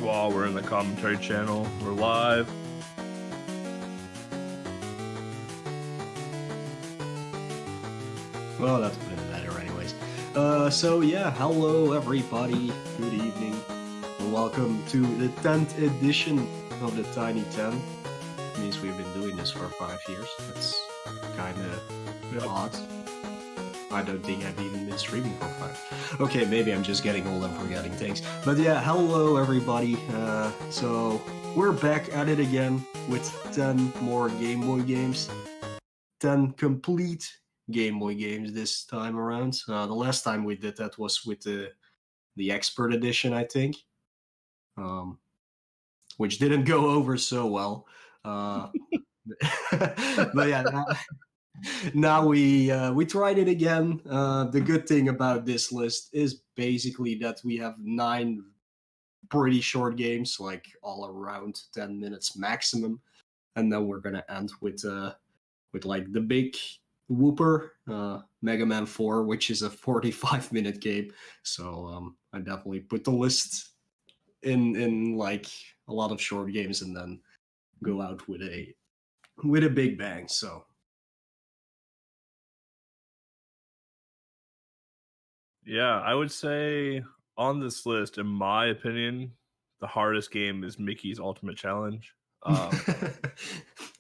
while we're in the commentary channel. We're live. Well, that's been better anyways. So yeah, hello everybody, good evening, and welcome to the 10th edition of the Tiny 10. It means we've been doing this for 5 years. That's kinda odd. I don't think I've even been streaming for 5. Okay, maybe I'm just getting old and forgetting things. But yeah, hello everybody. So we're back at it again with 10 more Game Boy games. 10 complete Game Boy games this time around. The last time we did that was with the Expert Edition, I think, which didn't go over so well. But yeah, now we tried it again. The good thing about this list is basically that we have 9 pretty short games, like all around 10 minutes maximum, and then we're gonna end with like the big whooper, Mega Man 4, which is a 45-minute game. So I definitely put the list in like a lot of short games and then go out with a big bang. So Yeah, I would say on this list, in my opinion, the hardest game is Mickey's Ultimate Challenge.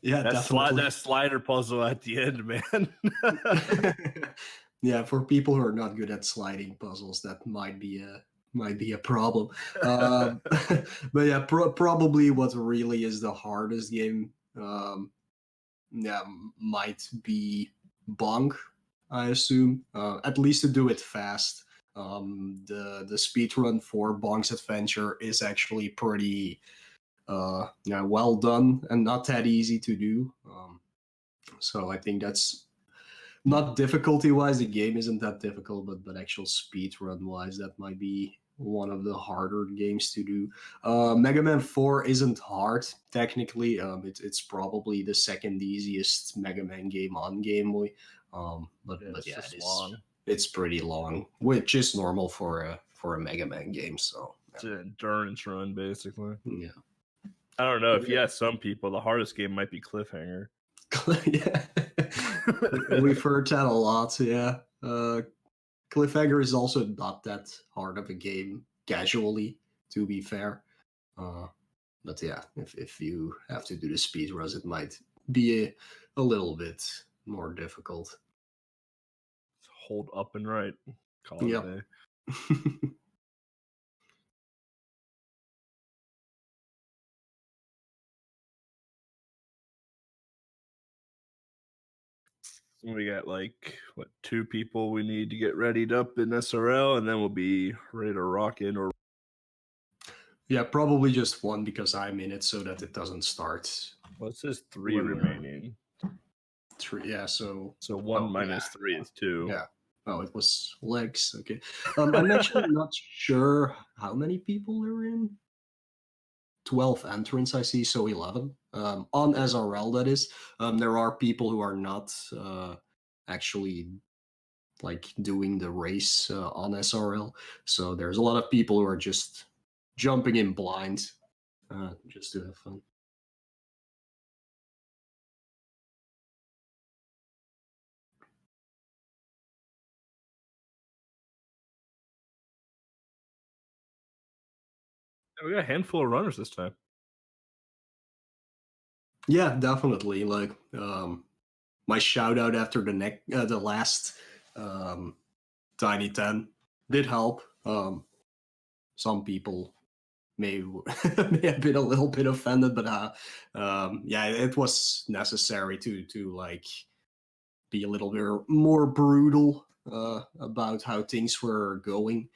Yeah, definitely. That slider puzzle at the end, man. Yeah, for people who are not good at sliding puzzles, that might be a problem. But yeah, probably what really is the hardest game, yeah, might be Bonk, I assume. At least to do it fast. The speed run for Bonk's Adventure is actually pretty well done and not that easy to do. So I think that's not difficulty wise. The game isn't that difficult, but actual speed run wise, that might be one of the harder games to do. Mega Man 4 isn't hard technically. It's probably the second easiest Mega Man game on Game Boy. But yeah, it's pretty long, which is normal for a Mega Man game. So it's an endurance run, basically. Yeah. I don't know. If you ask some people, the hardest game might be Cliffhanger. Yeah. We've heard that a lot, yeah. Cliffhanger is also not that hard of a game, casually, to be fair. But yeah, if you have to do the speed runs, it might be a little bit more difficult. Hold up and right. Call it a day. We got like 2 people we need to get readied up in SRL, and then we'll be ready to rock in. Or yeah, probably just one because I'm in it, so that it doesn't start. Well, it says 3 remaining. 3, yeah. So 1 minus 3 is 2. Yeah. Oh, it was legs. Okay. I'm actually not sure how many people are in. 12 entrants I see, so 11 on SRL, that is. There are people who are not actually like doing the race on SRL, so there's a lot of people who are just jumping in blind just to have fun. We got a handful of runners this time. Yeah, definitely. Like my shout out after the last Tiny 10 did help. Some people may have been a little bit offended, but yeah, it was necessary to like be a little bit more brutal about how things were going.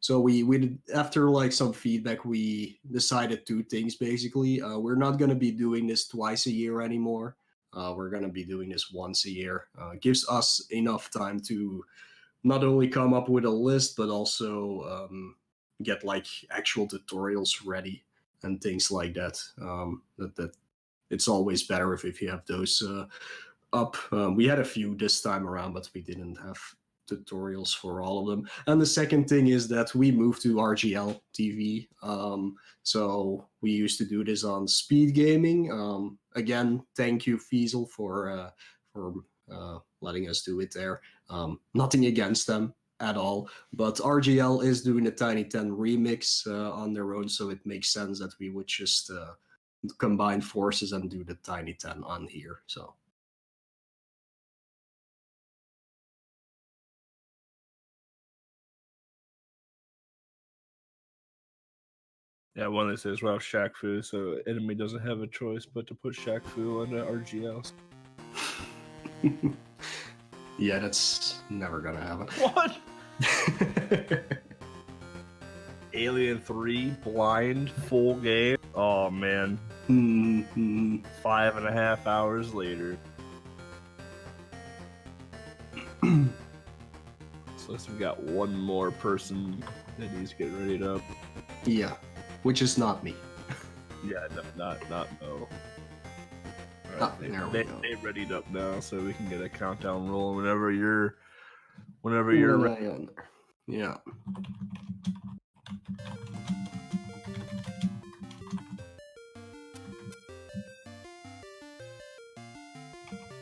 So we did, after like some feedback, we decided 2 things basically. We're not going to be doing this twice a year anymore. We're going to be doing this once a year. It gives us enough time to not only come up with a list, but also get like actual tutorials ready and things like that. That it's always better if you have those up. We had a few this time around, but we didn't have tutorials for all of them. And the second thing is that we moved to RGL TV. So we used to do this on Speed Gaming. Again, thank you, Fiesel, for letting us do it there. Nothing against them at all, but RGL is doing a Tiny 10 remix on their own, so it makes sense that we would just combine forces and do the Tiny 10 on here. So. Yeah, one that says Ralph Shaq Fu, so enemy doesn't have a choice but to put Shaq Fu on RGL. Yeah, that's never gonna happen. What? Alien 3 blind full game. Oh man. 5.5 hours later. So we've got one more person that needs to get readied up. Yeah, which is not me. Yeah, no, not no. Right, they readied up now, so we can get a countdown roll whenever you're ready. Yeah.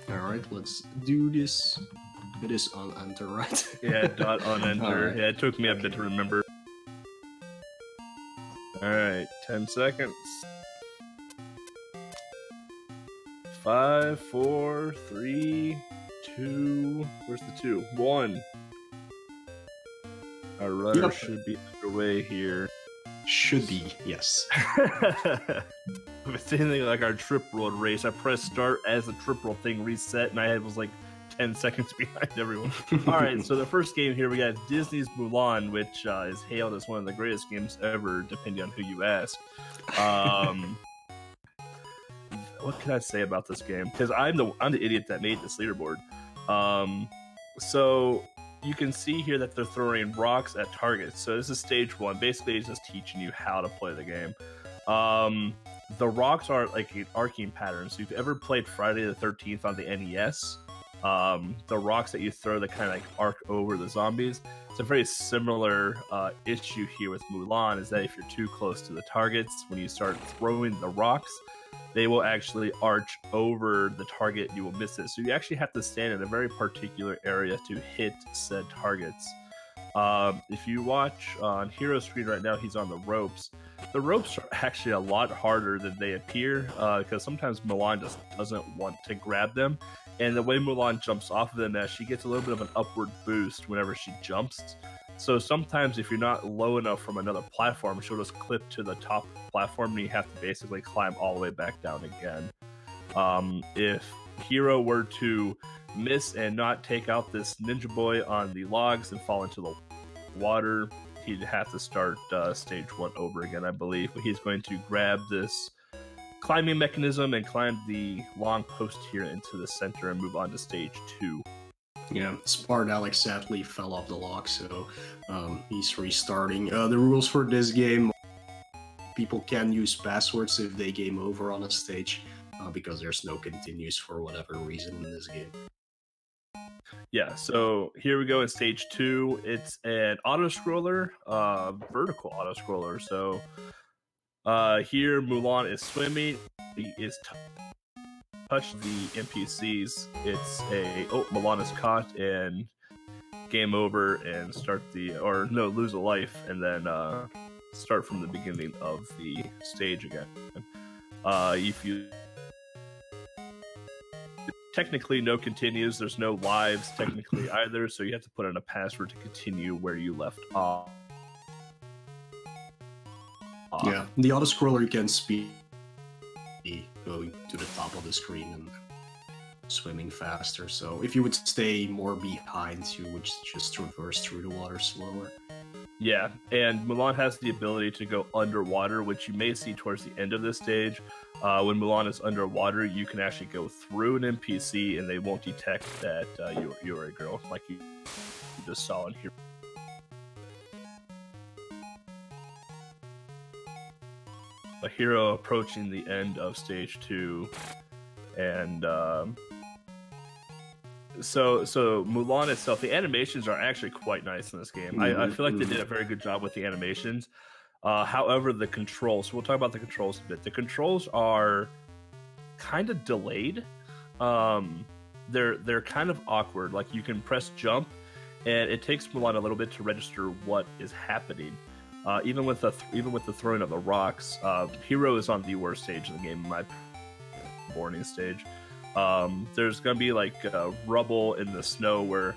All right, let's do this. It is on enter, right? Yeah, dot on enter. Right. Yeah, it took me a bit to remember. All right, 10 seconds. 5, 4, 3, 2. Where's the 2? 1. Our rudder should be underway here. Should be, yes. If it's anything like our trip road race, I pressed start as the trip roll thing reset, and I was like 10 seconds behind everyone. All right, so the first game here we got Disney's Mulan, which is hailed as one of the greatest games ever, depending on who you ask. What can I say about this game? Because I'm the idiot that made this leaderboard. So you can see here that they're throwing rocks at targets. So this is stage 1. Basically, it's just teaching you how to play the game. The rocks are like an arcing pattern. So if you've ever played Friday the 13th on the NES, the rocks that you throw that kind of like arc over the zombies. It's a very similar issue here with Mulan, is that if you're too close to the targets, when you start throwing the rocks, they will actually arch over the target. You will miss it. So you actually have to stand in a very particular area to hit said targets. If you watch on Hero's screen right now, he's on the ropes. The ropes are actually a lot harder than they appear, because sometimes Mulan just doesn't want to grab them. And the way Mulan jumps off of them, she gets a little bit of an upward boost whenever she jumps. So sometimes if you're not low enough from another platform, she'll just clip to the top platform and you have to basically climb all the way back down again. If Hero were to miss and not take out this ninja boy on the logs and fall into the water, he'd have to start stage 1 over again, I believe. But he's going to grab this climbing mechanism and climb the long post here into the center and move on to stage 2. Yeah, Smart Alex sadly fell off the log, so he's restarting. The rules for this game: people can use passwords if they game over on a stage, because there's no continues for whatever reason in this game. Yeah, so here we go in stage 2. It's an auto-scroller, vertical auto-scroller. So here Mulan is swimming. He is touch the NPCs. It's Mulan is caught and game over and lose a life and then start from the beginning of the stage again. If you technically no continues, there's no lives technically either, so you have to put in a password to continue where you left off. Yeah, the auto scroller you can speed going to the top of the screen and swimming faster. So if you would stay more behind, you would just traverse through the water slower. Yeah, and Mulan has the ability to go underwater, which you may see towards the end of this stage. When Mulan is underwater, you can actually go through an NPC and they won't detect that you're a girl, like you just saw in here. A hero approaching the end of stage 2, and So Mulan itself, the animations are actually quite nice in this game. I feel like they did a very good job with the animations. However, the controls. So we'll talk about the controls a bit. The controls are kind of delayed. They're kind of awkward. Like you can press jump, and it takes Mulan a little bit to register what is happening. Even with the throwing of the rocks, Hero is on the worst stage in the game, in my boarding stage. There's gonna be like rubble in the snow where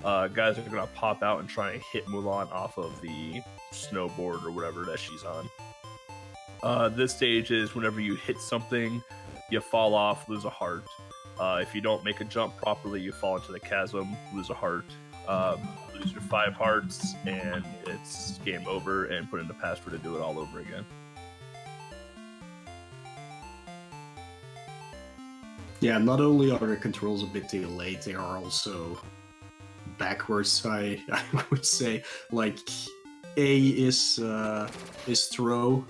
guys are gonna pop out and try and hit Mulan off of the snowboard or whatever that she's on. This stage is whenever you hit something, you fall off, lose a heart. If you don't make a jump properly, you fall into the chasm, lose a heart, lose your 5 hearts, and it's game over, and put in the password to do it all over again. Yeah, not only are the controls a bit delayed, they are also backwards. I would say, like A is throw,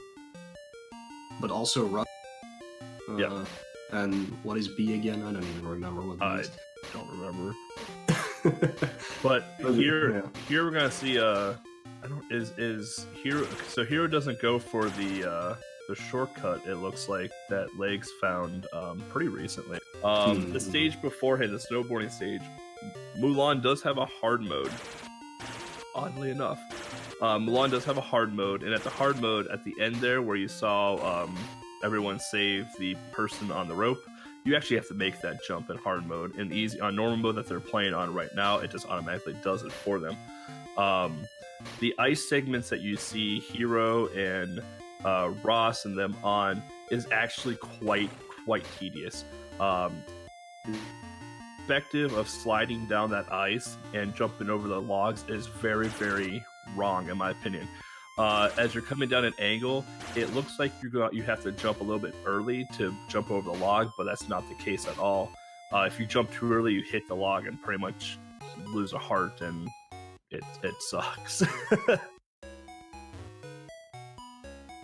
but also run. Yeah. And what is B again? I don't even remember what B is. I don't remember. But here we're gonna see is Hero. So Hero doesn't go for the shortcut. It looks like that Legs found pretty recently. The stage beforehand, the snowboarding stage, Mulan does have a hard mode. Oddly enough, Mulan does have a hard mode, and at the hard mode at the end there, where you saw everyone save the person on the rope, you actually have to make that jump in hard mode. In easy, on normal mode that they're playing on right now, it just automatically does it for them. The ice segments that you see Hero and Ross and them on is actually quite tedious. Perspective of sliding down that ice and jumping over the logs is very, very wrong in my opinion. As you're coming down an angle, it looks like you have to jump a little bit early to jump over the log, but that's not the case at all. If you jump too early, you hit the log and pretty much lose a heart, and it sucks.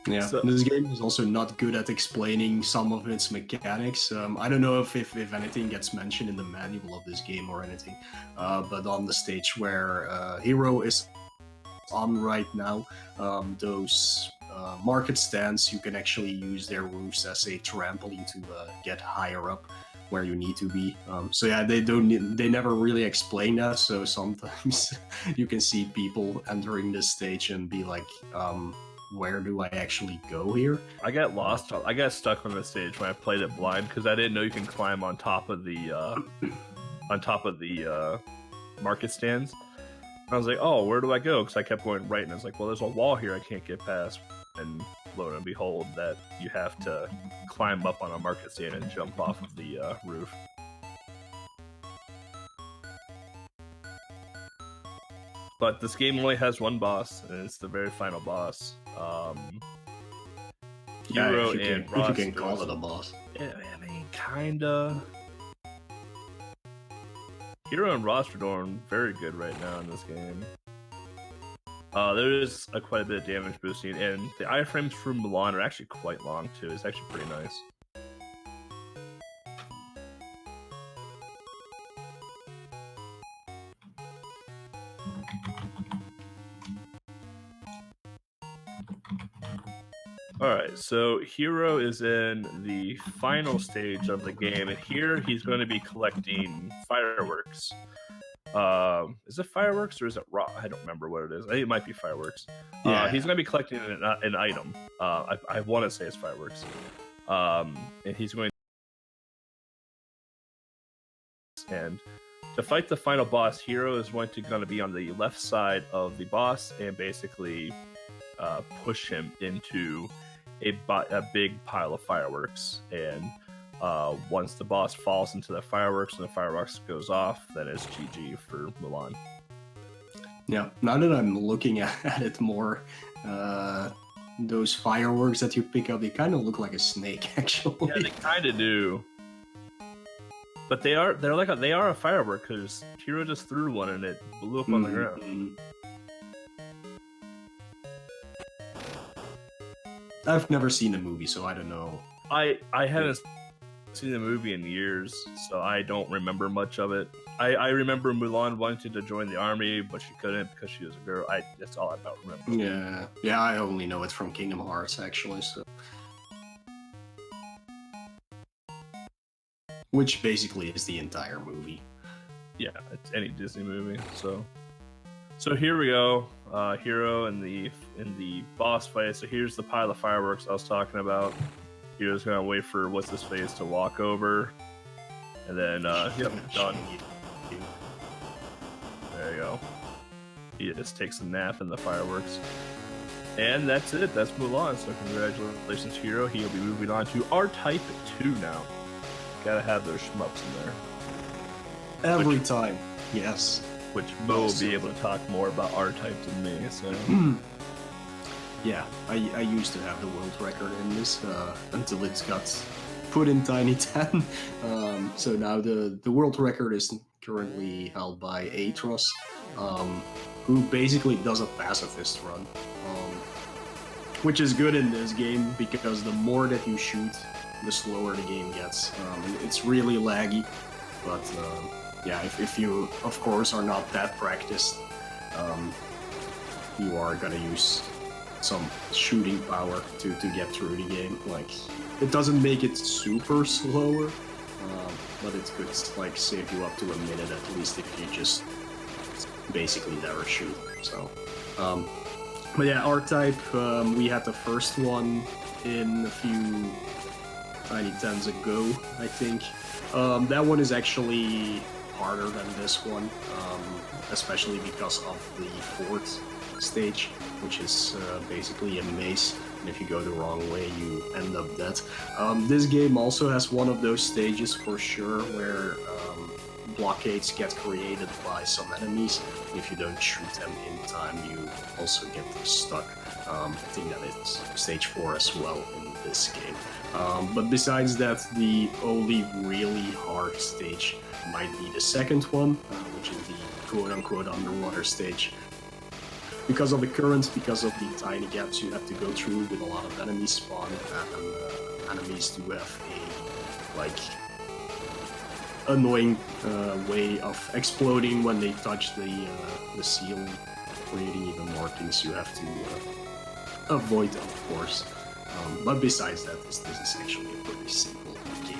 Yeah, so, this game is also not good at explaining some of its mechanics. I don't know if anything gets mentioned in the manual of this game or anything, but on the stage where Hero is on right now, those market stands, you can actually use their roofs as a trampoline to get higher up where you need to be. So yeah, they never really explain that, so sometimes you can see people entering this stage and be like, where do I actually go here? I got lost. I got stuck on the stage when I played it blind because I didn't know you can climb on top of the market stands. And I was like, oh, where do I go? Because I kept going right, and I was like, well, there's a wall here I can't get past. And lo and behold, that you have to climb up on a market stand and jump off of the roof. But this game only has one boss, and it's the very final boss. Hero and Ross. If you can call it a boss. Yeah, I mean, kinda. Hero and Ross are doing very good right now in this game. There is quite a bit of damage boosting, and the iframes from Mulan are actually quite long too. It's actually pretty nice. Alright, so Hero is in the final stage of the game, and here he's going to be collecting fireworks. Is it fireworks or is it rock? I don't remember what it is. I think it might be fireworks. Yeah. He's going to be collecting an item. I want to say it's fireworks. And he's going to... And to fight the final boss, Hero is going to be on the left side of the boss and basically push him into a big pile of fireworks. And once the boss falls into the fireworks and the fireworks goes off, then it's GG for Mulan. Yeah, now that I'm looking at it more, those fireworks that you pick up, they kind of look like a snake, actually. Yeah, they kind of do. But they are a firework because Hero just threw one and it blew up on the ground. I've never seen the movie, so I don't know. I haven't seen the movie in years, so I don't remember much of it. I remember Mulan wanting to join the army, but she couldn't because she was a girl. That's all I about remember. Yeah, I only know it from Kingdom Hearts, actually, so. Which basically is the entire movie. Yeah, it's any Disney movie. So here we go. Hero in the boss fight. So here's the pile of fireworks I was talking about. Hero's gonna wait for what's his face to walk over, and then yep, done. There you go. He just takes a nap in the fireworks. And that's it. That's Mulan. So congratulations, Hero. He'll be moving on to R-Type 2 now. Gotta have those shmups in there. Every time, yes. Which Mo will be able to talk more about R-Type than me, so... Yeah, I used to have the world record in this, until it got put in Tiny 10. So now the world record is currently held by Atros, who basically does a pacifist run. Which is good in this game, because the more that you shoot, the slower the game gets. It's really laggy, but yeah, if you, of course, are not that practiced, you are gonna use some shooting power to get through the game. Like, it doesn't make it super slower, but it could like save you up to a minute at least if you just basically never shoot. So, but yeah, R-Type, we had the first one in a few Tiny 10s ago, I think. That one is actually harder than this one, especially because of the fourth stage, which is basically a maze, and if you go the wrong way, you end up dead. This game also has one of those stages for sure, where blockades get created by some enemies, and if you don't shoot them in time, you also get stuck. I think that it's stage 4 as well in this game. But besides that, the only really hard stage might be the second one, which is the quote-unquote underwater stage. Because of the currents, because of the tiny gaps you have to go through with a lot of enemies spawn, and enemies do have a, like, annoying way of exploding when they touch the ceiling, creating even more things you have to avoid, of course. But besides that, this is actually a pretty simple game.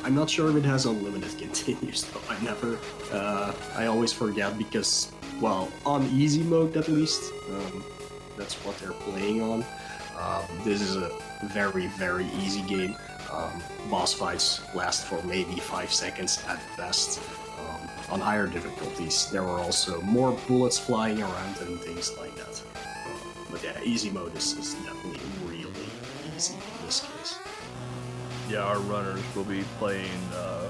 I'm not sure if it has unlimited continues, though. I always forget because, well, on easy mode at least, that's what they're playing on. This is a very, very easy game. Boss fights last for maybe 5 seconds at best. On higher difficulties, there were also more bullets flying around and things like that. But yeah, easy mode is definitely really easy in this case. Yeah, our runners will be playing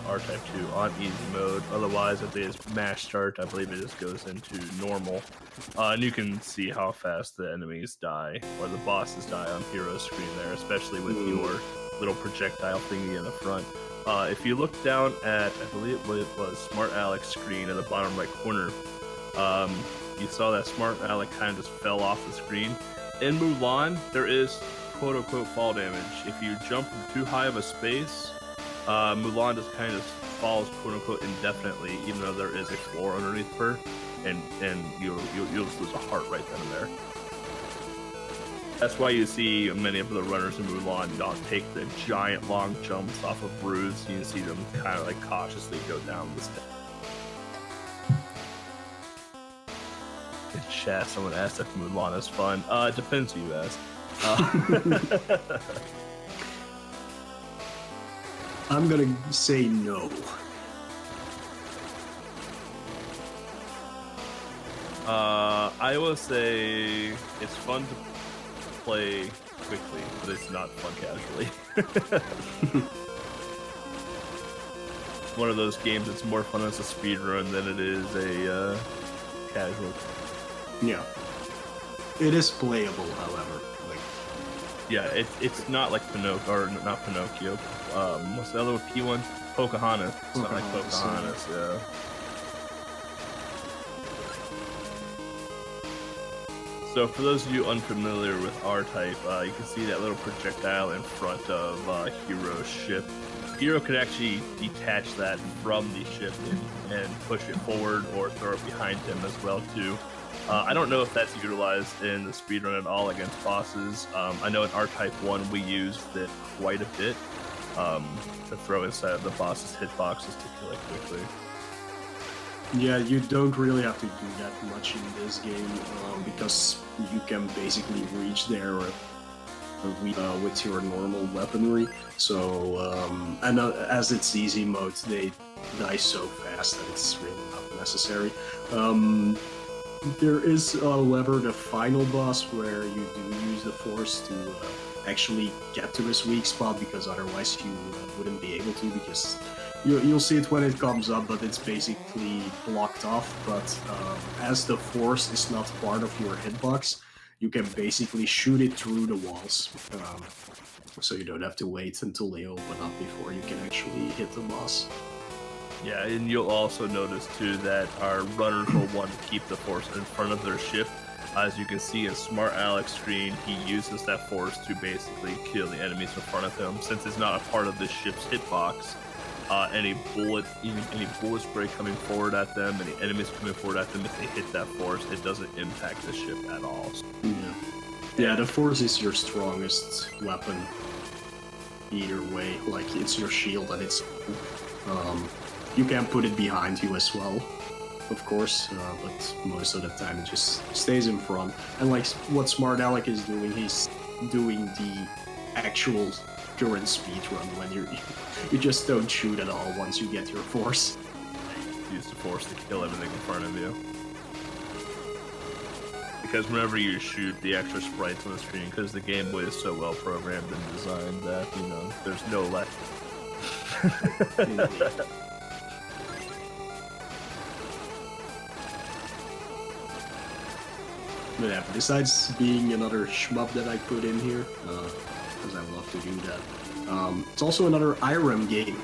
R-Type 2 on easy mode. Otherwise, if they just mash start, I believe it just goes into normal. And you can see how fast the enemies die, or the bosses die on Hero's screen there, especially with your little projectile thingy in the front. If you look down at, I believe it was Smart Alec's screen in the bottom right corner, you saw that Smart Alec kind of just fell off the screen. In Mulan, there is quote-unquote fall damage. If you jump from too high of a space, Mulan just kind of falls quote-unquote indefinitely, even though there is a floor underneath her, and you'll just lose a heart right then and there. That's why you see many of the runners in Mulan don't take the giant long jumps off of roofs. You can see them kind of like cautiously go down the step. In chat, someone asked if Mulan is fun. It depends who you ask. I'm gonna say no. I will say it's fun to play quickly, but it's not fun casually. One of those games that's more fun as a speedrun than it is a casual. Yeah. It is playable, however. Like, yeah, it's not like Pinocchio, or not Pinocchio. What's the other P1? Pocahontas. It's not like Pocahontas, yeah. So for those of you unfamiliar with R-Type, you can see that little projectile in front of Hero's ship. Hero can actually detach that from the ship and push it forward or throw it behind him as well too. I don't know if that's utilized in the speedrun at all against bosses. I know in R-Type 1 we used it quite a bit to throw inside of the boss's hitboxes to kill it quickly. Yeah, you don't really have to do that much in this game because you can basically reach there with your normal weaponry. So, and as it's easy mode, they die so fast that it's really not necessary. There is, however, the final boss where you do use the force to actually get to his weak spot, because otherwise you wouldn't be able to, because you'll see it when it comes up, but it's basically blocked off. But as the force is not part of your hitbox, you can basically shoot it through the walls. So you don't have to wait until they open up before you can actually hit the boss. Yeah, and you'll also notice too that our runners will want to keep the force in front of their ship. As you can see in Smart Alex's screen, he uses that force to basically kill the enemies in front of him. Since it's not a part of the ship's hitbox, any bullet spray coming forward at them, any enemies coming forward at them, if they hit that force, it doesn't impact the ship at all. Yeah, the force is your strongest weapon. Either way, like it's your shield and it's. You can put it behind you as well, of course, but most of the time it just stays in front. And like what Smart Alec is doing, he's doing the actual current speed run when you just don't shoot at all once you get your force. Use the force to kill everything in front of you. Because whenever you shoot, the extra sprites on the screen, because the Game Boy is so well programmed and designed that, there's no left. But yeah, besides being another shmup that I put in here, because I love to do that, it's also another IREM game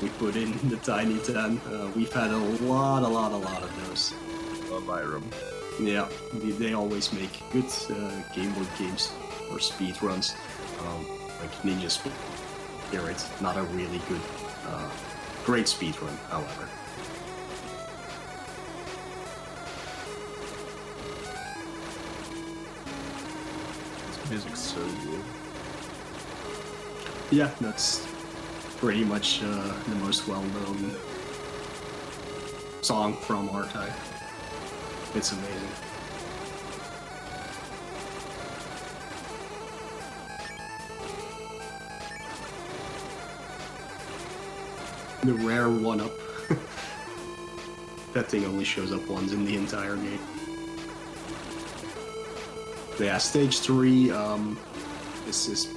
we put in the Tiny Tan. We've had a lot of those. Love IREM. Yeah, they always make good Game Boy games or speedruns, like Ninja Spirit. Not a really good, great speedrun, however. Music's so good. Yeah, that's pretty much the most well-known song from R-Type. It's amazing. The rare one-up. That thing only shows up once in the entire game. Yeah, stage 3, this is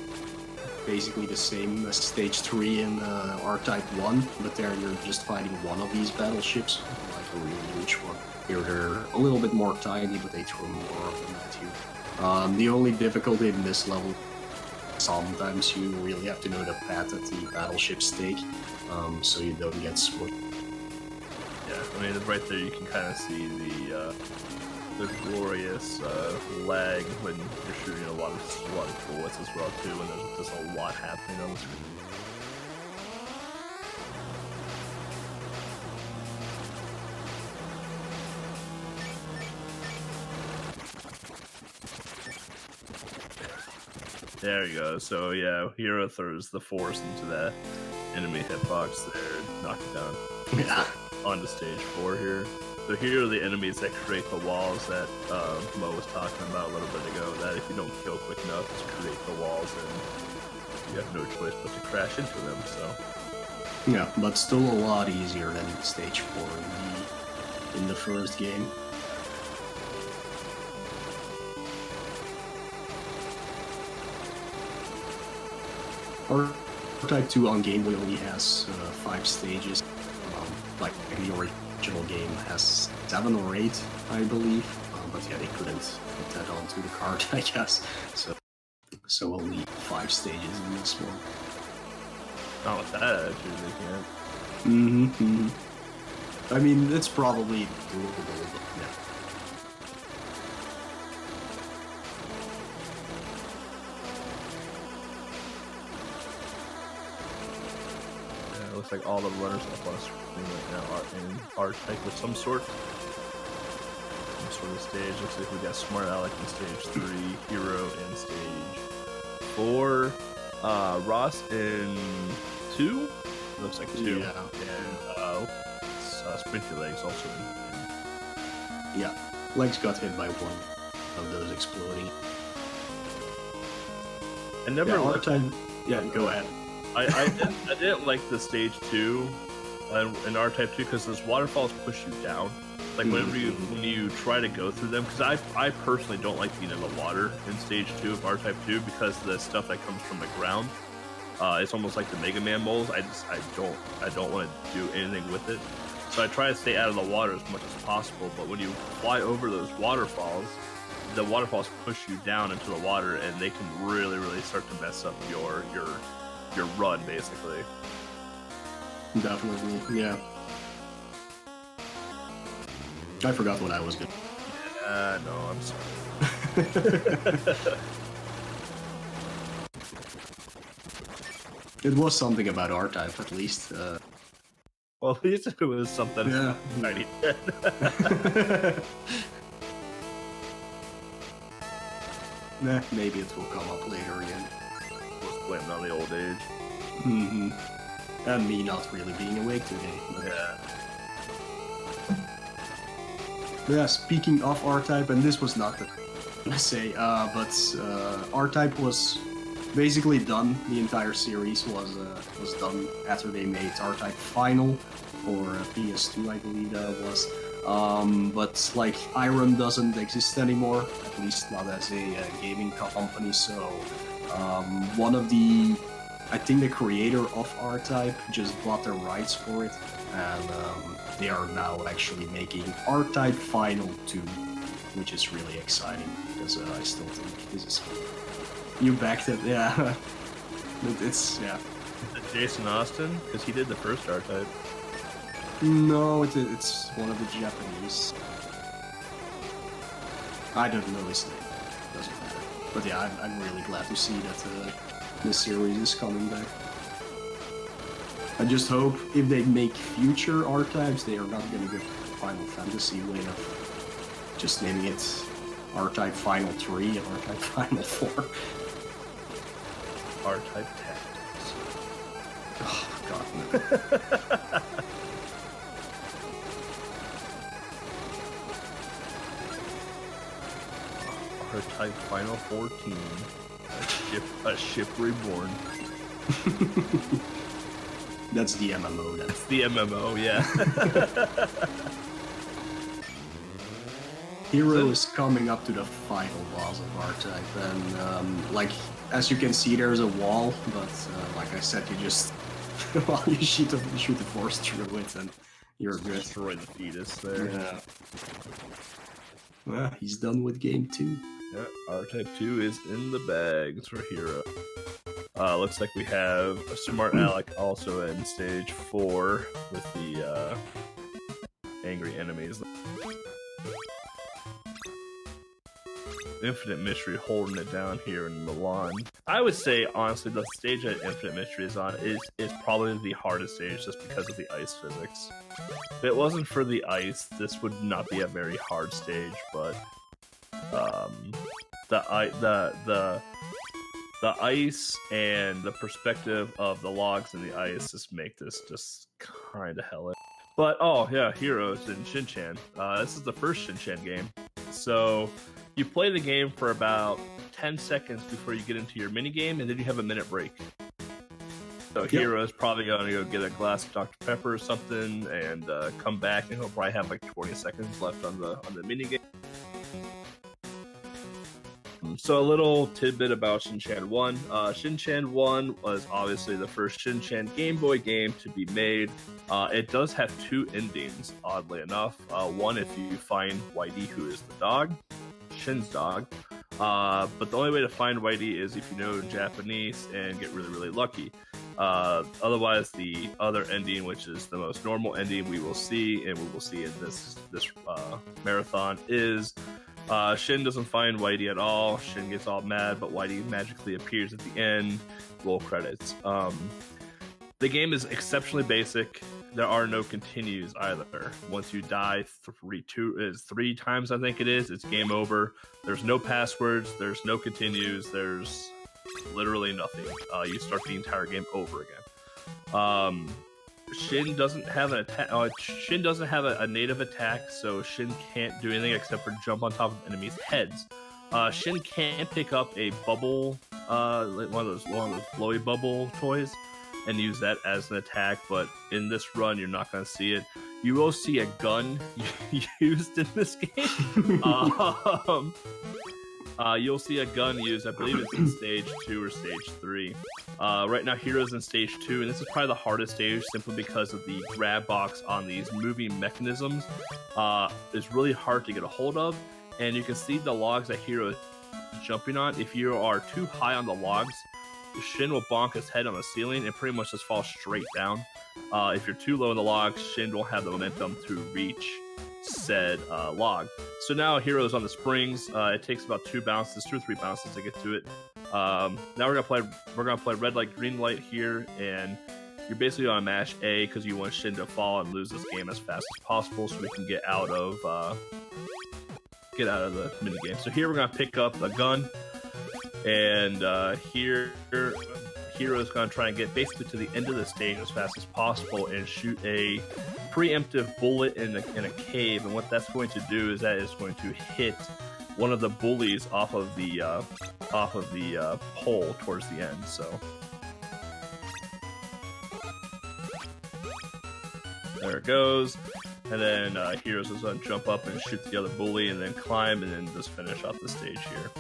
basically the same as stage 3 in R-Type 1, but there you're just fighting one of these battleships, like a really huge one. Here they're a little bit more tiny, but they throw more of them at you. The only difficulty in this level, sometimes you really have to know the path that the battleships take, so you don't get smushed. Yeah, I mean, right there you can kind of see the glorious lag when you're shooting a lot of bullets as well too, and there's just a lot happening on the screen. There you go. So yeah, Hero throws the force into that enemy hitbox there, knock it down. Yeah. On to stage 4 here. So here are the enemies that create the walls that Mo was talking about a little bit ago, that if you don't kill quick enough, just create the walls and you have no choice but to crash into them, so. Yeah, but still a lot easier than stage 4 in the first game. R-Type 2 on Game Boy only has 5 stages, like the original game has 7 or 8, I believe, but yeah, they couldn't put that onto the card, I guess, so only 5 stages in this one. Not with that, actually, they can't. I mean, it's probably doable, but yeah. looks like all the runners up on the screen right now are in R-Type of some sort. Some sort of stage. Looks like we got Smart Alec in stage 3, Hero in stage 4, Ross in 2. Looks like 2. Yeah. And Sprinty Legs also in. Yeah. Legs got hit by one of those exploding. I never R-Type. Yeah, go ahead. I didn't like the stage 2 in R-Type 2 because those waterfalls push you down. Like when you try to go through them, because I personally don't like being in the water in stage 2 of R-Type 2 because the stuff that comes from the ground, it's almost like the Mega Man moles. I don't want to do anything with it. So I try to stay out of the water as much as possible. But when you fly over those waterfalls, the waterfalls push you down into the water, and they can really start to mess up your run, basically. Definitely, yeah. I forgot what I was gonna. No, I'm sorry. It was something about R-Type, at least. Well, at least it was something. Yeah. Tiny. Nah, maybe it will come up later again. Was blaming on the old age. Mm-hmm. And me not really being awake today. But... Yeah. Yeah, speaking of R-Type, and this was not the I say, but R-Type was basically done. The entire series was done after they made R-Type Final, or PS2, I believe that was. But like Iron doesn't exist anymore, at least not as a gaming company. So one of I think the creator of R-Type just bought the rights for it, and they are now actually making R-Type Final 2, which is really exciting because I still think this is you backed it, yeah. It's yeah. Jason Austin, because he did the first R-Type. No, it's one of the Japanese. I don't know his name. Doesn't matter. But yeah, I'm really glad to see that this series is coming back. I just hope if they make future R-Types, they are not going to go Final Fantasy way of just naming it R-Type Final 3 and R-Type Final 4. R-Type Tactics. Oh, God, no. R-Type Final 14. A ship reborn. That's the MMO then. It's the MMO, yeah. Hero is coming up to the final boss of R-Type, and like as you can see, there's a wall, but like I said, you just well, you shoot the force through it, and you're good. Destroy the fetus there. Yeah. Well, he's done with game 2. Yeah, R-Type 2 is in the bags for Hero. Looks like we have a Smart Alec also in stage 4 with the angry enemies. Infinite Mystery holding it down here in Milan. I would say, honestly, the stage that Infinite Mystery is on is probably the hardest stage just because of the ice physics. If it wasn't for the ice, this would not be a very hard stage, but the ice and the perspective of the logs and the ice just make this just kind of hellish. But oh yeah, Heroes in Shinchan. This is the first Shinchan game, so you play the game for about 10 seconds before you get into your mini game, and then you have a minute break. So Yep. Hero's probably going to go get a glass of Dr. Pepper or something, and come back, and he'll probably have like 20 seconds left on the mini game. So a little tidbit about Shinchan 1. Shinchan 1 was obviously the first Shinchan Game Boy game to be made. It does have 2 endings, oddly enough. One if you find Whitey, who is the dog, Shin's dog. But the only way to find Whitey is if you know Japanese and get really, really lucky. Otherwise, the other ending, which is the most normal ending we will see, and we will see in this marathon, is Shin doesn't find Whitey at all. Shin gets all mad, but Whitey magically appears at the end. Roll credits. The game is exceptionally basic. There are no continues either. Once you die three times, I think it is, it's game over. There's no passwords. There's no continues. There's literally nothing. You start the entire game over again. Shin doesn't have an attack. Shin doesn't have a native attack, so Shin can't do anything except for jump on top of enemies' heads. Shin can pick up a bubble, like one of those blowy bubble toys, and use that as an attack, but in this run, you're not going to see it. You will see a gun used in this game. You'll see a gun used, I believe it's in stage 2 or stage 3. Right now, Hero's in stage 2, and this is probably the hardest stage simply because of the grab box on these moving mechanisms. It's really hard to get a hold of, and you can see the logs that Hero is jumping on. If you are too high on the logs, Shin will bonk his head on the ceiling and pretty much just fall straight down. If you're too low in the log, Shin won't have the momentum to reach said log. So now Hero's on the springs. It takes about 2 or 3 bounces to get to it. Now we're gonna play red light, green light here, and you're basically gonna mash A because you want Shin to fall and lose this game as fast as possible, so we can get out of the mini game. So here we're gonna pick up a gun. And here, Hero's going to try and get basically to the end of the stage as fast as possible and shoot a preemptive bullet in a cave. And what that's going to do is that it's going to hit one of the bullies off of the pole towards the end. So there it goes. And then Hero's is going to jump up and shoot the other bully and then climb and then just finish off the stage here.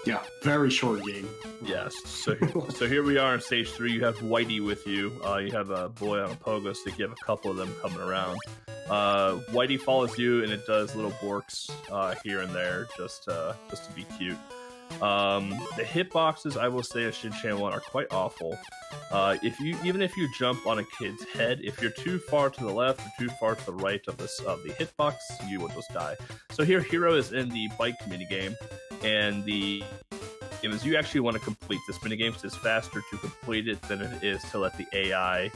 Yeah, very short game. Yes. So here we are in stage 3. You have Whitey with you. You have a boy on a pogo stick. You have a couple of them coming around. Whitey follows you, and it does little borks here and there just to be cute. The hitboxes, I will say, of Shin Chan 1 are quite awful. Even if you jump on a kid's head, if you're too far to the left or too far to the right of the hitbox, you will just die. So here, Hero is in the bike minigame, and the game is you actually want to complete this minigame because it's faster to complete it than it is to let the AI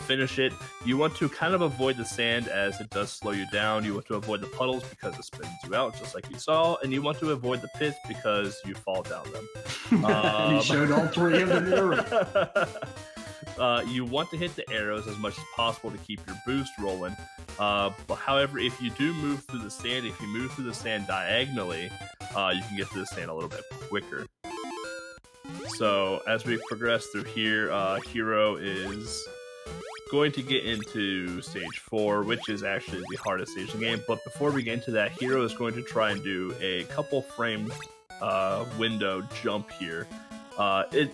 finish it. You want to kind of avoid the sand as it does slow you down. You want to avoid the puddles because it spins you out, just like you saw, and you want to avoid the pits because you fall down them. You showed all 3 of them in a row. You want to hit the arrows as much as possible to keep your boost rolling. But however, if you do move through the sand, if you move through the sand diagonally, you can get to the sand a little bit quicker. So as we progress through here, Hero is going to get into stage 4, which is actually the hardest stage in the game. But before we get into that, Hero is going to try and do a couple frame window jump here.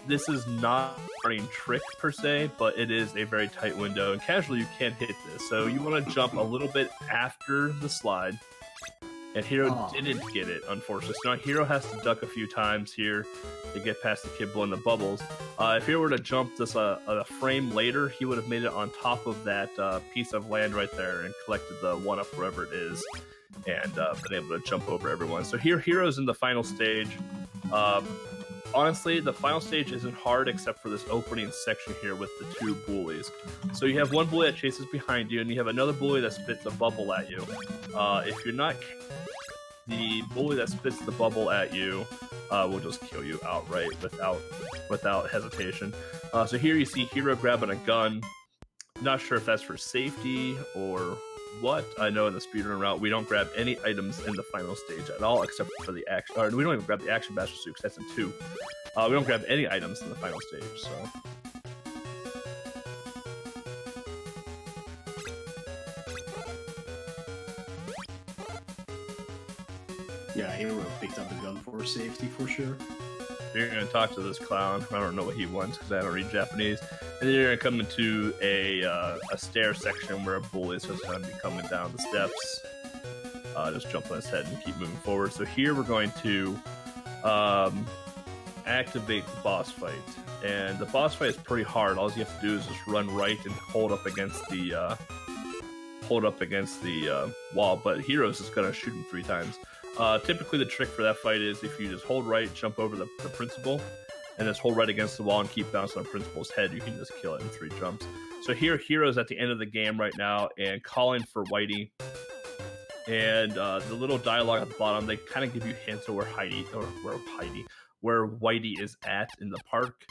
This is not a running trick per se, but it is a very tight window, and casually you can hit this. So you want to jump a little bit after the slide, and Hero didn't get it, unfortunately. So now Hero has to duck a few times here to get past the kid blowing the bubbles. If he were to jump this a frame later, he would have made it on top of that piece of land right there and collected the 1-up wherever it is, and been able to jump over everyone. So here, Hero's in the final stage. Honestly, the final stage isn't hard except for this opening section here with the 2 bullies. So you have one bully that chases behind you, and you have another bully that spits a bubble at you. If you're not... The bully that spits the bubble at you will just kill you outright without hesitation. So here you see Hero grabbing a gun. Not sure if that's for safety or what. I know in the speedrun route we don't grab any items in the final stage at all except for the action. Or we don't even grab the action bastard suit because that's in 2. We don't grab any items in the final stage. So. Yeah, Hero picked up a gun for safety for sure. You're going to talk to this clown. I don't know what he wants because I don't read Japanese. And then you're going to come into a stair section where a bully is just going to be coming down the steps. Just jump on his head and keep moving forward. So here we're going to activate the boss fight. And the boss fight is pretty hard. All you have to do is just run right and hold up against the wall. But Hero's just going to shoot him 3 times. Typically the trick for that fight is if you just hold right, jump over the principal, and just hold right against the wall and keep bouncing on Principal's head. You can just kill it in 3 jumps. So here, Hero's at the end of the game right now and calling for Whitey. And the little dialogue at the bottom, they kind of give you hints of where Whitey is at in the park.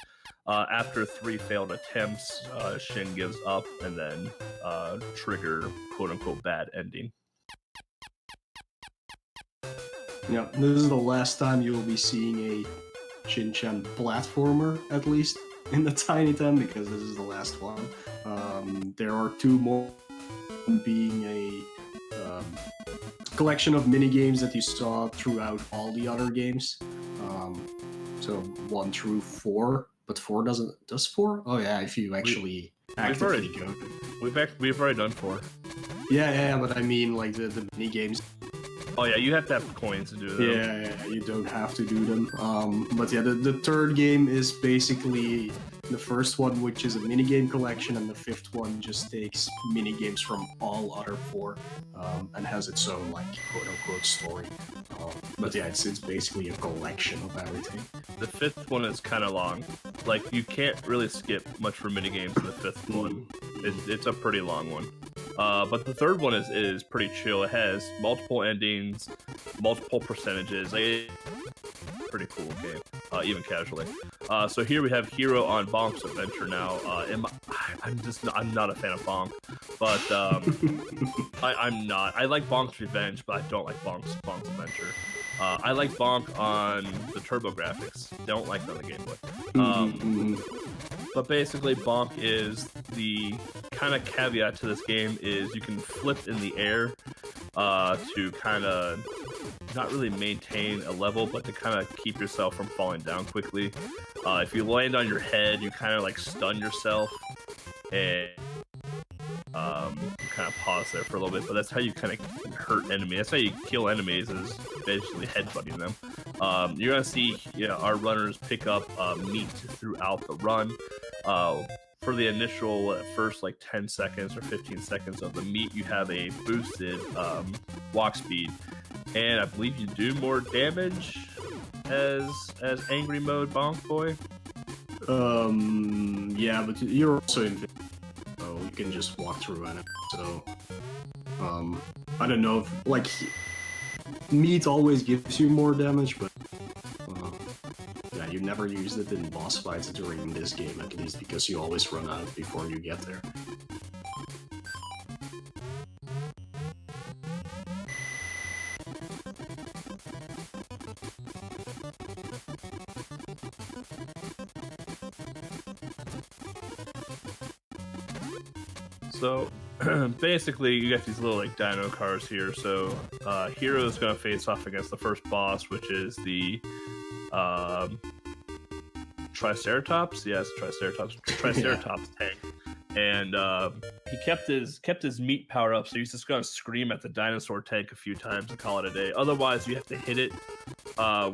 After 3 failed attempts, Shin gives up and then trigger quote-unquote bad ending. Yeah, this is the last time you will be seeing a Shin-chan platformer, at least in the Tiny Town, because this is the last one. There are 2 more, being a collection of mini games that you saw throughout all the other games. So 1 through 4, but 4 does 4? Oh yeah, if you actually actively go. We've already done 4. Yeah, but I mean like the mini games. Oh yeah, you have to have coins to do them. Yeah, you don't have to do them. But yeah, the 3rd game is basically the first one, which is a minigame collection, and the 5th one just takes minigames from all other 4 and has its own, like, quote-unquote story. But yeah, it's basically a collection of everything. The 5th one is kind of long. Like, you can't really skip much for minigames in the 5th one. It's a pretty long one. But the 3rd one is pretty chill. It has multiple endings, multiple percentages. Pretty cool game, even casually. So here we have Hero on Bonk's adventure now. I'm not a fan of Bonk, but I'm not. I like Bonk's Revenge, but I don't like Bonk's adventure. I like Bonk on the TurboGrafx. Don't like it on the Game Boy. But basically, Bonk is the kind of caveat to this game is you can flip in the air to kind of not really maintain a level, but to kind of keep yourself from falling down quickly. If you land on your head, you kind of like stun yourself and kind of pause there for a little bit. But that's how you kind of hurt enemies. That's how you kill enemies, is basically headbutting them. You're gonna see our runners pick up meat throughout the run. For the initial first like 10 seconds or 15 seconds of the meat, you have a boosted walk speed, and I believe you do more damage as angry mode Bonk Boy. Yeah, but you're also invisible, so you can just walk through it. So I don't know if like meat always gives you more damage, but yeah, you never used it in boss fights during this game, at least, because you always run out before you get there. So basically, you got these little like dino cars here. So Hero's gonna face off against the first boss, which is the Triceratops. Yes, Triceratops tank. And he kept his meat power up, so he's just gonna scream at the dinosaur tank a few times and call it a day. Otherwise, you have to hit it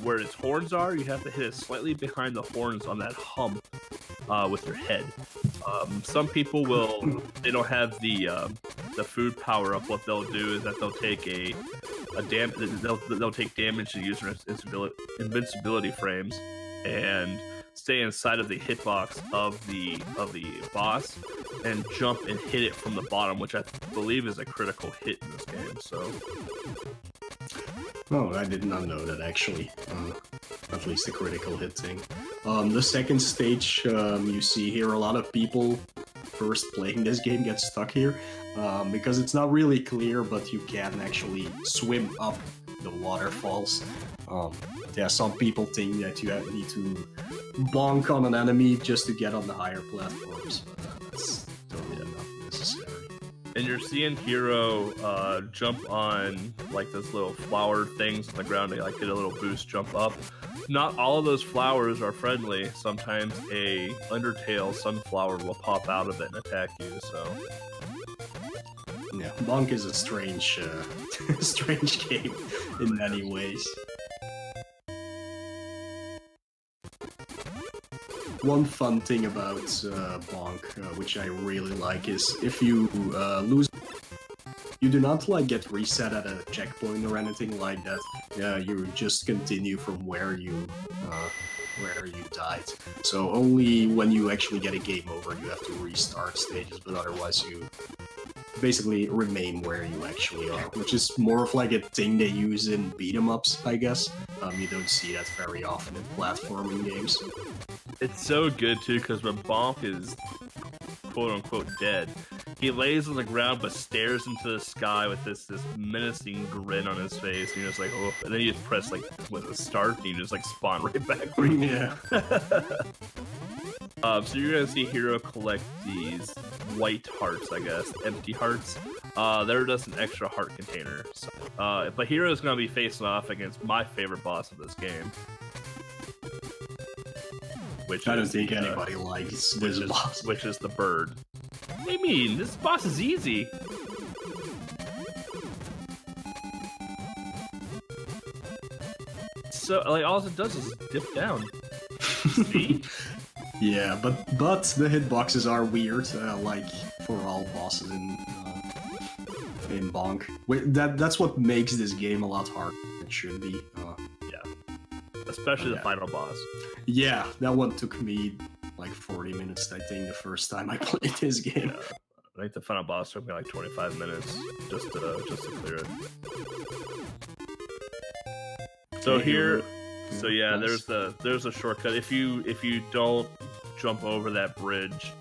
where its horns are. You have to hit it slightly behind the horns on that hump with your head. Some people they don't have the food power up. What they'll do is that they'll take they'll take damage to user invincibility frames and stay inside of the hitbox of the boss and jump and hit it from the bottom, which I believe is a critical hit in this game. So. Oh, I did not know that, actually. At least the critical hit thing. The second stage, you see here a lot of people first playing this game get stuck here, because it's not really clear, but you can actually swim up the waterfalls. Yeah, some people think that you need to bonk on an enemy just to get on the higher platforms, but that's totally not necessary. And you're seeing Hero jump on like those little flower things on the ground to like get a little boost, jump up. Not all of those flowers are friendly. Sometimes a Undertale sunflower will pop out of it and attack you. So yeah, Bonk is a strange, strange game in many ways. One fun thing about Bonk, which I really like, is if you lose, you do not like get reset at a checkpoint or anything like that. Yeah, you just continue from where you where you died. So only when you actually get a game over, you have to restart stages, but otherwise you basically remain where you actually are, which is more of like a thing they use in beat 'em ups, I guess. You don't see that very often in platforming games. It's so good too because when Bonk is quote unquote dead, he lays on the ground but stares into the sky with this menacing grin on his face. And you're just like, oh, and then you just press like with a start, and you just like spawn right back where you. Yeah. So you're gonna see Hero collect these white hearts, I guess, empty hearts. They're just an extra heart container. So, but Hero's gonna be facing off against my favorite boss of this game, which I don't think anybody likes this boss. which is the bird. What do you mean? This boss is easy. So like all it does is dip down. See? Yeah, but the hitboxes are weird, like for all bosses in Bonk. That's what makes this game a lot harder than it should be. Especially the final boss. Yeah, that one took me like 40 minutes, I think, the first time I played this game. Yeah. I think the final boss took me like 25 minutes just to clear it. So here, so yeah, nice. there's a shortcut. If you don't jump over that bridge,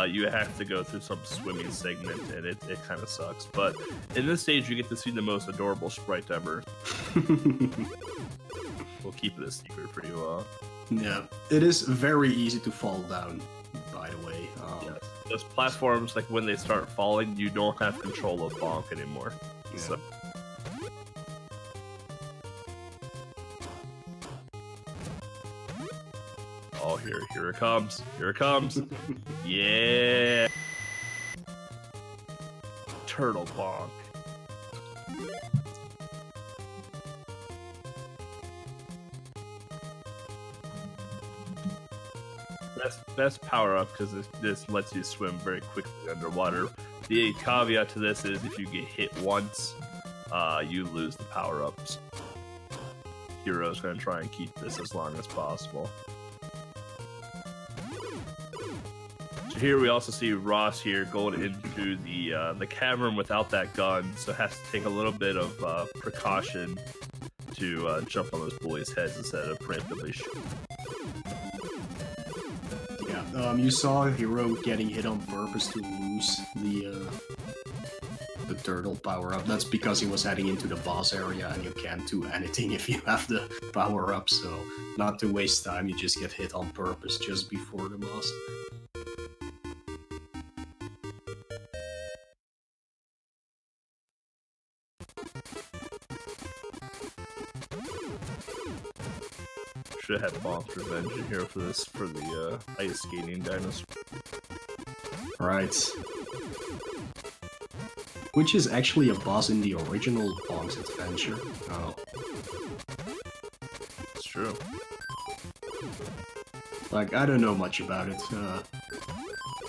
you have to go through some swimming segment, and it kind of sucks. But in this stage, you get to see the most adorable sprite ever. We'll keep it a secret for you all. Yeah, it is very easy to fall down, by the way. Yes. Those platforms, like when they start falling, you don't have control of Bonk anymore. Yeah. So. Oh, here it comes. Here it comes. Yeah. Turtle Bonk. Best power up because this lets you swim very quickly underwater. The caveat to this is if you get hit once, you lose the power ups. Hero's gonna try and keep this as long as possible. So here we also see Ross here going into the cavern without that gun, so has to take a little bit of precaution to jump on those bullies' heads instead of preemptively shooting. You saw Hero getting hit on purpose to lose the turtle power up. That's because he was heading into the boss area, and you can't do anything if you have the power up. So, not to waste time, you just get hit on purpose just before the boss. Should have had Bonk's Revenge in here for the ice skating dinosaur. Right. Which is actually a boss in the original Bonk's Adventure. Oh. It's true. Like, I don't know much about it.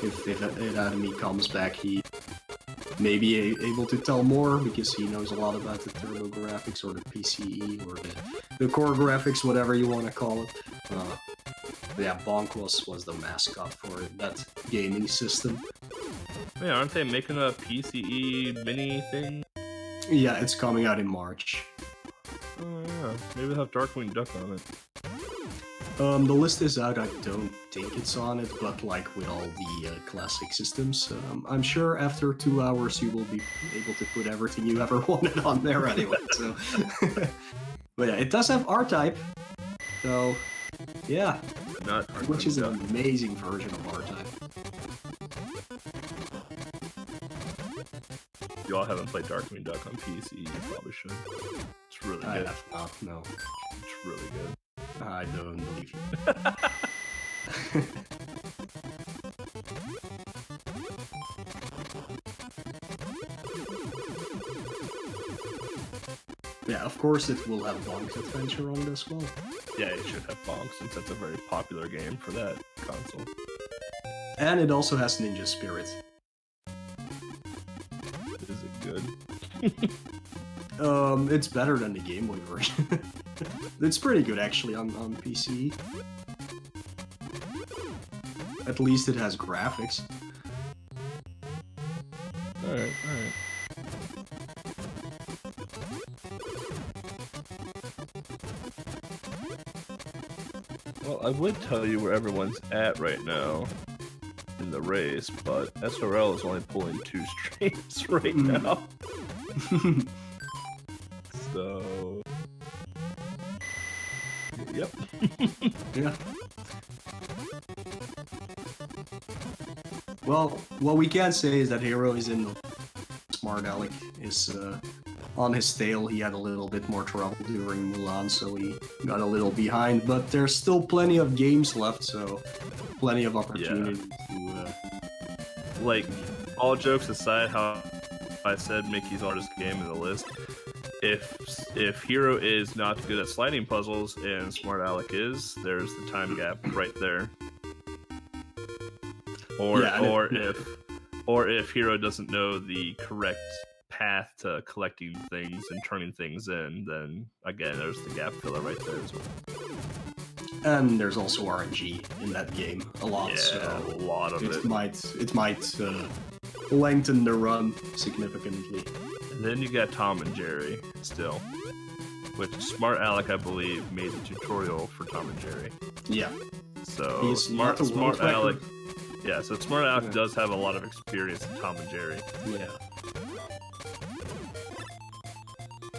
If Enemy comes back, he may be able to tell more because he knows a lot about the turbo graphics or the PCE or the core graphics, whatever you want to call it. But yeah, Bonk was the mascot for that gaming system. Man, aren't they making a PCE mini thing? Yeah, it's coming out in March. Oh yeah, maybe they'll have Darkwing Duck on it. The list is out. I don't think it's on it, but like with all the classic systems, I'm sure after 2 hours you will be able to put everything you ever wanted on there anyway. So, but yeah, it does have R-Type, so yeah, Not which is Darkwing an Duck. amazing version of R-Type. If you all haven't played Darkwing Duck on PC, you probably should. It's really I good. have not. No, It's really good. I don't believe you. Yeah, of course it will have Bonk's Adventure on it as well. Yeah, it should have Bonk since that's a very popular game for that console. And it also has Ninja Spirit. Is it good? It's better than the Game Boy version. It's pretty good actually on PC. At least it has graphics. Alright. Well, I would tell you where everyone's at right now in the race, but SRL is only pulling 2 streams right now. So... Yep. Yeah. Well, what we can say is that Hero is in the Smart Alec is on his tail. He had a little bit more trouble during Mulan, so he got a little behind. But there's still plenty of games left, so plenty of opportunity to. Like, all jokes aside, how I said Mickey's hardest game in the list. If Hero is not good at sliding puzzles and Smart Alec is, there's the time gap right there. Or if Hero doesn't know the correct path to collecting things and turning things in, then again there's the gap filler right there as well. And there's also RNG in that game a lot. Yeah, so a lot of it. It might lengthen the run significantly. And then you got Tom and Jerry still, which Smart Alec I believe made the tutorial for Tom and Jerry. Yeah. So He's Smart Alec. Yeah, so Smart Alec does have a lot of experience in Tom and Jerry. Yeah.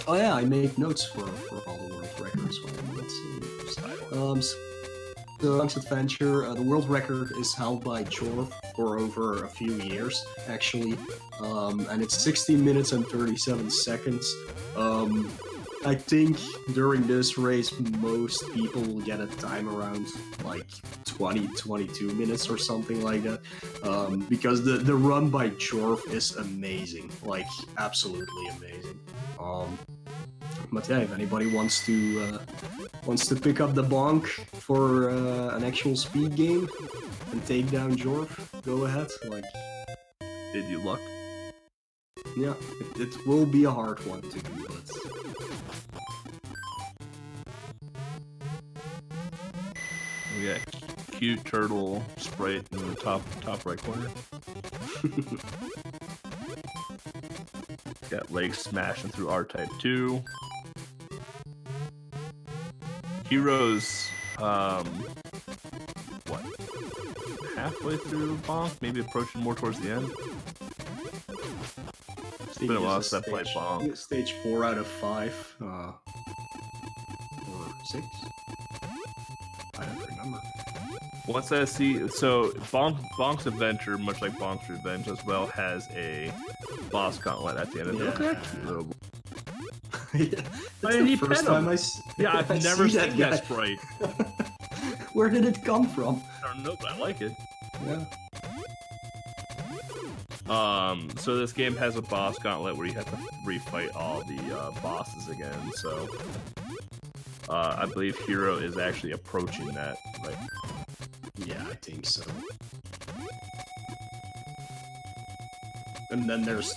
Oh yeah, I made notes for all the world records. Let's see. The Long's Adventure, the world record is held by Jorf for over a few years, actually, and it's 16 minutes and 37 seconds. I think during this race, most people will get a time around like 22 minutes or something like that, because the run by Jorf is amazing, like absolutely amazing. But yeah, if anybody wants to pick up the bonk for an actual speed game and take down Jorf, go ahead. Like, Did you luck? Yeah, it will be a hard one to do, but. We got cute turtle sprite in the top right corner. Got legs smashing through R-Type 2. Heroes, what? Halfway through Bonk? Maybe approaching more towards the end? It's been a while since I played Bonk. Stage 4 out of 5. Or 6? I don't remember. Once I see, so Bonk's Adventure, much like Bonk's Revenge as well, has a boss gauntlet at the end of it. Look at that cute little. Yeah, Why did he the first pet him? time Yeah, I've I never see seen guy. that sprite. Where did it come from? I don't know, but I like it. Yeah. So this game has a boss gauntlet where you have to refight all the bosses again. So, I believe Hero is actually approaching that. Like, Yeah, I think so. And then there's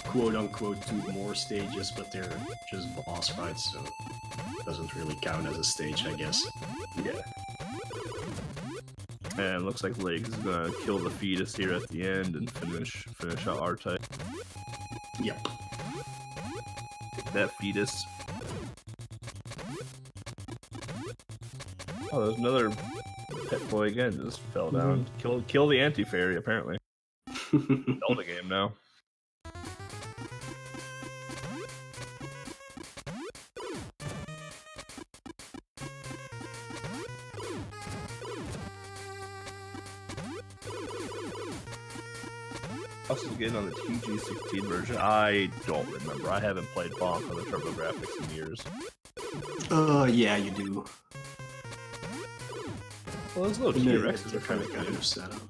quote-unquote 2 more stages, but they're just boss fights, so it doesn't really count as a stage, I guess. yeah. And it looks like Legs is gonna kill the fetus here at the end and finish out R-Type. Yep. Take that fetus. Oh, there's another pet boy again. Just fell down. Kill the anti-fairy apparently. Zelda game now. Also getting on the TG16 version. I don't remember. I haven't played Bonk on the TurboGrafx in years. Yeah, you do. Well, those little T-Rexes are kind of setup.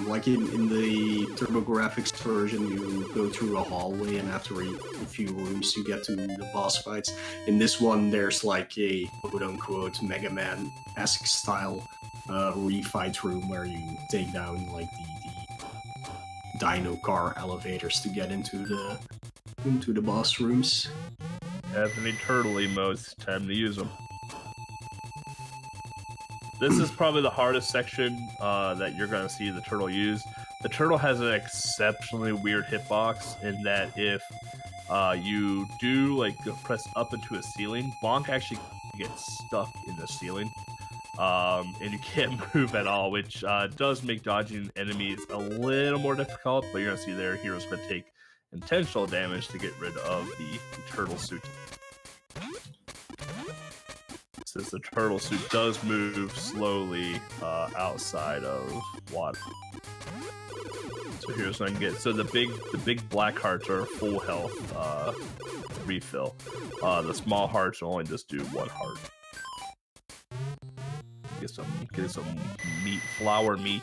Like in the TurboGrafx version, you go through a hallway, and after a few rooms, you get to the boss fights. In this one, there's like a quote-unquote Mega Man-esque style refight room where you take down like the Dino car elevators to get into the boss rooms. have any turtle emotes, time to use them. This is probably the hardest section that you're going to see the turtle use. The turtle has an exceptionally weird hitbox in that if you do like press up into a ceiling, Bonk actually gets stuck in the ceiling. And you can't move at all, which does make dodging enemies a little more difficult, but you're going to see their heroes going to take intentional damage to get rid of the turtle suit. Since the turtle suit does move slowly outside of water. So here's what I can get. So the big black hearts are full health refill. The small hearts only just do 1 heart. Get some meat, flour meat.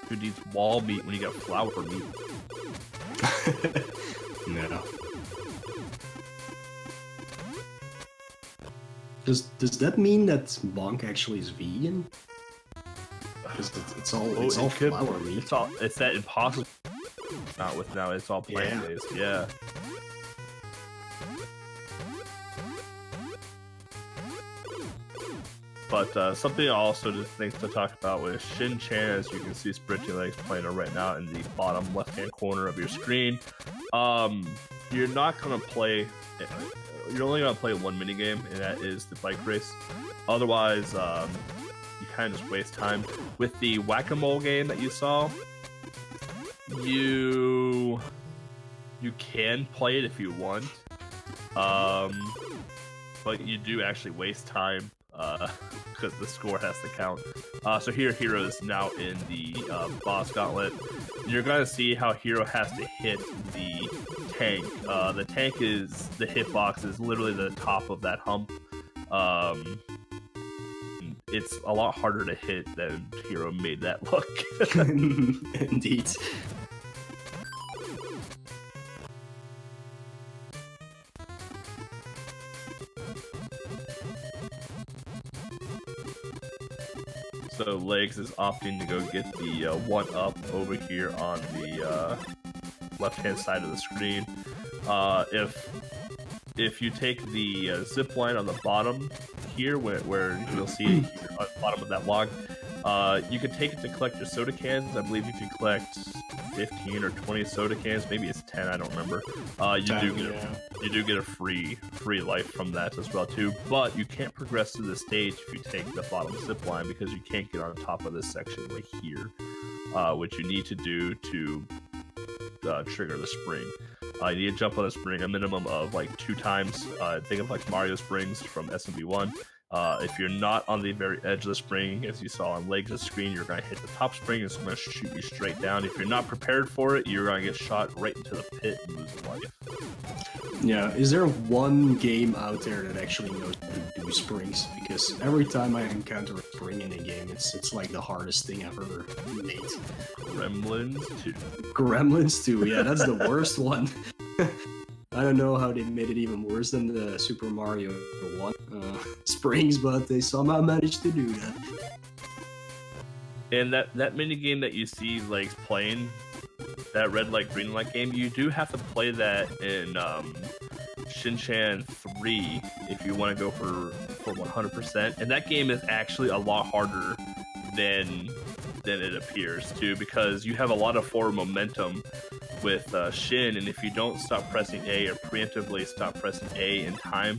Who needs wall meat when you got flour meat? No. Does that mean that Bonk actually is vegan? Because it's all flour meat. It's that impossible. Not with now. It's all plant based. Yeah. But something also just things to talk about with Shin Chan, as you can see Sprinting Legs playing it right now in the bottom left-hand corner of your screen. You're not gonna play. You're only gonna play one minigame, and that is the bike race. Otherwise, you kind of just waste time. With the whack-a-mole game that you saw, you can play it if you want, but you do actually waste time because the score has to count. So here, Hero is now in the boss gauntlet. You're gonna see how Hero has to hit the tank. The tank is the hitbox is literally the top of that hump. It's a lot harder to hit than Hero made that look. Indeed. So Legs is opting to go get the 1-up over here on the left-hand side of the screen. If you take the zip line on the bottom here, where you'll see it here on the bottom of that log, you can take it to collect your soda cans. I believe you can collect 15 or 20 soda cans. Maybe it's 10. I don't remember. You do get a free life from that as well too. But you can't progress to the stage if you take the bottom zip line because you can't get on top of this section right here, which you need to do to trigger the spring. You need to jump on the spring a minimum of like 2 times. Think of like Mario springs from SMB1. If you're not on the very edge of the spring, as you saw on Legs' of the screen, you're going to hit the top spring and it's going to shoot you straight down. If you're not prepared for it, you're going to get shot right into the pit and lose a life. Yeah, is there one game out there that actually knows how to do springs? Because every time I encounter a spring in a game, it's like the hardest thing I've ever made. Gremlins 2. Gremlins 2, yeah, that's the worst one. I don't know how they made it even worse than the Super Mario 1 springs, but they somehow managed to do that. And that minigame that you see Legs playing, that red light, green light game, you do have to play that in Shin-Chan 3 if you want to go for 100%. And that game is actually a lot harder than it appears too, because you have a lot of forward momentum with Shin, and if you don't stop pressing A or preemptively stop pressing A in time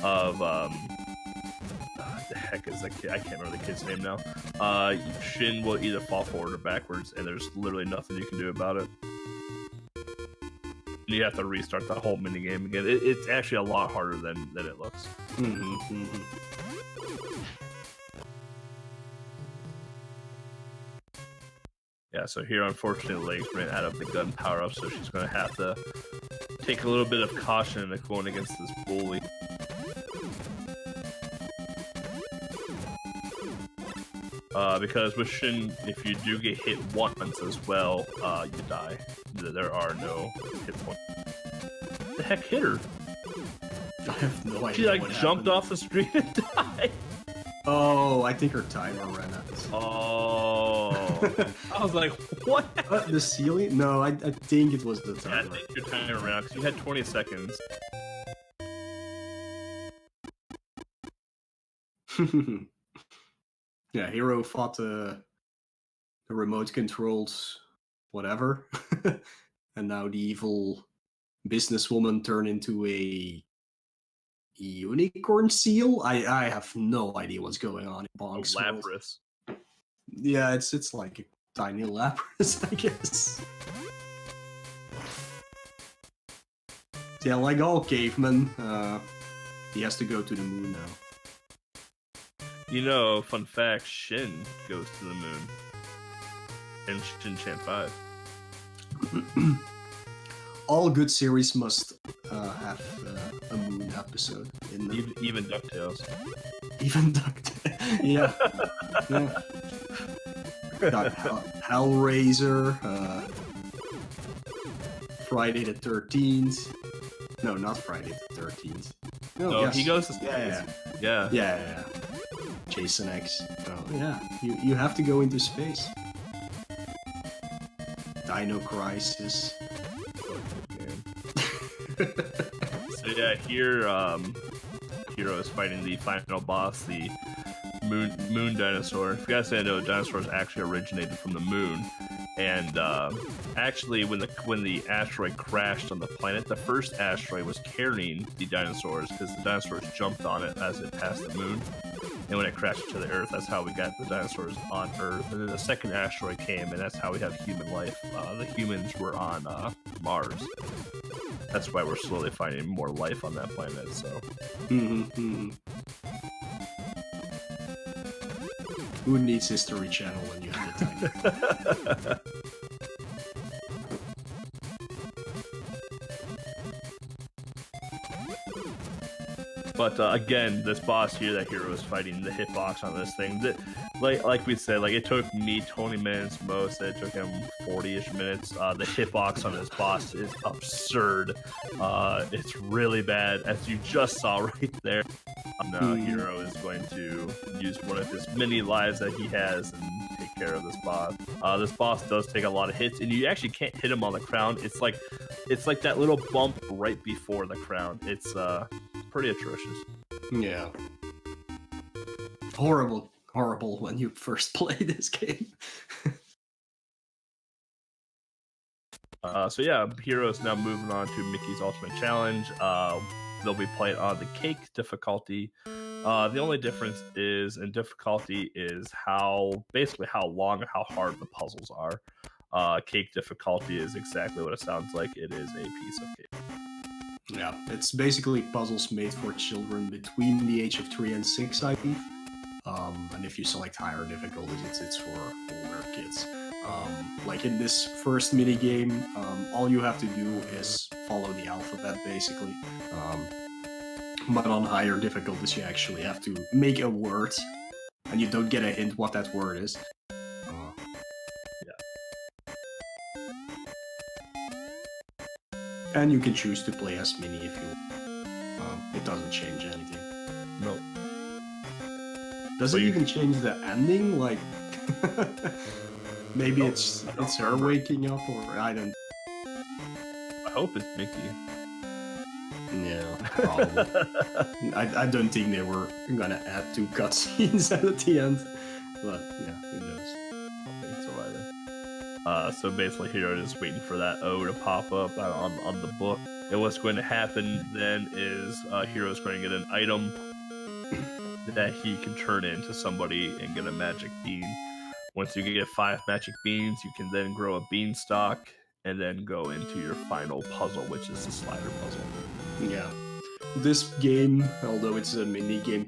of the heck is that kid? I can't remember the kid's name now. Shin will either fall forward or backwards, and there's literally nothing you can do about it. You have to restart the whole minigame again. It's actually a lot harder than it looks. Yeah, so here, unfortunately, Legs ran out of the gun power-up, so she's going to have to take a little bit of caution in going against this bully. Because with Shin, if you do get hit once as well, you die. There are no hit points. The heck hit her? I have no idea. She like jumped off the street and died. Oh, I think her timer ran out. Oh, I was like, what? The ceiling? No, I think it was the timer. Yeah, I think your timer ran out because you had 20 seconds. Yeah, Hero fought the remote controlled whatever, and now the evil businesswoman turned into a unicorn seal. I have no idea what's going on in Bonk's world. Lapras. Yeah, it's like a tiny Lapras, I guess. Yeah, like all cavemen, he has to go to the moon now. You know, fun fact, Shin goes to the moon in Shin Chan 5. All good series must have a moon episode in them. Even DuckTales. Even DuckTales. Yeah. Got Hellraiser, Friday the 13th. No, not Friday the 13th. No, yes. he goes to space. Yeah. Jason X. Oh, yeah. You have to go into space. Dino Crisis. So yeah, here Hero is fighting the final boss, the moon dinosaur. If you guys didn't know, dinosaurs actually originated from the moon. And actually, when the asteroid crashed on the planet, the first asteroid was carrying the dinosaurs because the dinosaurs jumped on it as it passed the moon. And when it crashed to the Earth, that's how we got the dinosaurs on Earth. And then the second asteroid came, and that's how we have human life. The humans were on Mars. That's why we're slowly finding more life on that planet. So. Who needs History Channel when you have the time? But again, this boss here that Hero is fighting, the hitbox on this thing, like we said, like it took me 20 minutes most. It took him 40-ish minutes. The hitbox on this boss is absurd. It's really bad, as you just saw right there. Now Hero is going to use one of his many lives that he has and take care of this boss. This boss does take a lot of hits, and you actually can't hit him on the crown. It's like that little bump right before the crown. It's pretty atrocious. Yeah. Horrible when you first play this game. So yeah, Hero's now moving on to Mickey's Ultimate Challenge. They'll be played on the cake difficulty. The only difference in difficulty is how long and how hard the puzzles are. Cake difficulty is exactly what it sounds like. It is a piece of cake. Yeah, it's basically puzzles made for children between the age of 3 and 6, I believe. And if you select higher difficulties, it's for older kids. Like in this first mini game, all you have to do is follow the alphabet, basically. But on higher difficulties, you actually have to make a word, and you don't get a hint what that word is. And you can choose to play as Mini if you want. It doesn't change anything. No. Does it even change the ending? Like, maybe it's her waking up, or I don't. I hope it's Mickey. Yeah, probably. I don't think they were gonna add 2 cutscenes at the end, but yeah, who knows? I don't think so either. So basically, Hero is waiting for that O to pop up on the book. And what's going to happen then is Hero's going to get an item that he can turn into somebody and get a magic bean. Once you get 5 magic beans, you can then grow a beanstalk and then go into your final puzzle, which is the slider puzzle. Yeah. This game, although it's a mini game,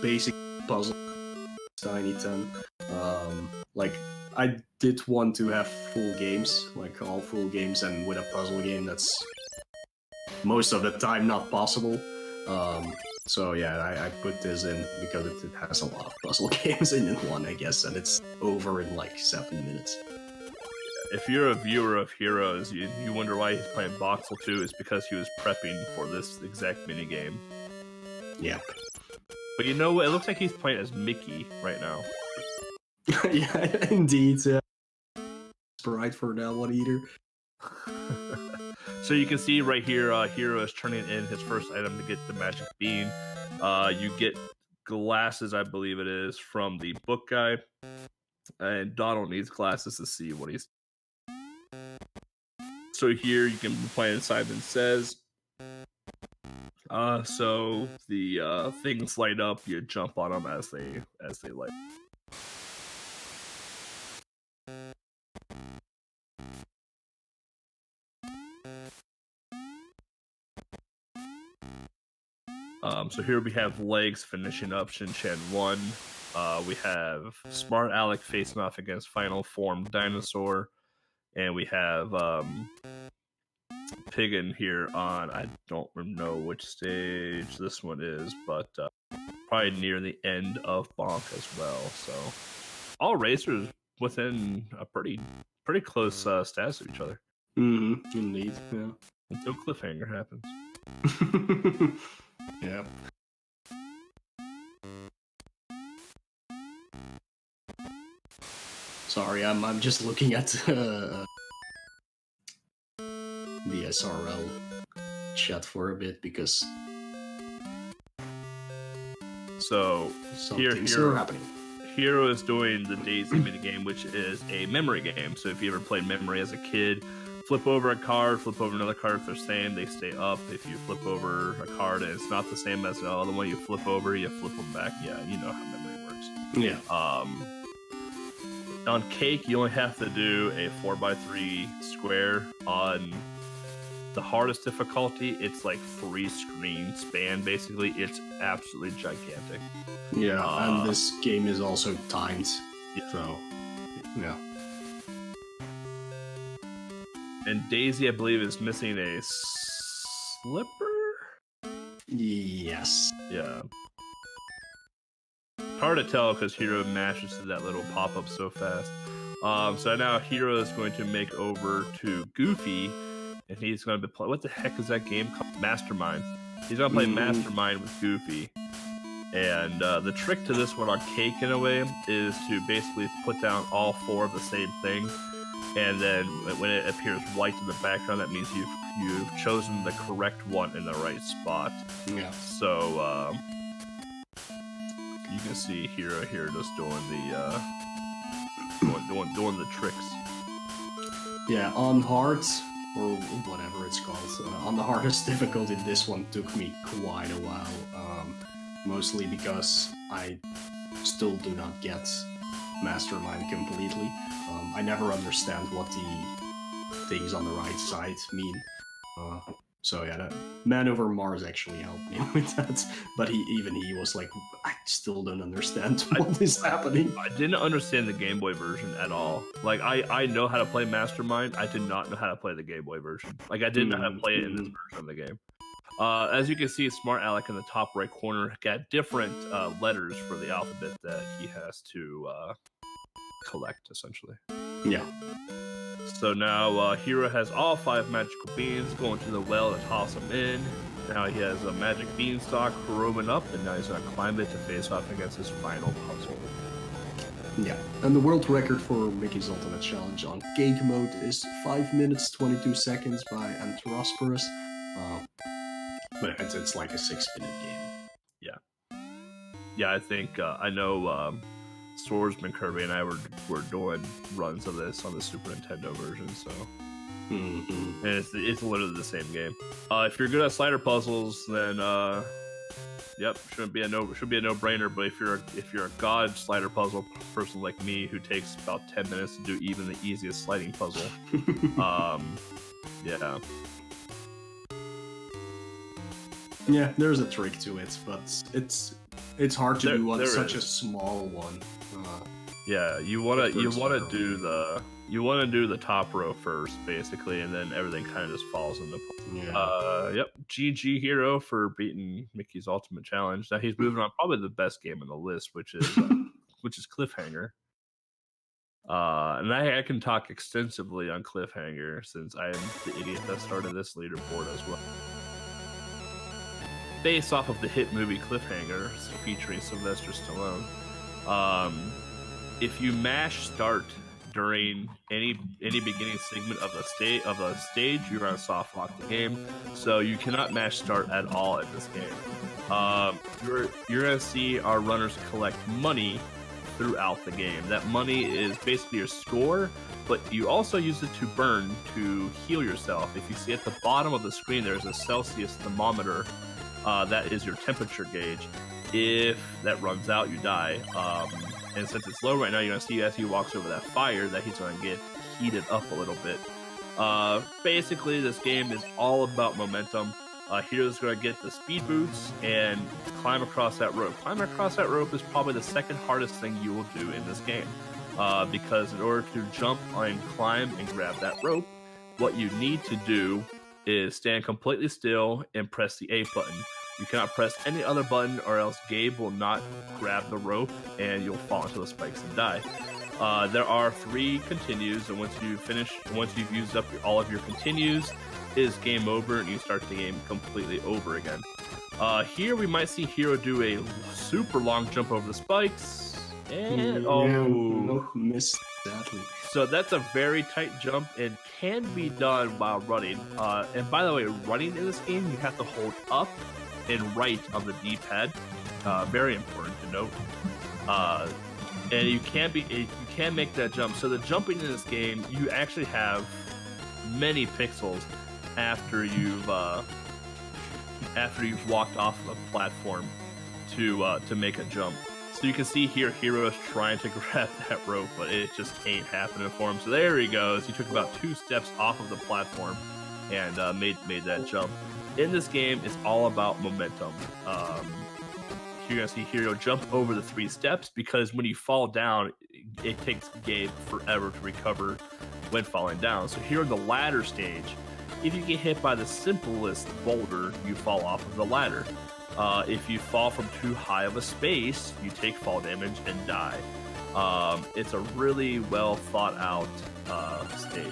basic puzzle, Tiny 10. Like, I did want to have full games, like all full games, and with a puzzle game, that's most of the time not possible. So yeah, I put this in because it has a lot of puzzle games in one, I guess, and it's over in like 7 minutes. If you're a viewer of Heroes, you wonder why he's playing Voxel 2, it's because he was prepping for this exact minigame. Yep. But you know what? It looks like he's playing as Mickey right now. Yeah, indeed. Sprite for that one eater. So you can see right here, Hero is turning in his first item to get the magic bean. You get glasses, I believe it is, from the book guy. And Donald needs glasses to see what he's. So here you can be playing Simon Says. So the things light up. You jump on them as they light. So here we have Legs finishing up Shin-Chan 1. We have Smart Alec facing off against Final Form Dinosaur. And we have Piggin here on, I don't know which stage this one is, but probably near the end of Bonk as well. So all racers within a pretty close stats of each other. Indeed, yeah. Until cliffhanger happens. Yeah. Sorry, I'm just looking at the SRL chat for a bit because so things are happening. Hero is doing the Daisy minigame, which is a memory game. So if you ever played memory as a kid, flip over a card, flip over another card. If they're same, they stay up. If you flip over a card and it's not the same as the other one, you flip over, you flip them back. Yeah, you know how memory works. Yeah. On Cake, you only have to do a 4x3 square. On the hardest difficulty, it's like 3 screen span, basically. It's absolutely gigantic. Yeah, and this game is also timed. Yeah. So, yeah. And Daisy, I believe, is missing a slipper? Yes. Yeah. Hard to tell because Hero mashes to that little pop-up so fast. So now Hero is going to make over to Goofy, and he's going to be what the heck is that game called? Mastermind. He's going to play Mastermind with Goofy. And the trick to this one on Cake, in a way, is to basically put down all 4 of the same thing. And then when it appears white in the background, that means you've chosen the correct one in the right spot. Yeah. So you can see Hero here just doing the doing the tricks. Yeah, on hard or whatever it's called, on the hardest difficulty, this one took me quite a while. Mostly because I still do not get Mastermind completely. I never understand what the things on the right side mean. So yeah, Man Over Mars actually helped me with that. But he was like, I still don't understand what is happening. I didn't understand the Game Boy version at all. Like, I know how to play Mastermind. I did not know how to play the Game Boy version. Like, I didn't know how to play it in this version of the game. As you can see, Smart Alec in the top right corner got different letters for the alphabet that he has to collect, essentially. Yeah. So now Hero has all 5 magical beans going to the well to toss them in. Now he has a magic beanstalk roaming up, and now he's going to climb it to face off against his final puzzle. Yeah, and the world record for Mickey's Ultimate Challenge on Cake mode is 5 minutes 22 seconds by Anthrosporus. But it's like a 6-minute game. Yeah, I think I know Swordsman Kirby and I were doing runs of this on the Super Nintendo version, so and it's literally the same game. If you're good at slider puzzles, then yep, should be a no-brainer. But if you're a god slider puzzle person like me who takes about 10 minutes to do even the easiest sliding puzzle, yeah. Yeah, there's a trick to it, but it's hard to do on such a small one. Yeah, you wanna do the top row first, basically, and then everything kind of just falls into place. Yeah. Yep. GG Hero for beating Mickey's Ultimate Challenge. Now he's moving on probably the best game on the list, which is Cliffhanger. And I can talk extensively on Cliffhanger since I am the idiot that started this leaderboard as well. Based off of the hit movie Cliffhanger, featuring Sylvester Stallone. If you mash start during any beginning segment of the stage, you're gonna soft lock the game. So you cannot mash start at all in this game. You're gonna see our runners collect money throughout the game. That money is basically your score, but you also use it to burn to heal yourself. If you see at the bottom of the screen, there's a Celsius thermometer. That is your temperature gauge. If that runs out, you die. And since it's low right now, you're gonna see as he walks over that fire that he's gonna get heated up a little bit. Basically, this game is all about momentum. Hero's going to get the speed boots and climb across that rope. Climbing across that rope is probably the second hardest thing you will do in this game. Because in order to jump and climb and grab that rope, what you need to do is stand completely still and press the A button. You cannot press any other button or else Gabe will not grab the rope and you'll fall into the spikes and die. There are 3 continues, and once you've used up all of your continues, is game over and you start the game completely over again. Here we might see Hero do a super long jump over the spikes, and missed sadly. So that's a very tight jump and can be done while running. And by the way, running in this game, you have to hold up and right on the D-pad. Very important to note. And you can make that jump. So the jumping in this game, you actually have many pixels after you've walked off of a platform to make a jump. So you can see here, Hero is trying to grab that rope, but it just ain't happening for him. So there he goes. He took about 2 steps off of the platform and made that jump. In this game, it's all about momentum. You're gonna see Hero jump over the 3 steps because when you fall down, it takes Gabe forever to recover when falling down. So here in the ladder stage, if you get hit by the simplest boulder, you fall off of the ladder. If you fall from too high of a space, you take fall damage and die. It's a really well thought out stage.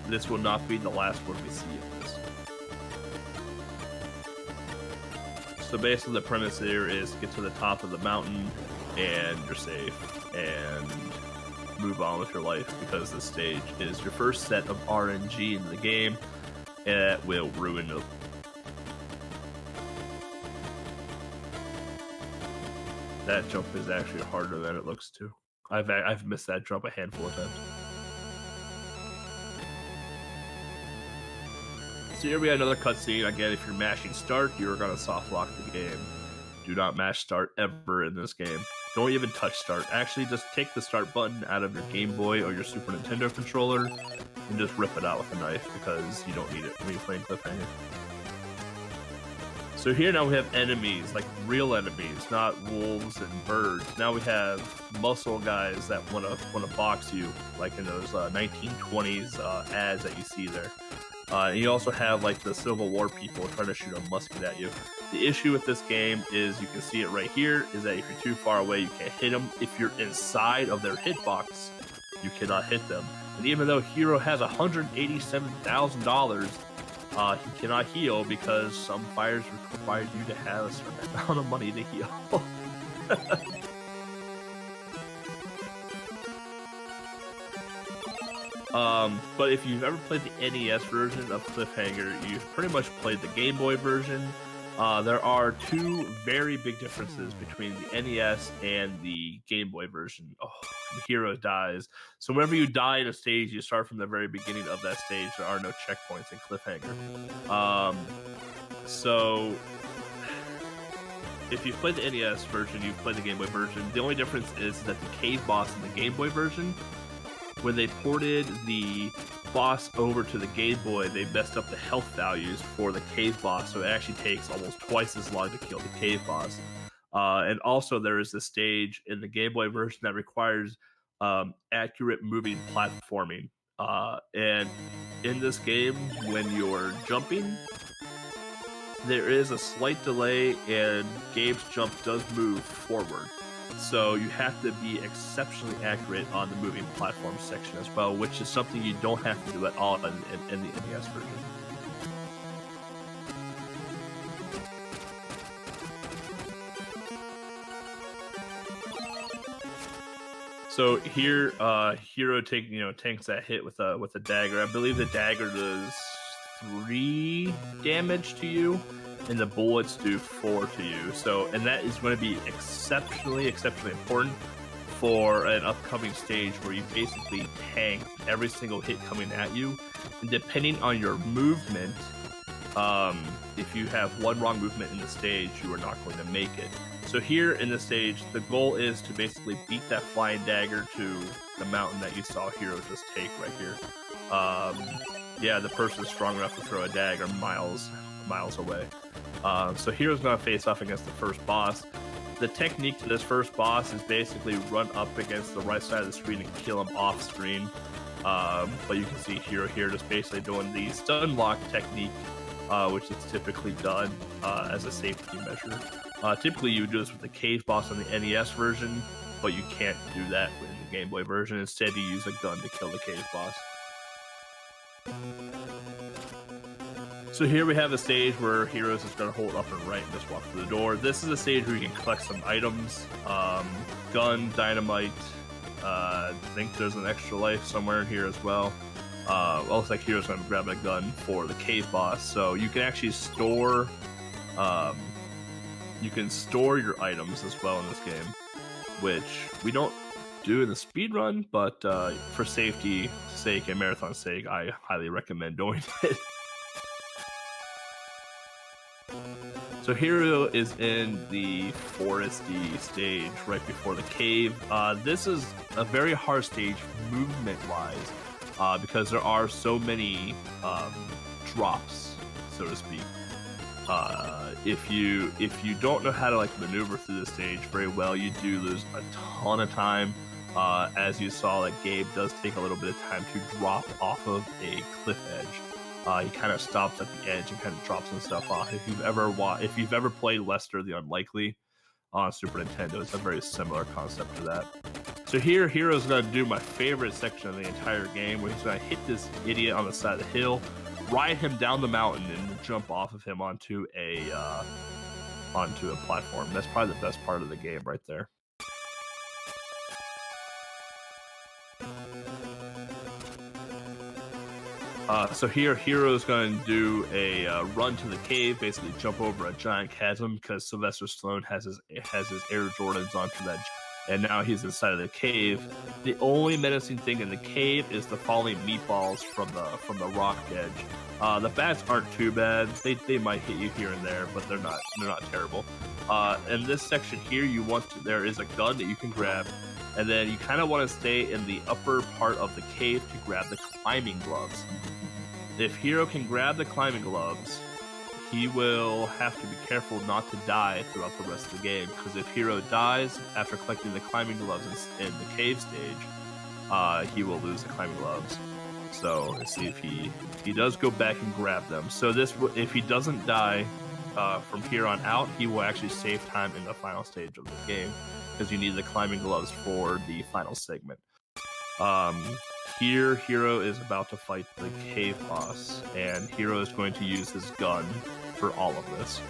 This will not be the last one we see of this. So basically the premise here is get to the top of the mountain and you're safe and move on with your life because this stage is your first set of RNG in the game and it will ruin it. That jump is actually harder than it looks too. I've missed that jump a handful of times. So here we got another cutscene. Again, if you're mashing start, you're gonna soft lock the game. Do not mash start ever in this game. Don't even touch start. Actually, just take the start button out of your Game Boy or your Super Nintendo controller and just rip it out with a knife because you don't need it when you're playing Cliffhanger. So here now we have enemies, like real enemies, not wolves and birds. Now we have muscle guys that wanna box you, like in those 1920s ads that you see there. And you also have like the Civil War people trying to shoot a musket at you. The issue with this game is, you can see it right here, is that if you're too far away, you can't hit them. If you're inside of their hitbox, you cannot hit them. And even though Hero has $187,000, he cannot heal because some fires require you to have a certain amount of money to heal. But if you've ever played the NES version of Cliffhanger, you've pretty much played the Game Boy version. There are 2 very big differences between the NES and the Game Boy version. Oh, the hero dies. So whenever you die in a stage, you start from the very beginning of that stage. There are no checkpoints in Cliffhanger. So if you've played the NES version, you've played the Game Boy version. The only difference is that the cave boss in the Game Boy version, when they ported the boss over to the Game Boy, they messed up the health values for the cave boss, so it actually takes almost twice as long to kill the cave boss. And also there is a stage in the Game Boy version that requires accurate moving platforming. And in this game, when you're jumping, there is a slight delay and Gabe's jump does move forward. So you have to be exceptionally accurate on the moving platform section as well, which is something you don't have to do at all in the NES version. So here, Hero takes that hit with a dagger. I believe the dagger does 3 damage to you, and the bullets do 4 to you. So, and that is going to be exceptionally important for an upcoming stage where you basically tank every single hit coming at you. And depending on your movement, if you have one wrong movement in the stage, you are not going to make it. So here in this stage, the goal is to basically beat that flying dagger to the mountain that you saw Hero just take right here. Yeah, the person is strong enough to throw a dagger miles away. So Hero's going to face off against the first boss. The technique to this first boss is basically run up against the right side of the screen and kill him off screen. But you can see Hero here just basically doing the stun lock technique, which is typically done as a safety measure. Typically you would do this with the cave boss on the NES version, but you can't do that in the Game Boy version. Instead you use a gun to kill the cave boss. So here we have a stage where Heroes is going to hold up and right and just walk through the door. This is a stage where you can collect some items, gun, dynamite. I think there's an extra life somewhere in here as well. Looks like Hero's going to grab a gun for the cave boss. So you can actually store, your items as well in this game, which we don't do in the speed run, but for safety's sake and marathon's sake, I highly recommend doing it. So Hero is in the foresty stage right before the cave. This is a very hard stage movement-wise because there are so many drops, so to speak. If you don't know how to like maneuver through this stage very well, you do lose a ton of time. As you saw, like Gabe does take a little bit of time to drop off of a cliff edge. He kind of stops at the edge and kind of drops some stuff off. If you've ever played Lester the Unlikely on Super Nintendo, it's a very similar concept to that. So here, Hero's going to do my favorite section of the entire game, where he's going to hit this idiot on the side of the hill, ride him down the mountain, and jump off of him onto a platform. That's probably the best part of the game right there. So here, Hero's going to do a run to the cave, basically jump over a giant chasm because Sylvester Stallone has his Air Jordans onto that, and now he's inside of the cave. The only menacing thing in the cave is the falling meatballs from the rock edge. The bats aren't too bad; they might hit you here and there, but they're not terrible. In this section here, there is a gun that you can grab. And then you kind of want to stay in the upper part of the cave to grab the climbing gloves. If Hero can grab the climbing gloves, he will have to be careful not to die throughout the rest of the game. Because if Hero dies after collecting the climbing gloves in the cave stage, he will lose the climbing gloves. So let's see if he does go back and grab them. So if he doesn't die from here on out, he will actually save time in the final stage of the game, because you need the climbing gloves for the final segment. Here, Hero is about to fight the cave boss, and Hero is going to use his gun for all of this.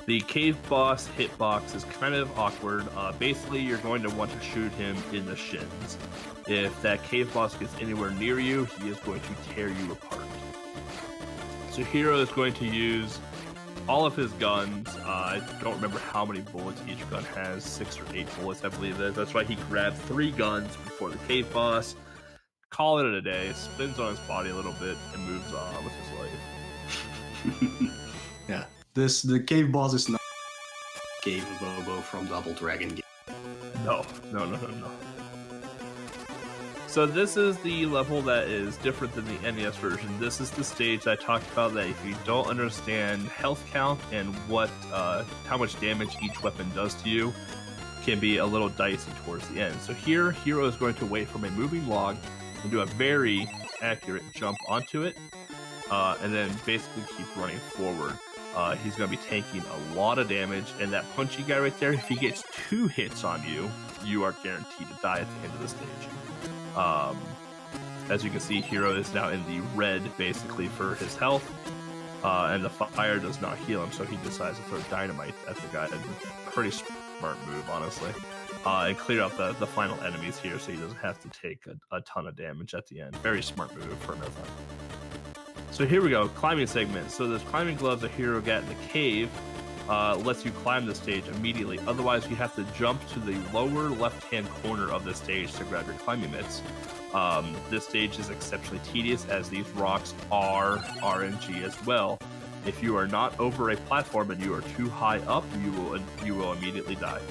The cave boss hitbox is kind of awkward. Basically, you're going to want to shoot him in the shins. If that cave boss gets anywhere near you, he is going to tear you apart. So Hero is going to use all of his guns. I don't remember how many bullets each gun has, 6 or 8 bullets, I believe it is. That's why he grabbed 3 guns before the cave boss. Call it a day, spins on his body a little bit, and moves on with his life. Yeah, the cave boss is not Cave Bobo from Double Dragon game. No. So this is the level that is different than the NES version. This is the stage I talked about, that if you don't understand health count and how much damage each weapon does to you, can be a little dicey towards the end. So here, Hero is going to wait from a moving log and do a very accurate jump onto it, and then basically keep running forward. He's going to be taking a lot of damage, and that punchy guy right there, if he gets 2 hits on you, you are guaranteed to die at the end of the stage. As you can see, Hero is now in the red basically for his health, and the fire does not heal him, so he decides to throw dynamite at the guy. Pretty smart move, honestly. and clear out the final enemies here so he doesn't have to take a ton of damage at the end. Very smart move for Marathon. So here we go, climbing segment. So those climbing gloves a hero got in the cave lets you climb the stage immediately. Otherwise, you have to jump to the lower left-hand corner of the stage to grab your climbing mitts. This stage is exceptionally tedious as these rocks are RNG as well. If you are not over a platform and you are too high up, you will immediately die.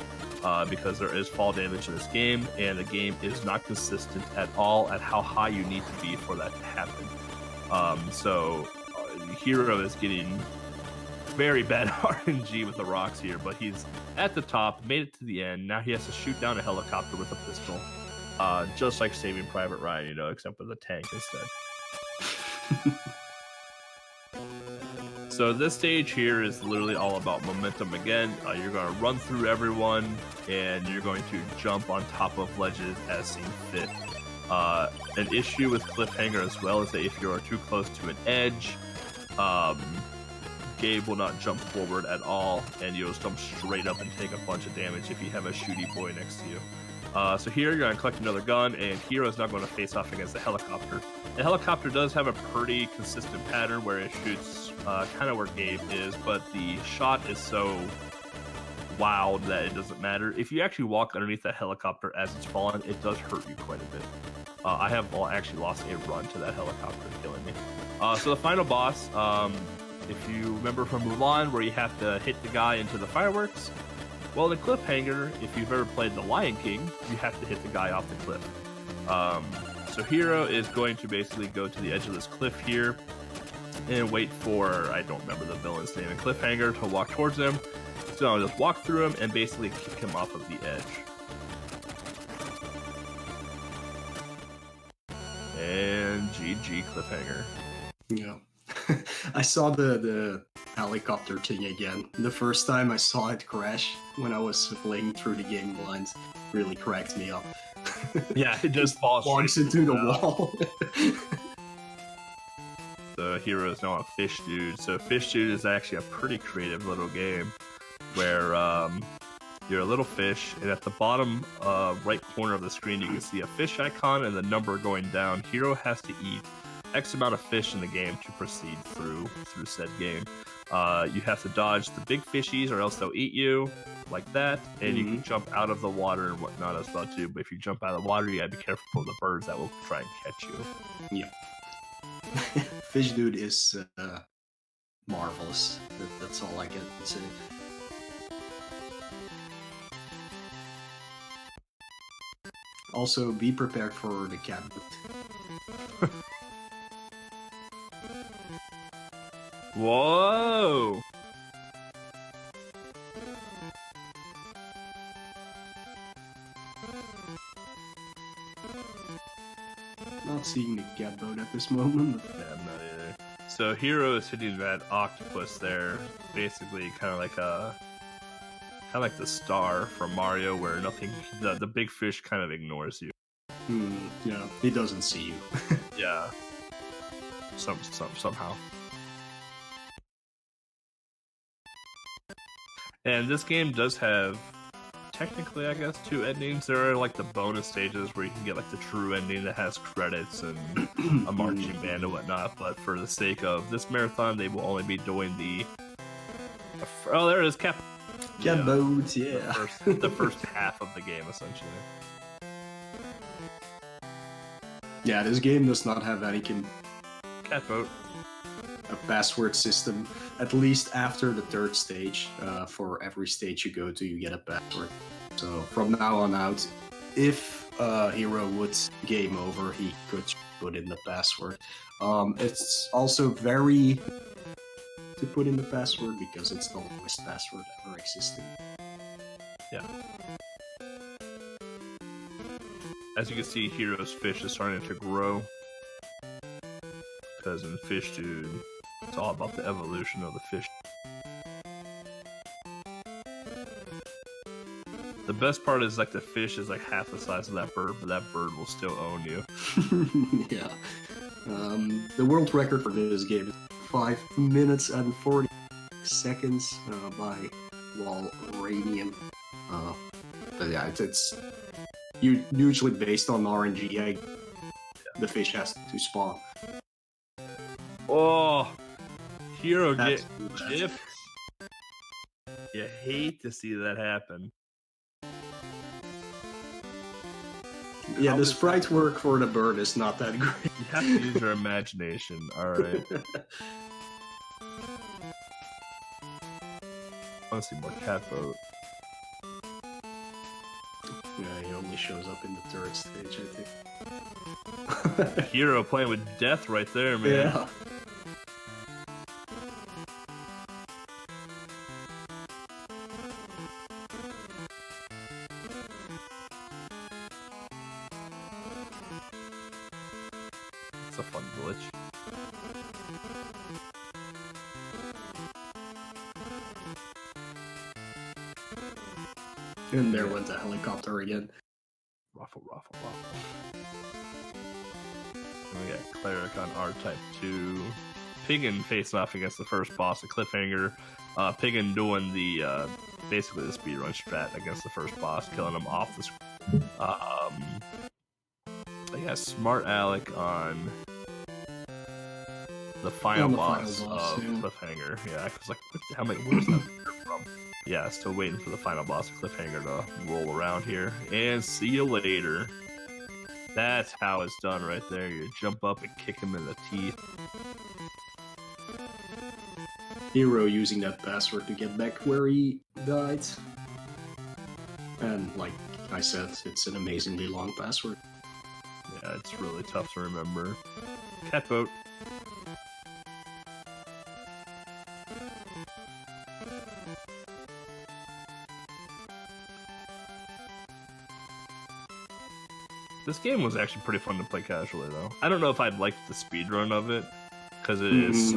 Because there is fall damage in this game, and the game is not consistent at all at how high you need to be for that to happen. Hero is getting very bad RNG with the rocks here, but he's at the top, made it to the end. Now he has to shoot down a helicopter with a pistol, just like Saving Private Ryan, you know, except with a tank instead. So this stage here is literally all about momentum again. You're going to run through everyone, and you're going to jump on top of ledges as seen fit. An issue with Cliffhanger as well is that if you are too close to an edge, Gabe will not jump forward at all, and you'll jump straight up and take a bunch of damage if you have a shooty boy next to you. So here you're going to collect another gun, and Hero is now going to face off against the helicopter. The helicopter does have a pretty consistent pattern where it shoots kind of where Gabe is, but the shot is so wild that it doesn't matter. If you actually walk underneath the helicopter as it's falling, it does hurt you quite a bit. I have actually lost a run to that helicopter killing me. So the final boss, if you remember from Mulan, where you have to hit the guy into the fireworks, well, in Cliffhanger, if you've ever played The Lion King, you have to hit the guy off the cliff. So Hero is going to basically go to the edge of this cliff here and wait for, I don't remember the villain's name in Cliffhanger, to walk towards him. So I'll just walk through him and basically kick him off of the edge. And GG Cliffhanger. Yeah. I saw the helicopter thing again. The first time I saw it crash when I was playing through the game blinds really cracked me up. Yeah, it just falls Walks into the wall. The hero is now a Fish Dude. So Fish Dude is actually a pretty creative little game where you're a little fish, and at the bottom right corner of the screen you can see a fish icon and the number going down. Hero has to eat X amount of fish in the game to proceed through said game. You have to dodge the big fishies or else they'll eat you, like that, and you can jump out of the water and whatnot as well too. But if you jump out of the water, you gotta be careful for the birds that will try and catch you. Yeah. Fish Dude is marvelous. That's all I can say. Also, be prepared for the cat boot. Whoa! Not seeing the cat boat at this moment. Yeah, I'm not either. So Hero is hitting that octopus there, basically kind of like the star from Mario, where nothing, the big fish kind of ignores you. Yeah, he doesn't see you. Yeah. Somehow. And this game does have, technically, I guess, 2 endings. There are like the bonus stages where you can get like the true ending that has credits and a marching band and whatnot. But for the sake of this marathon, they will only be doing the. Oh, there it is, Cat boat, yeah. The first half of the game, essentially. Yeah, this game does not have any Cat boat. a password system. At least after the 3rd stage, for every stage you go to, you get a password. So from now on out, if Hero would game over, he could put in the password. It's also very to put in the password because it's the longest password ever existing. Yeah. As you can see, Hero's fish is starting to grow. Because in Fish Dude, it's all about the evolution of the fish. The best part is like the fish is like half the size of that bird, but that bird will still own you. Yeah. The world record for this game is 5 minutes and 40 seconds by Walranium. But yeah, it's usually based on RNG. The fish has to spawn. Oh, Hero That's get too bad. gypped. You hate to see that happen. Yeah, How the does sprite work for the bird is not that great. You have to use your imagination. All right. I want to see more Catboat. Yeah, he only shows up in the third stage, I think. Hero playing with death right there, man. Yeah. It's a fun glitch. And there went the helicopter again. Ruffle, ruffle, ruffle. And we got Cleric on R-Type 2. Piggin facing off against the first boss, the Cliffhanger. Piggin doing the, basically the speedrun strat against the first boss, killing him off the screen. I got Smart Alec on the final boss of yeah. Cliffhanger. Yeah, I was like, what the hell, where's that from? Yeah, still waiting for the final boss of Cliffhanger to roll around here. And see you later. That's how it's done right there. You jump up and kick him in the teeth. Hero using that password to get back where he died. And like I said, it's an amazingly long password. Yeah, it's really tough to remember. Catboat. This game was actually pretty fun to play casually, though. I don't know if I'd like the speedrun of it, because it is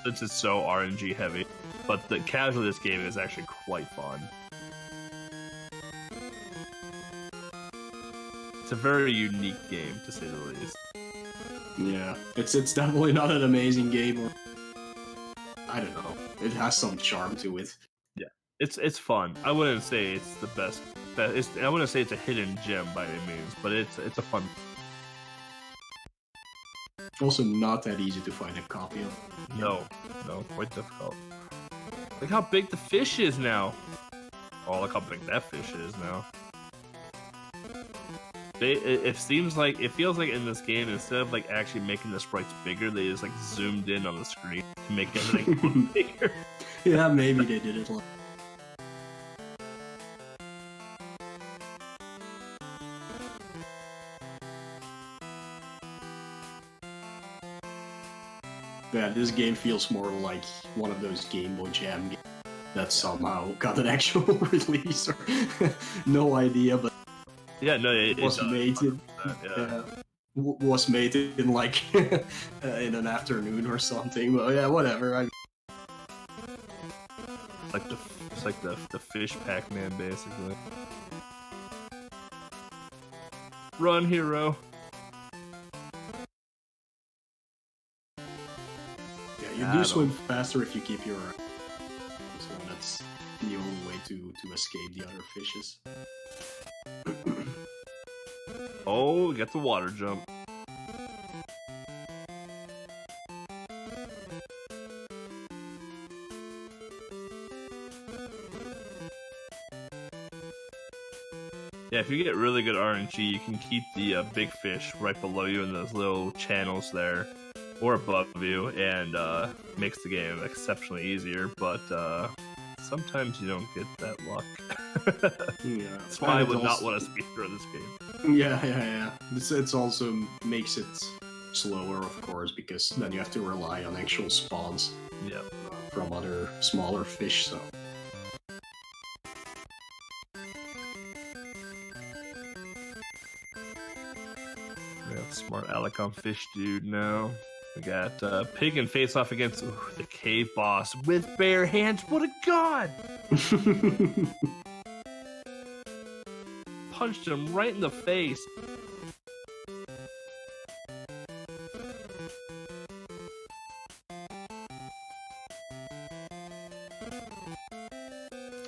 it's just so RNG heavy. But the casually, this game is actually quite fun. It's a very unique game, to say the least. Yeah, it's definitely not an amazing game. Or I don't know. It has some charm to it. Yeah, it's fun. I wouldn't say it's the best. I wouldn't say it's a hidden gem by any means, but it's a fun. Also, not that easy to find a copy of. No, quite difficult. Look how big the fish is now. Oh, look how big that fish is now. It feels like in this game, instead of like actually making the sprites bigger, they just like zoomed in on the screen to make everything look bigger. Yeah, maybe they did it like. Yeah, this game feels more like one of those Game Boy Jam games that somehow got an actual release or no idea, but yeah, no, it was does, made in, yeah. Was made in like in an afternoon or something. But yeah, whatever. It's like the fish Pac-Man basically. Run, Hero. You do swim faster if you keep your so that's the only way to escape the other fishes. Oh, get the water jump. Yeah, if you get really good RNG, you can keep the big fish right below you in those little channels there. Or above you, and makes the game exceptionally easier, but sometimes you don't get that luck. Yeah, that's why I would not want to speedrun this game. Yeah. It's also makes it slower, of course, because then you have to rely on actual spawns from other smaller fish, so... We have Smart Alec on Fish Dude now. We got Piggin face off against the cave boss with bare hands. What a god! Punched him right in the face.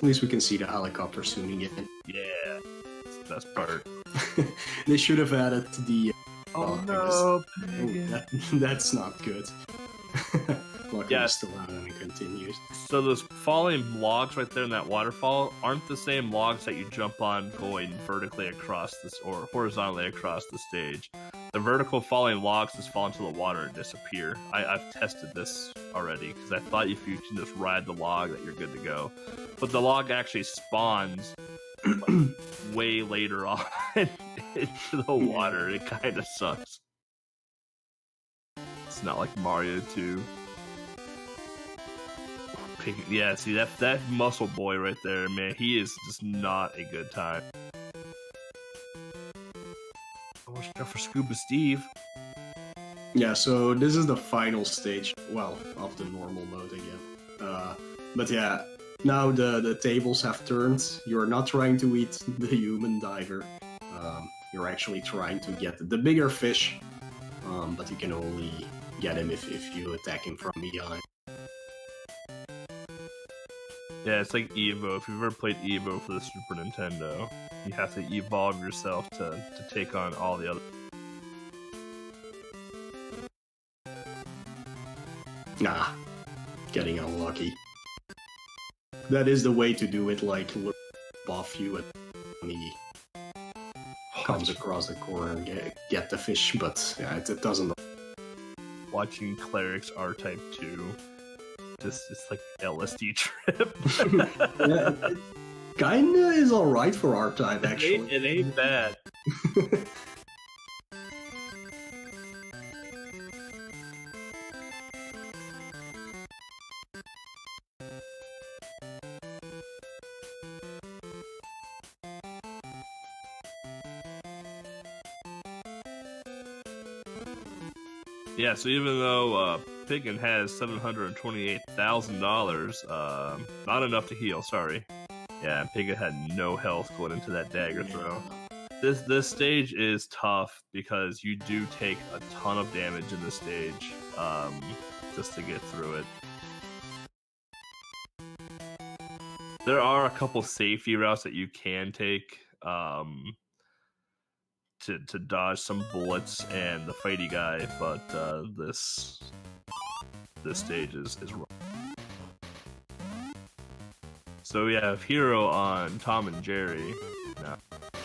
least we can see the helicopter soon again. Yeah, that's the best part. They should have added the. Oh I no, that's not good. Luckily, Yeah. still out and it continues. So those falling logs right there in that waterfall aren't the same logs that you jump on going vertically across this or horizontally across the stage. The vertical falling logs just fall into the water and disappear. I've tested this already because I thought if you can just ride the log that you're good to go. But the log actually spawns way later on into the water. It kind of sucks. It's not like Mario 2. Yeah, see that muscle boy right there, man. He is just not a good time. Watch out for Scuba Steve. Yeah, so this is the final stage, well, of the normal mode again. But yeah, now the tables have turned. You're not trying to eat the human diver. You're actually trying to get the bigger fish, but you can only get him if you attack him from behind. Yeah, it's like Evo. If you've ever played Evo for the Super Nintendo, you have to evolve yourself to take on all the other. Nah, getting unlucky. That is the way to do it, like, look off you and he comes across the corner and get the fish, but yeah, it doesn't. Watching Clerics R-Type 2, just it's like LSD trip. Yeah, it kinda is alright for our time, actually. It ain't bad. Yeah, so even though Piggin has $728,000, not enough to heal, sorry. Yeah, Piggin had no health going into that dagger throw. This stage is tough because you do take a ton of damage in this stage, just to get through it. There are a couple safety routes that you can take, to dodge some bullets and the fighty guy, but this stage is wrong. So we have Hero on Tom and Jerry,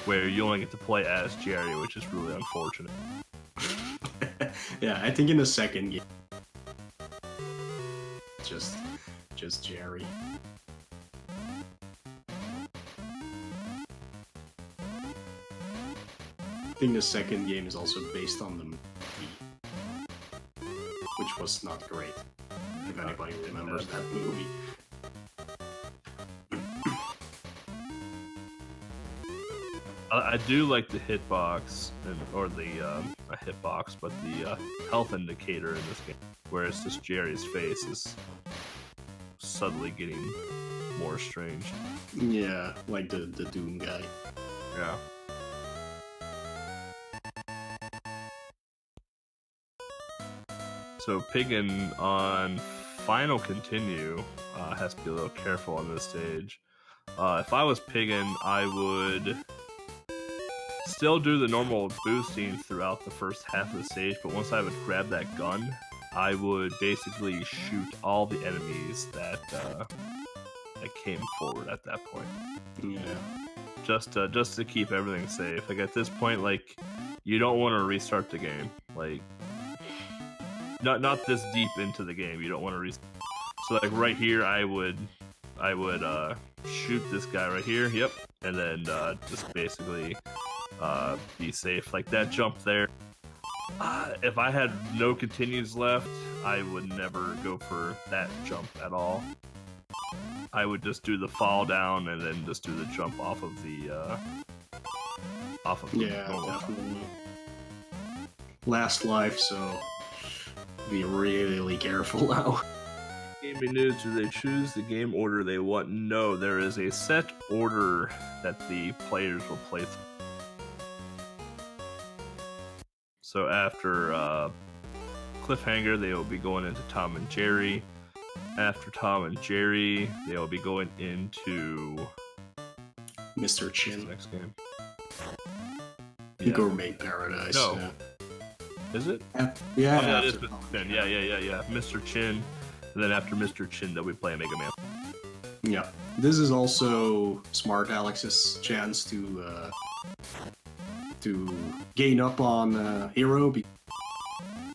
where you only get to play as Jerry, which is really unfortunate. Yeah, I think in the second game, just Jerry. I think the second game is also based on the movie, which was not great. If anybody remembers that movie. I do like the hitbox, or the not hitbox, but the health indicator in this game, where it's just Jerry's face is subtly getting more strange. Yeah, like the Doom guy. Yeah. So Piggin on final continue has to be a little careful on this stage. If I was Piggin, I would still do the normal boosting throughout the first half of the stage, but once I would grab that gun, I would basically shoot all the enemies that came forward at that point. Yeah. Just to keep everything safe. Like at this point, like you don't want to restart the game. Like not this deep into the game. You don't want to restart. So like right here, I would shoot this guy right here. Yep, and then just basically be safe. Like that jump there. If I had no continues left, I would never go for that jump at all. I would just do the fall down and then just do the jump off of the Yeah, definitely. Last life, so be really careful now. Gaming news, do they choose the game order they want? No, there is a set order that the players will play through. So after Cliffhanger, they will be going into Tom and Jerry. after Tom and Jerry, they will be going into Mr. what's the Chin, next game. Gourmet Paradise. No. Yeah. Is it? Yeah, Oh, that is after Mr. Tom and Chin. Jerry. Yeah. Mr. Chin. And then after Mr. Chin, they'll be playing Mega Man. Yeah, this is also Smart Alex's chance to gain up on Hero. Because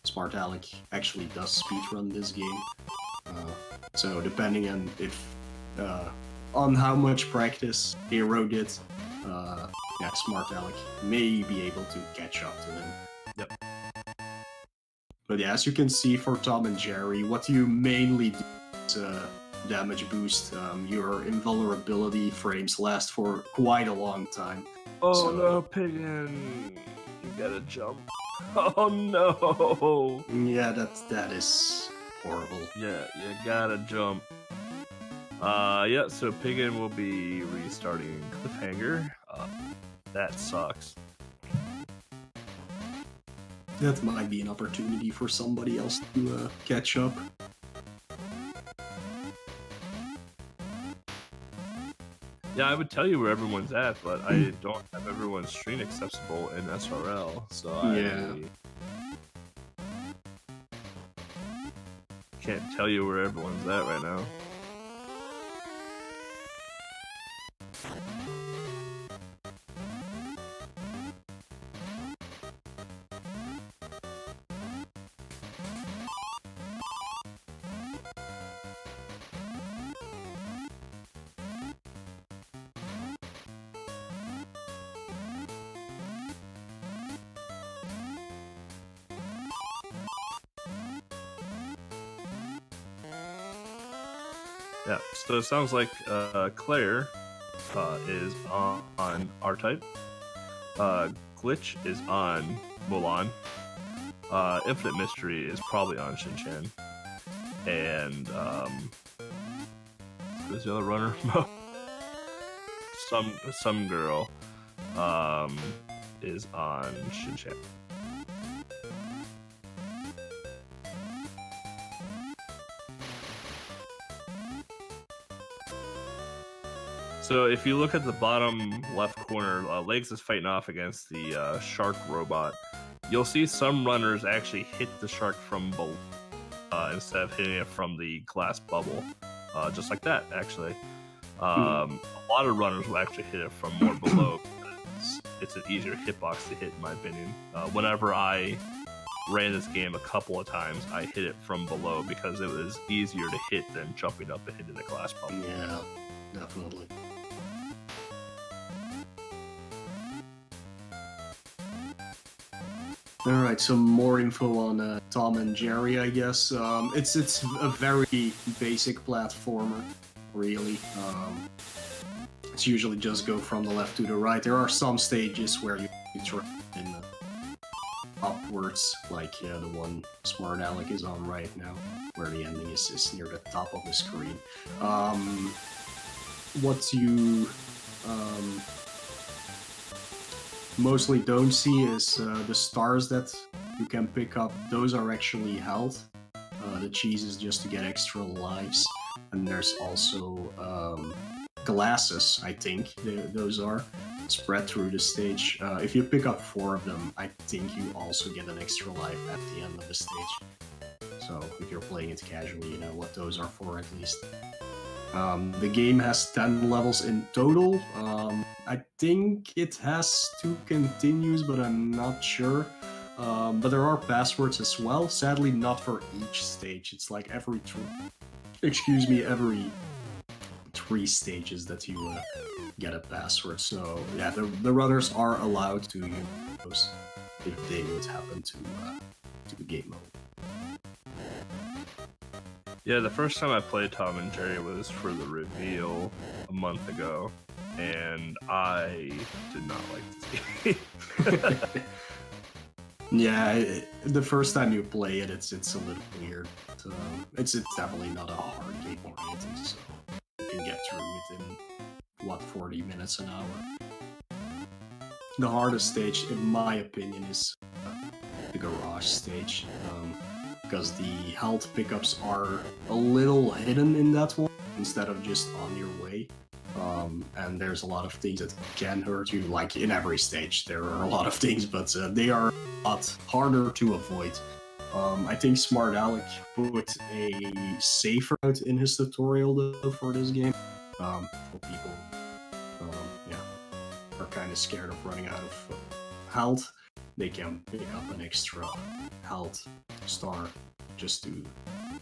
Smart Alec actually does speedrun this game, so depending on if on how much practice Hero did, yeah, Smart Alec may be able to catch up to him. Yep. But yeah, as you can see for Tom and Jerry, what you mainly do is damage boost. Your invulnerability frames last for quite a long time. Oh So- no, Piggin! You gotta jump. Oh no! Yeah, that is horrible. Yeah, you gotta jump. Yeah, so Piggin will be restarting Cliffhanger. That sucks. That might be an opportunity for somebody else to catch up. Yeah, I would tell you where everyone's at, but I don't have everyone's screen accessible in SRL, so Yeah. I can't tell you where everyone's at right now. Yeah, so it sounds like Claire is on R-Type. Glitch is on Mulan. Infinite Mystery is probably on Shin-Chan. And who's the other runner? some girl is on Shin-Chan. So if you look at the bottom left corner, Legs is fighting off against the shark robot. You'll see some runners actually hit the shark from below instead of hitting it from the glass bubble, just like that, actually. A lot of runners will actually hit it from more below. It's an easier hitbox to hit, in my opinion. Whenever I ran this game a couple of times, I hit it from below because it was easier to hit than jumping up and hitting the glass bubble. Yeah, definitely. Alright, some more info on Tom and Jerry, I guess. It's a very basic platformer, really. It's usually just go from the left to the right. There are some stages where you try in upwards, like the one Smart Alec is on right now, where the ending is near the top of the screen. What you mostly don't see is the stars that you can pick up. Those are actually health. The cheese is just to get extra lives. And there's also glasses, I think. Those are spread through the stage. If you pick up 4 of them, I think you also get an extra life at the end of the stage. So if you're playing it casually, you know what those are for at least. The game has 10 levels in total. I think it has 2 continues, but I'm not sure. But there are passwords as well. Sadly, not for each stage. It's like every 3 stages that you get a password. So yeah, the runners are allowed to use those if they would happen to the game mode. Yeah, the first time I played Tom and Jerry was for the reveal a month ago, and I did not like this game. Yeah, the first time you play it, it's a little weird. It's definitely not a hard game or anything, so you can get through it in 40 minutes an hour. The hardest stage, in my opinion, is the garage stage. because the health pickups are a little hidden in that one instead of just on your way. And there's a lot of things that can hurt you, like in every stage there are a lot of things, but they are a lot harder to avoid. I think Smart Alec put a safe route in his tutorial though for this game, for people are kind of scared of running out of health. They can pick up an extra health star just to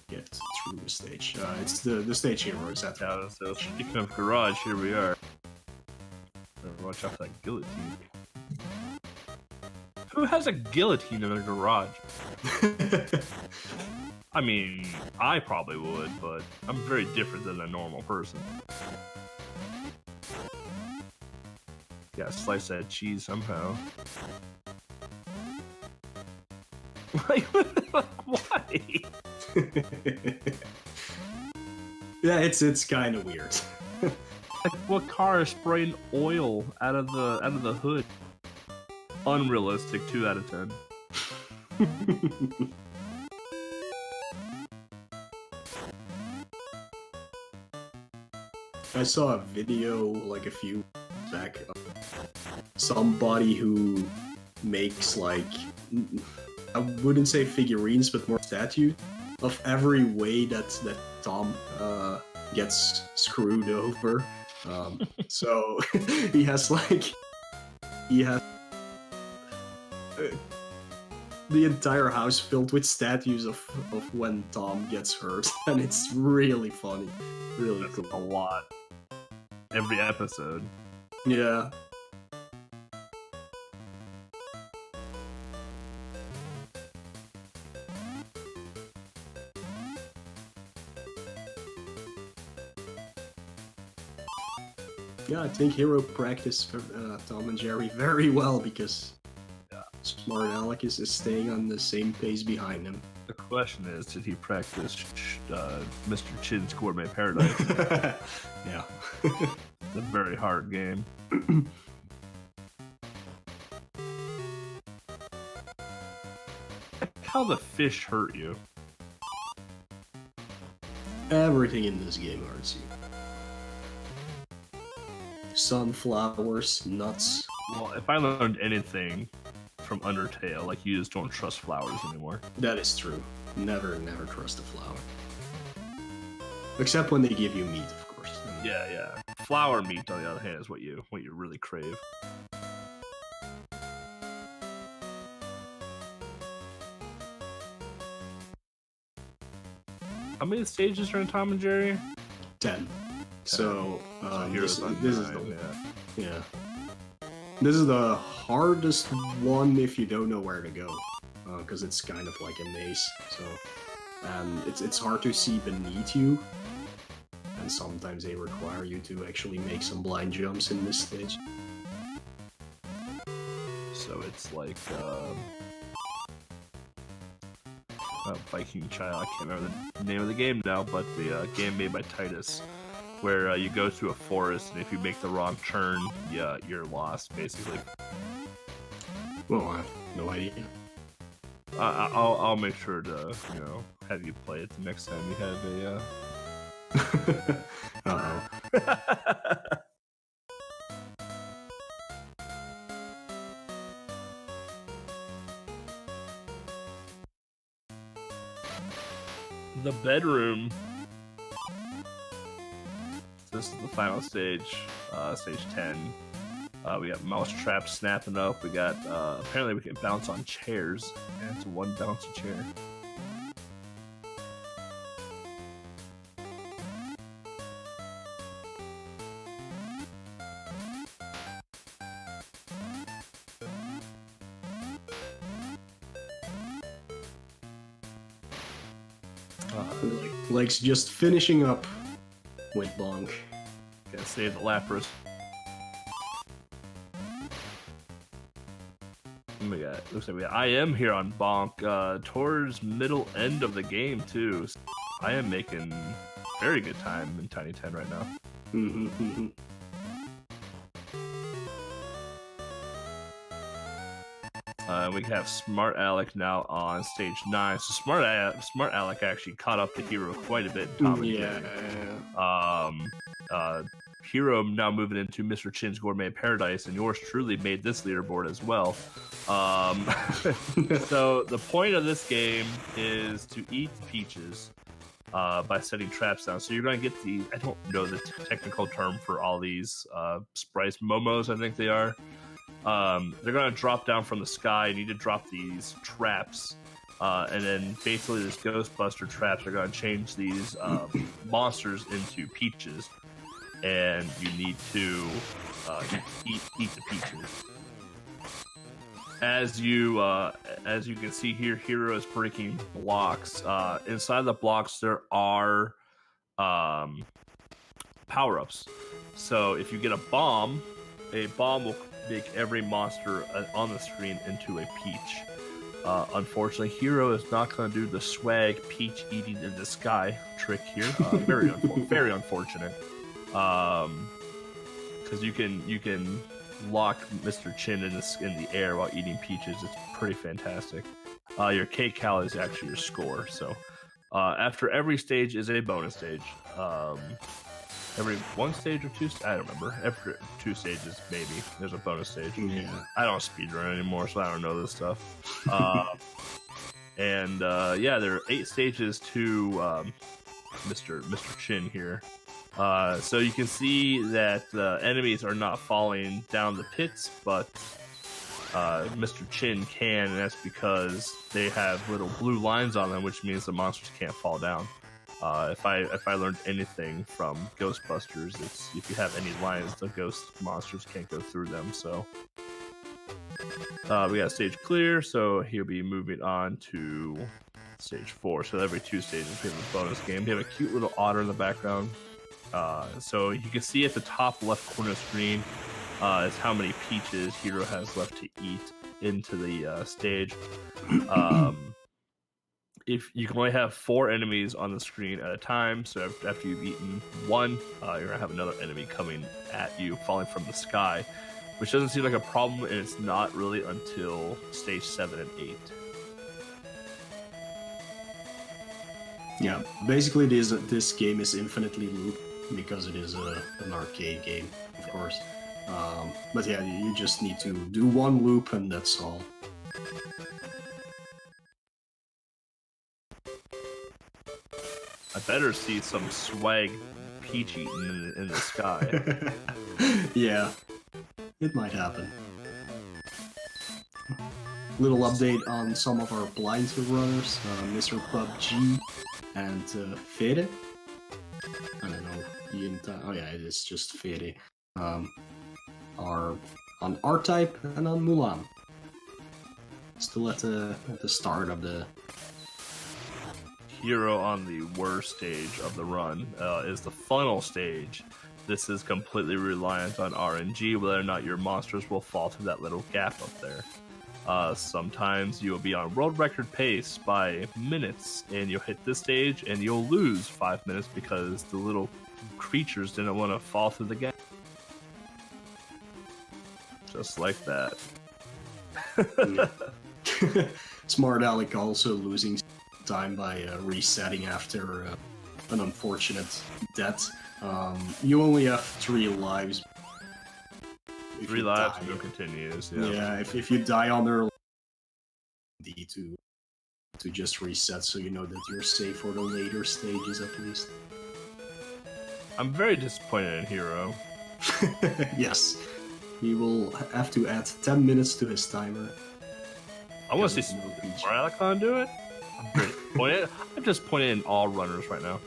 get through the stage. It's the stage hero is at. Yeah, so speaking of garage, here we are. Better watch out for that guillotine. Who has a guillotine in their garage? I mean, I probably would, but I'm very different than a normal person. Yeah, slice that cheese somehow. Like, why? Yeah, it's kind of weird. Like, what car is spraying oil out of the hood? Unrealistic. 2 out of 10. I saw a video like a few back of somebody who makes like, I wouldn't say figurines, but more statues of every way that Tom gets screwed over. So he has the entire house filled with statues of when Tom gets hurt, and it's really funny, really That's cool. a lot. Every episode. Yeah. Yeah, I think Hero practiced Tom and Jerry very well because Smart Alec is staying on the same pace behind him. The question is, did he practice Mr. Chin's Gourmet Paradise? Yeah. It's a very hard game. How the fish hurt you? Everything in this game hurts you. Sunflowers, nuts. Well, if I learned anything from Undertale, like, you just don't trust flowers anymore. That is true. Never trust a flower. Except when they give you meat, of course. Yeah. Flower meat, on the other hand, is what you really crave. How many stages are in Tom and Jerry? 10. So Heroes on this is 9, the yeah. This is the hardest one if you don't know where to go, because it's kind of like a maze. So, and it's hard to see beneath you, and sometimes they require you to actually make some blind jumps in this stage. So it's like Viking Child. I can't remember the name of the game now, but the game made by Titus, where you go through a forest, and if you make the wrong turn, you're lost, basically. Well, I have no idea. I'll make sure to have you play it the next time you have a. Uh-oh. The bedroom. This is the final stage, stage 10. We got mousetraps snapping up. We got apparently we can bounce on chairs, and it's one bouncy chair. Like just finishing up with Bonk. Gotta save the Lapras. Oh my god, looks like I am here on Bonk towards middle end of the game too. So I am making very good time in Tiny 10 right now. We have Smart Alec now on stage 9. So Smart Alec actually caught up to Hero quite a bit. Tom and Yeah. Jerry. Hero now moving into Mr. Chin's Gourmet Paradise, and yours truly made this leaderboard as well. So the point of this game is to eat peaches by setting traps down. So you're going to get the, I don't know the technical term for all these sprites, momos, I think they are. They're going to drop down from the sky. You need to drop these traps. And then basically this Ghostbuster traps are going to change these monsters into peaches. And you need to eat the peaches. As you can see here, Hero is breaking blocks. Inside the blocks there are power-ups. So if you get a bomb will make every monster on the screen into a peach. Unfortunately, Hero is not going to do the swag peach eating in the sky trick here. Very unfortunate. Because you can lock Mr. Chin in the air while eating peaches. It's pretty fantastic. Your K-Cal is actually your score. So after every stage is a bonus stage. Every one stage or two, I don't remember. After 2 stages, maybe there's a bonus stage. Yeah. I don't speedrun anymore, so I don't know this stuff. And yeah, there are 8 stages to Mr. Chin here. So you can see that the enemies are not falling down the pits, but Mr. Chin can, and that's because they have little blue lines on them, which means the monsters can't fall down. If I learned anything from Ghostbusters, it's if you have any lines, the ghost monsters can't go through them. So we got stage clear, so he'll be moving on to stage 4. So every 2 stages we have a bonus game. We have a cute little otter in the background. So you can see at the top left corner of the screen is how many peaches Hero has left to eat into the stage. If you can only have 4 enemies on the screen at a time, so after you've eaten 1, you're gonna have another enemy coming at you, falling from the sky, which doesn't seem like a problem, and it's not really until stage 7 and 8. Yeah, basically this game is infinitely looped because it is an arcade game, of course. But yeah, you just need to do 1 loop and that's all. I better see some swag peach eating in the sky. Yeah, it might happen. Little update on some of our blind runners, Mr. PUBG and Fede. I don't know, oh yeah, it is just Fede. Are on R-Type and on Mulan. Still at the start of the... Hero on the worst stage of the run is the funnel stage. This is completely reliant on RNG, whether or not your monsters will fall through that little gap up there. Sometimes you'll be on world record pace by minutes, and you'll hit this stage, and you'll lose 5 minutes because the little creatures didn't want to fall through the gap. Just like that. Smart Alec also losing time by resetting after an unfortunate death. You only have 3 lives. 3 lives, no continues. Yeah, if you die on early, to just reset so you know that you're safe for the later stages at least. I'm very disappointed in Hero. Yes, he will have to add 10 minutes to his timer. I want to see Smart Alec do it. I'm just pointing in all runners right now.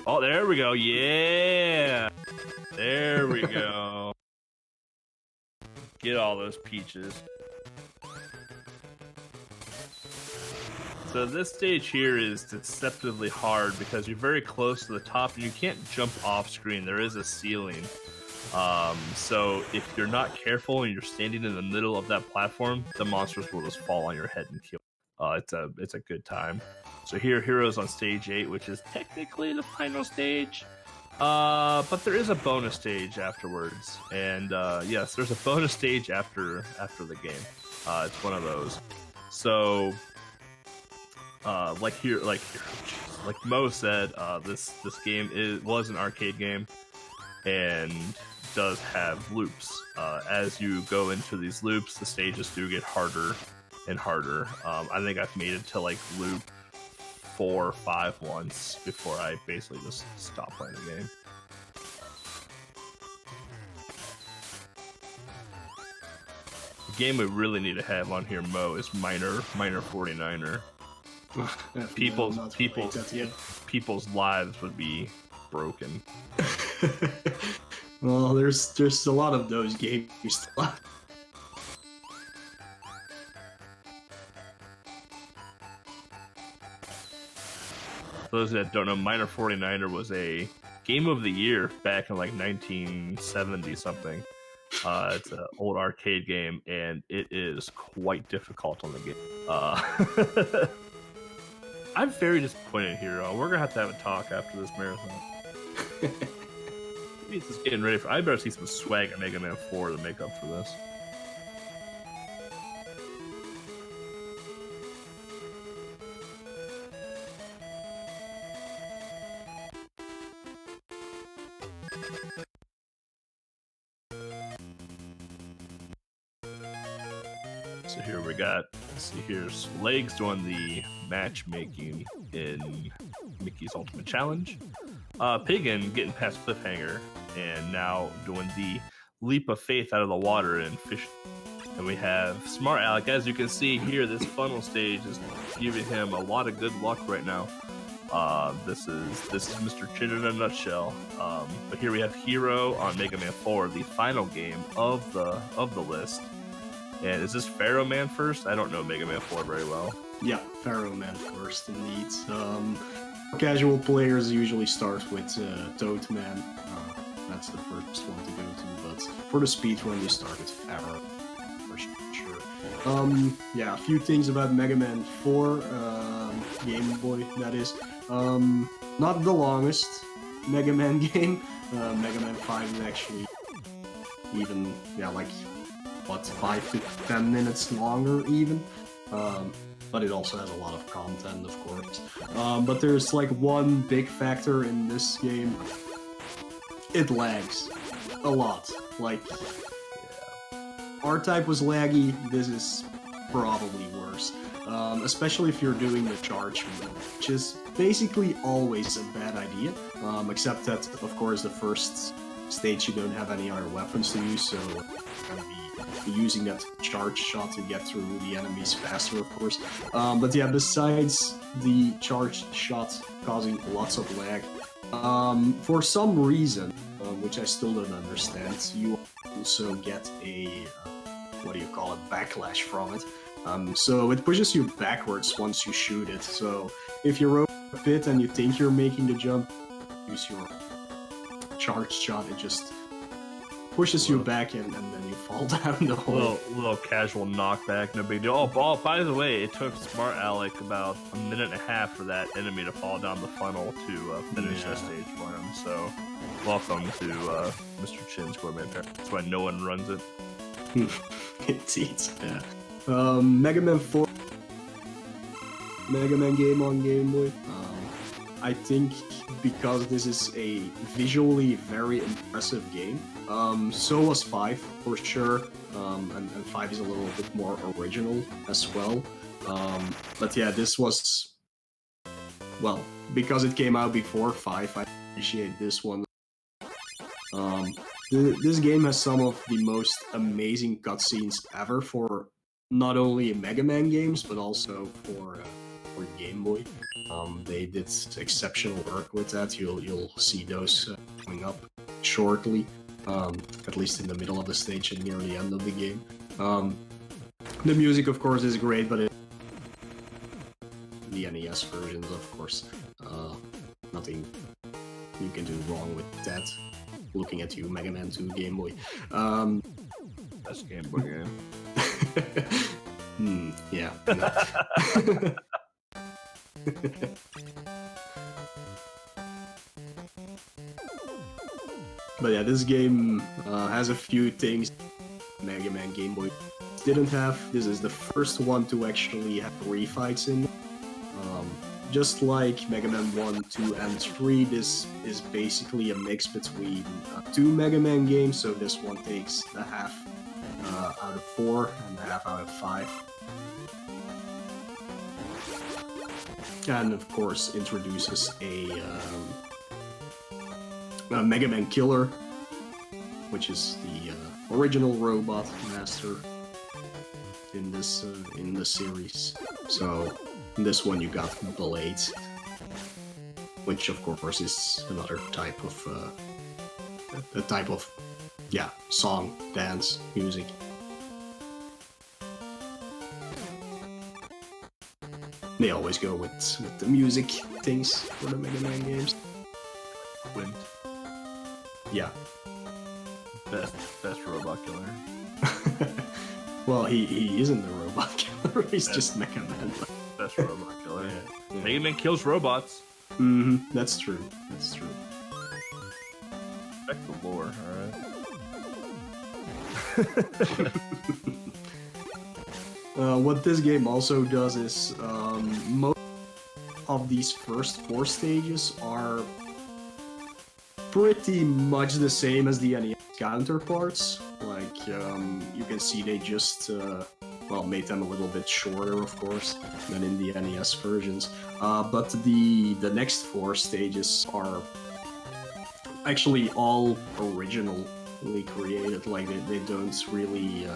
Oh, there we go. Yeah. There we go. Get all those peaches. So this stage here is deceptively hard because you're very close to the top and you can't jump off screen. There is a ceiling. So if you're not careful and you're standing in the middle of that platform, the monsters will just fall on your head and kill. It's a good time. So here, Heroes on stage 8, which is technically the final stage. But there is a bonus stage afterwards, and yes, there's a bonus stage after the game. It's one of those. So, like Mo said, this game was an arcade game, and does have loops. As you go into these loops, the stages do get harder and harder. I think I've made it to like loop 4 or 5 once before I basically just stopped playing the game. The game we really need to have on here, Mo, is Miner 49er. People's lives would be broken. Well, there's a lot of those games still. For those that don't know, Miner 49er was a game of the year back in like 1970 something. It's an old arcade game, and it is quite difficult on the game. I'm very disappointed here. We're gonna have to have a talk after this marathon. Maybe it's just getting ready for. I better see some swag at Mega Man 4 to make up for this. So here we got, let's see, here's Legs doing the matchmaking in Mickey's Ultimate Challenge. Piggin getting past Cliffhanger and now doing the leap of faith out of the water and fish. And we have Smart Alec. As you can see here, this funnel stage is giving him a lot of good luck right now. This is Mr. Chin in a nutshell. But here we have Hero on Mega Man 4, the final game of the list. And is this Pharaoh Man first? I don't know Mega Man 4 very well. Yeah, Pharaoh Man first, indeed. Casual players usually start with Toad Man. That's the first one to go to, but for the speedrun you start with Pharaoh, for sure. Yeah, a few things about Mega Man 4, Game Boy, that is. Not the longest Mega Man game. Mega Man 5 is actually even, like, what, 5 to 10 minutes longer even. But it also has a lot of content, of course. But there's like one big factor in this game. It lags a lot. Like, R-Type was laggy, this is probably worse. Especially if you're doing the charge mode, which is basically always a bad idea. Except that, of course, the first stage you don't have any other weapons to use, so you're gonna be using that charge shot to get through the enemies faster, of course. But yeah, besides the charge shot causing lots of lag, for some reason, which I still don't understand, you also get a, backlash from it. So it pushes you backwards once you shoot it. So if you roll a bit and you think you're making the jump, use your charge shot, it just pushes you back and then you fall down the hole. Little casual knockback, no big deal. Oh, by the way, it took Smart Alec about a minute and a half for that enemy to fall down the funnel to finish that stage for him. So, welcome to Mr. Chin's Gourmet Pair. That's why no one runs it. Indeed, yeah. Mega Man 4, Mega Man game on Game Boy. I think because this is a visually very impressive game. So was 5, for sure, and 5 is a little bit more original as well. But yeah, this was, well, because it came out before 5, I appreciate this one. This game has some of the most amazing cutscenes ever for not only Mega Man games, but also for Game Boy. They did exceptional work with that. You'll see those coming up shortly, at least in the middle of the stage and near the end of the game. The music, of course, is great, but the NES versions, of course, nothing you can do wrong with that. Looking at you, Mega Man 2 Game Boy. Best Game Boy game. Yeah. But yeah, this game has a few things Mega Man Game Boy didn't have. This is the first one to actually have refights in. Just like Mega Man 1, 2, and 3, this is basically a mix between two Mega Man games, so this one takes a half out of 4 and a half out of 5. And of course introduces a Mega Man Killer, which is the original robot master in this series. So in this one you got Blade, which of course is another type of a type of song, dance, music. They always go with the music things for the Mega Man games. Wind. Yeah. Best robot killer. Well, he isn't a robot killer. He's just Mega Man. Best robot killer. Yeah. Mega Man kills robots. Mm-hmm. That's true. That's true. Respect the lore, alright? What this game also does is most of these first 4 stages are pretty much the same as the NES counterparts. Like, you can see they just, made them a little bit shorter, of course, than in the NES versions. But the next 4 stages are actually all originally created. Like, they don't really...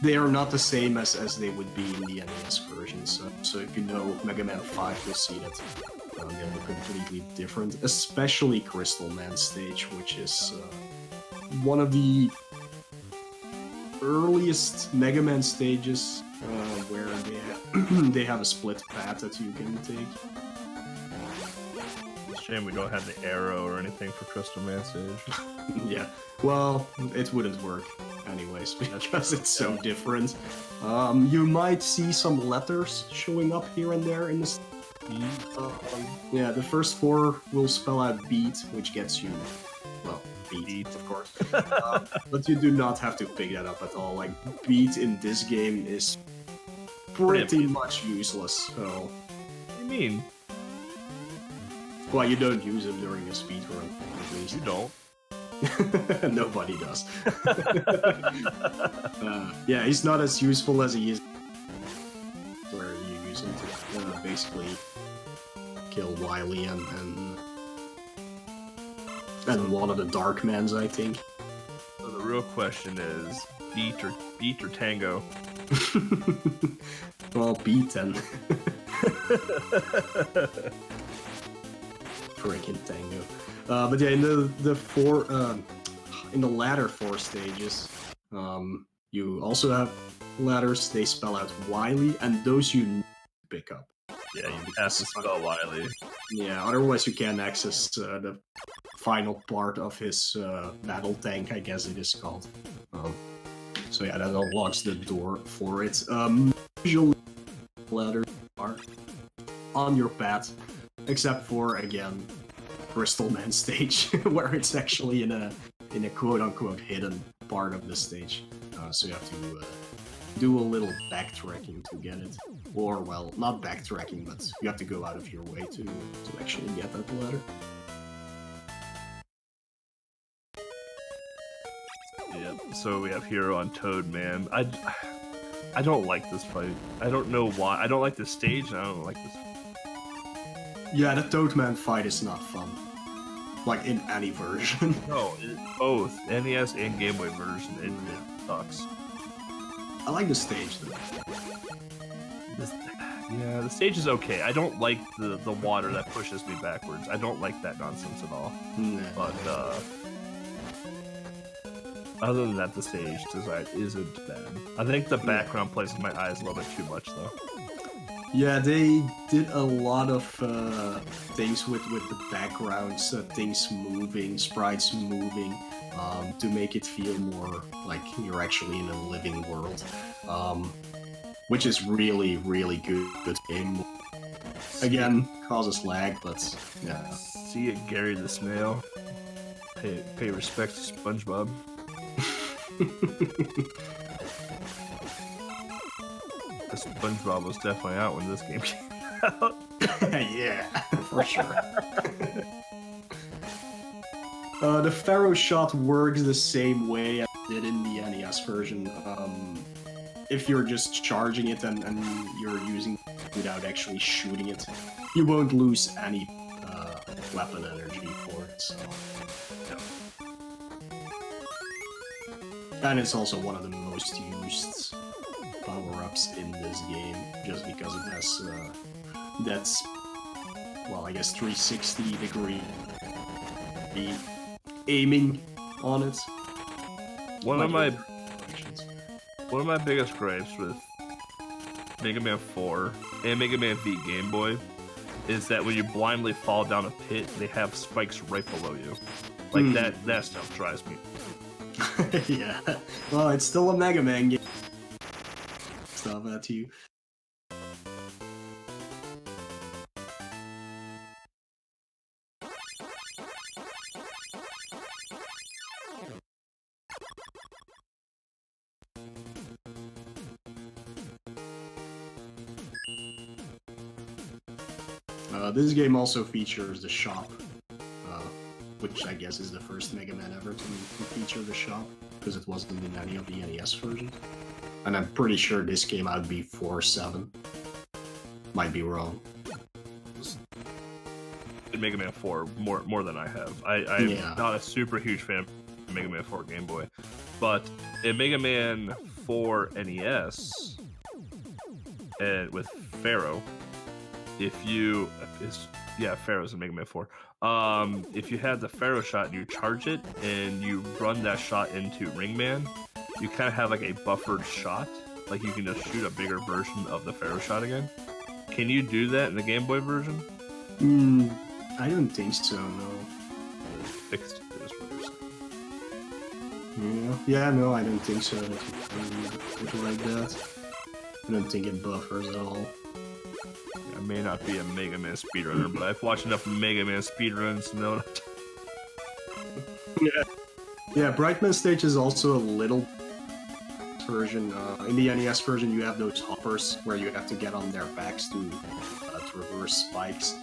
they are not the same as they would be in the NES versions. So if you know Mega Man 5, you'll see that they are completely different. Especially Crystal Man stage, which is one of the earliest Mega Man stages where they have a split path that you can take. It's a shame we don't have the arrow or anything for Crystal Man stage. Yeah, well, it wouldn't work anyways because it's so different. You might see some letters showing up here and there in the yeah, the first 4 will spell out beat, which gets you, well, beat. Of course. But you do not have to pick that up at all. Like, beat in this game is pretty much useless, so... What do you mean? Well, you don't use him during a speedrun, at least. You don't. Nobody does. Yeah, he's not as useful as he is where you use him to basically kill Wily and one of the Darkmans, I think. So the real question is, beat or tango? Well, beat then. Freaking tango. But yeah, in in the latter 4 stages, you also have letters. They spell out Wily, and those you need to pick up. Yeah, you have to spell Wily. Yeah, otherwise you can't access the final part of his battle tank, I guess it is called. So yeah, that unlocks the door for it. Usually letters are on your path, except for, again, Crystal Man stage, where it's actually in a quote-unquote hidden part of the stage. So you have to do a little backtracking to get it. Or, well, not backtracking, but you have to go out of your way to actually get that letter. Yeah, so we have Hero on Toad Man. I don't like this fight. I don't know why. I don't like this stage, and I don't like this. Yeah, the Toadman fight is not fun. Like, in any version. No, both NES and Game Boy version, it sucks. I like the stage, though. Yeah, the stage is okay. I don't like the water that pushes me backwards. I don't like that nonsense at all. Nah. But, other than that, the stage design isn't bad. I think the background plays in my eyes a little bit too much, though. Yeah, they did a lot of things with the backgrounds, things moving, sprites moving, to make it feel more like you're actually in a living world, which is really, really good game. Again, causes lag, but yeah. See it, Gary the Snail. pay respects to SpongeBob. SpongeBob was definitely out when this game came out. Yeah, for sure. The Pharaoh shot works the same way as it did in the NES version. If you're just charging it and you're using it without actually shooting it, you won't lose any weapon energy for it. So. And it's also one of the most used power-ups in this game, just because it has that's, well, I guess 360-degree aiming on it. One of my biggest gripes with Mega Man 4 and Mega Man V Game Boy is that when you blindly fall down a pit, they have spikes right below you. Like that stuff drives me. Yeah. Well, it's still a Mega Man game. Stop at you. This game also features the shop, which I guess is the first Mega Man ever to feature the shop, because it wasn't in any of the NES versions. And I'm pretty sure this came out before 7. Might be wrong. In Mega Man 4 more than I have. I'm not a super huge fan of Mega Man 4 Game Boy, but in Mega Man 4 NES and with Pharaoh, Pharaoh's in Mega Man 4. If you have the Pharaoh shot and you charge it and you run that shot into Ringman, you kind of have like a buffered shot. Like you can just shoot a bigger version of the Pharaoh shot again. Can you do that in the Game Boy version? I don't think so, no. Fixed it is what you're saying. Yeah, no, I don't think so. That you can do it like that. I don't think it buffers at all. I may not be a Mega Man speedrunner, but I've watched enough Mega Man speedruns to know that. Yeah, Brightman Stage is also a little version. In the NES version, you have those hoppers where you have to get on their backs to reverse spikes.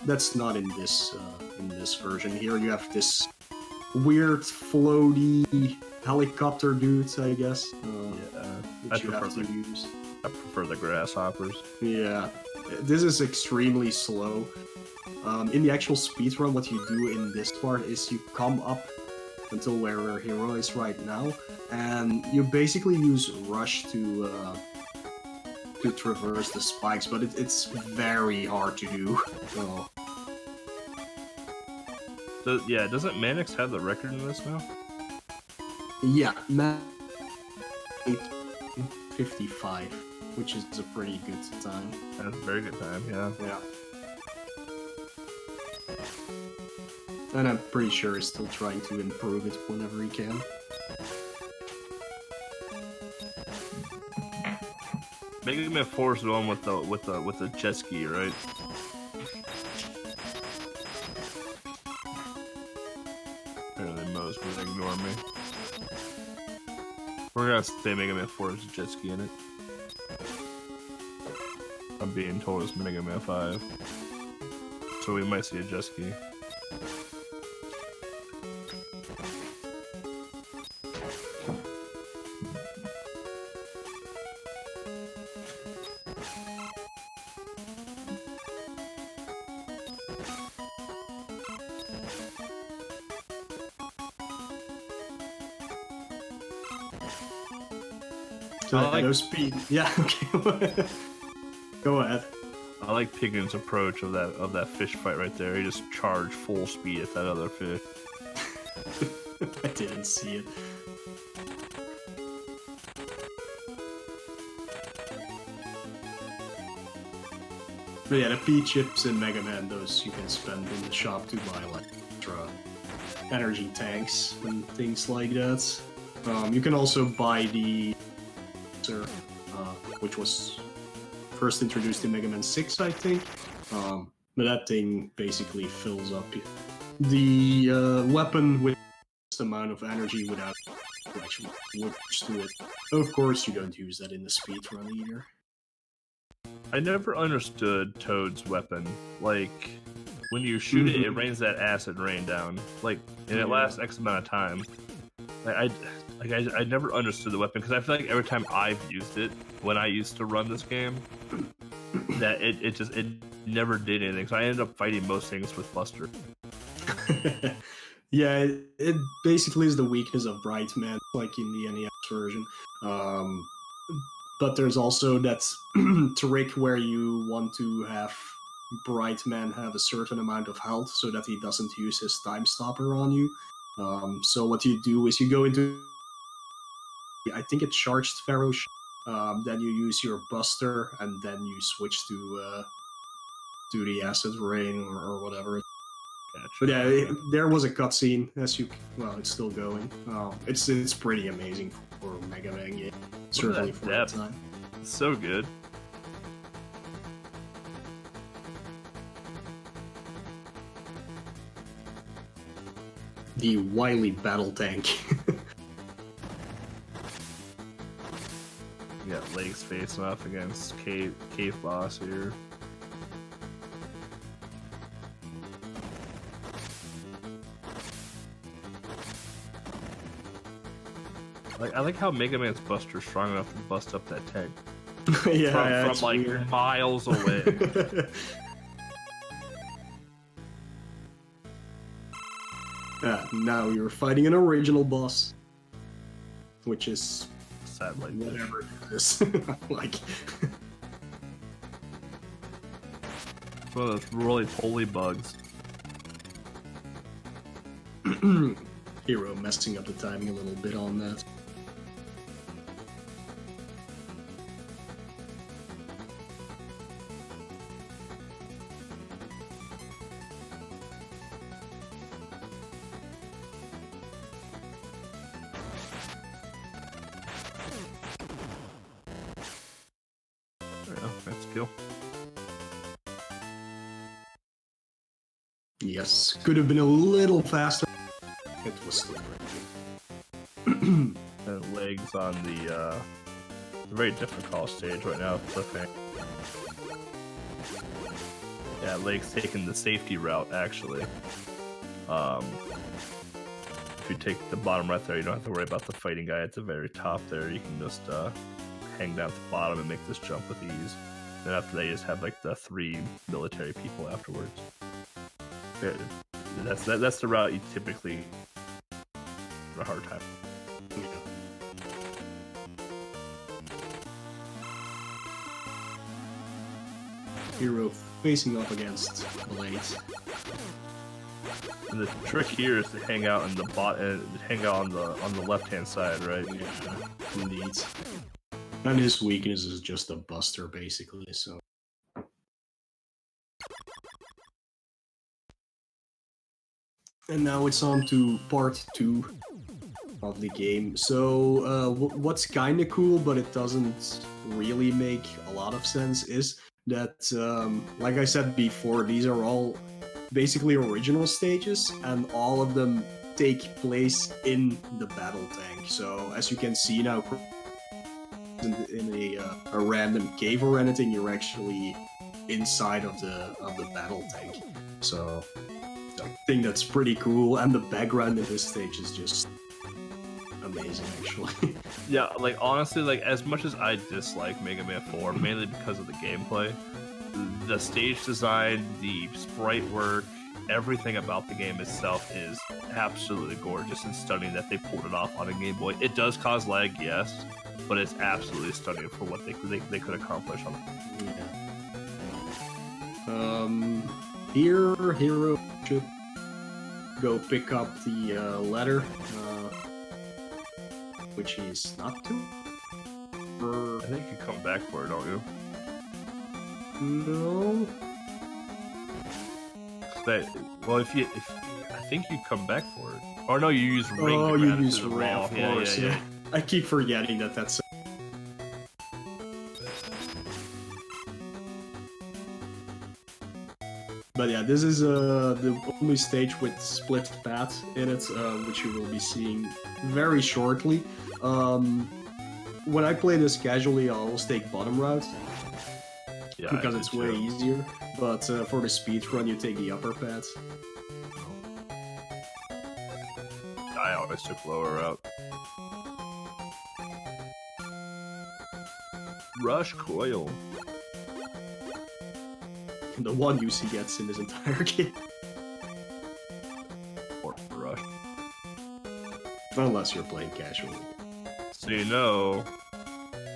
That's not in this version. Here you have this weird floaty helicopter dudes, I guess. Which you have to use. I prefer the grasshoppers. Yeah. This is extremely slow. In the actual speedrun, what you do in this part is you come up until where our hero is right now, and you basically use Rush to traverse the spikes, but it's very hard to do. So. Doesn't Manix have the record in this now? Yeah, 55, which is a pretty good time. That's a very good time, yeah. Yeah. And I'm pretty sure he's still trying to improve it whenever he can. Mega Man 4 is the one with the jet ski, right? Apparently Mo's gonna ignore me. We're gonna say Mega Man 4 has a jet ski in it. I'm being told it's Mega Man 5. So we might see a jet ski. No speed. Yeah, okay. Go ahead. I like Pignon's approach of that fish fight right there. He just charged full speed at that other fish. I didn't see it. But yeah, the P-chips in Mega Man, those you can spend in the shop to buy like extra energy tanks and things like that. You can also buy the which was first introduced in Mega Man 6, I think. But that thing basically fills up the weapon with amount of energy without actually looks to it. Of course, you don't use that in the speedrun either. I never understood Toad's weapon. Like, when you shoot it, it rains that acid rain down. Like, and it lasts X amount of time. I never understood the weapon, because I feel like every time I've used it, when I used to run this game, that it never did anything. So I ended up fighting most things with Buster. Yeah, it basically is the weakness of Brightman, like in the NES version. But there's also that trick where you want to have Brightman have a certain amount of health so that he doesn't use his Time Stopper on you. So what you do is you go into, I think it's Charged Pharaoh, then you use your Buster, and then you switch to the Acid Rain or whatever. Gotcha. But yeah, there was a cutscene well, it's still going. It's pretty amazing for a Mega Man game, certainly for that time. It's so good. The Wily Battle Tank. You got legs facing off against Cave Boss here. I like how Mega Man's Buster's strong enough to bust up that tank. Yeah, from like weird. miles away. Now you're fighting an original boss, which is Sad like whatever it is. Like, it's one of those really pulley bugs. Hero messing up the timing a little bit on that. That's cool. Yes, could have been a little faster. It was still breaking. And legs on the very difficult stage right now. Cliffhanger. Yeah, legs taking the safety route actually. If you take the bottom right there, you don't have to worry about the fighting guy at the very top there. You can just hang down at the bottom and make this jump with ease. And after that, you just have like the 3 military people afterwards. That's the route you typically have a hard time. Hero facing up against Blade. And the trick here is to hang out in the hang out on the left hand side, right? Yeah, indeed. And his weakness is just a Buster, basically. So. And now it's on to part 2 of the game. So what's kind of cool, but it doesn't really make a lot of sense, is that, like I said before, these are all basically original stages, and all of them take place in the battle tank. So as you can see now, in a random cave or anything, you're actually inside of the battle tank. So I think that's pretty cool, and the background of this stage is just amazing, actually. Yeah, like honestly, like as much as I dislike Mega Man 4, mainly because of the gameplay, the stage design, the sprite work, everything about the game itself is absolutely gorgeous and stunning that they pulled it off on a Game Boy. It does cause lag, yes, but it's absolutely stunning for what they could accomplish on it. Yeah. Here, Hero should go pick up the letter, which he's not to. I think you come back for it, don't you? No. Well, if I think you come back for it. Or no, you use ring. Oh, to you grab it use through the ring, wall. of course. Yeah. I keep forgetting that's. But yeah, this is the only stage with split paths in it, which you will be seeing very shortly. When I play this casually, I always take bottom route Yeah, because it's way easier. But for the speed run, you take the upper paths. I always took lower route. Rush Coil. The one UC gets in this entire game. Or Rush. Unless you're playing casually. So you know,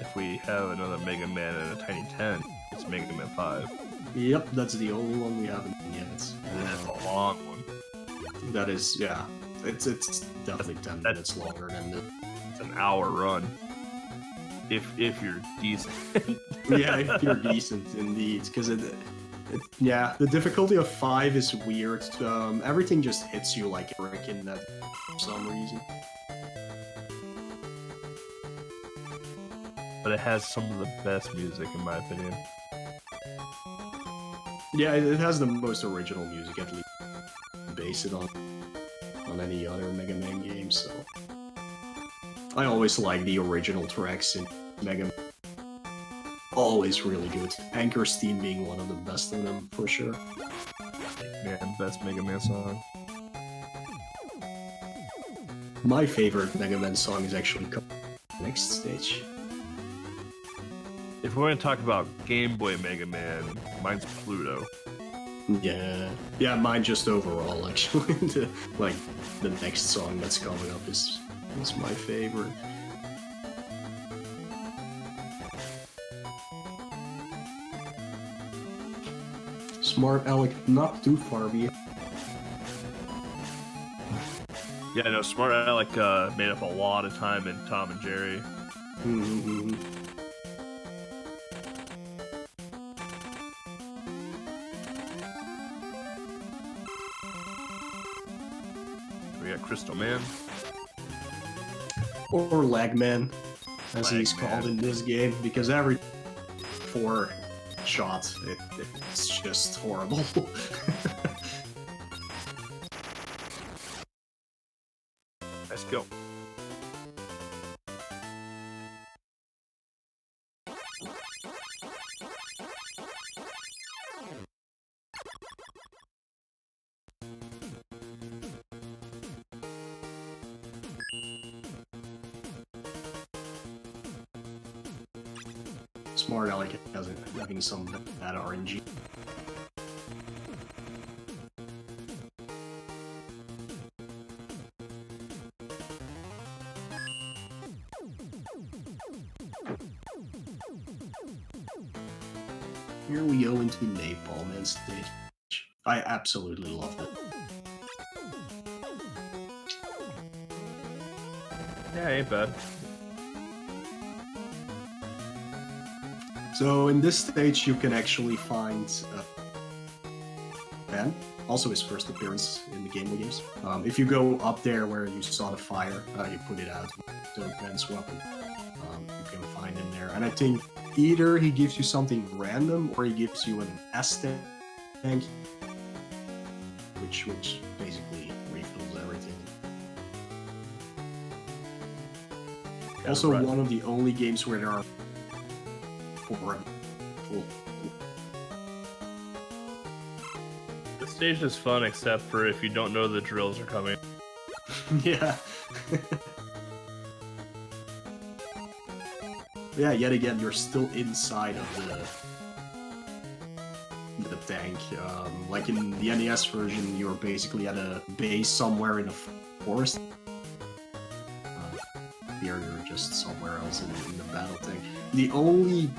if we have another Mega Man and a Tiny 10, it's Mega Man 5. Yep, that's the only one we haven't done yet. And that's a long one. That is, yeah. It's definitely 10 minutes longer than the... It's an hour run. If you're decent. Yeah, if you're decent, indeed. Because yeah, the difficulty of 5 is weird. Everything just hits you like a brick in that for some reason. But it has some of the best music, in my opinion. Yeah, it has the most original music, at least. Base it on any other Mega Man game, so... I always like the original tracks in Mega Man. Always really good. Anchor's theme being one of the best of them, for sure. Man, best Mega Man song. My favorite Mega Man song is actually next stage. If we're going to talk about Game Boy Mega Man, mine's Pluto. Yeah, mine just overall, actually. the next song that's coming up is my favorite. Smart Alec, not too far behind. Yeah, no, Smart Alec made up a lot of time in Tom and Jerry. Mm-hmm. We got Crystal Man. Or Lagman, as he's Lagman. called in this game, because every 4 shots, it's just horrible. Let's go. Smart Alec having some bad RNG. Here we go into Napalm Man stage. I absolutely love it. Yeah, ain't bad. So in this stage, you can actually find Ben, also his first appearance in the Game Boy games. If you go up there where you saw the fire, you put it out with Ben's weapon. You can find him there, and I think either he gives you something random or he gives you an S tank, which basically refills everything. Yeah, Also, right. one of the only games where there are 4. This stage is fun, except for if you don't know the drills are coming. Yeah. Yeah, yet again, you're still inside of the tank. Like in the NES version, you're basically at a base somewhere in a forest. Here, you're just somewhere else in the battle tank. The only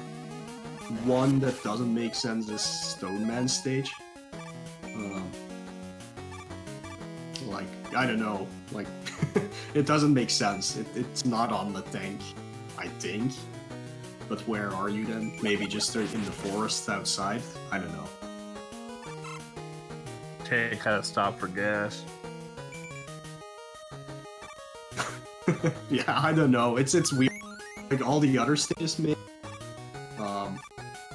one that doesn't make sense is Stone Man stage. Like, I don't know, like, it doesn't make sense. It's not on the tank, I think. But where are you then? Maybe just in the forest outside? I don't know. Tank had to stop for gas. Yeah, I don't know. It's weird. Like all the other stages, maybe.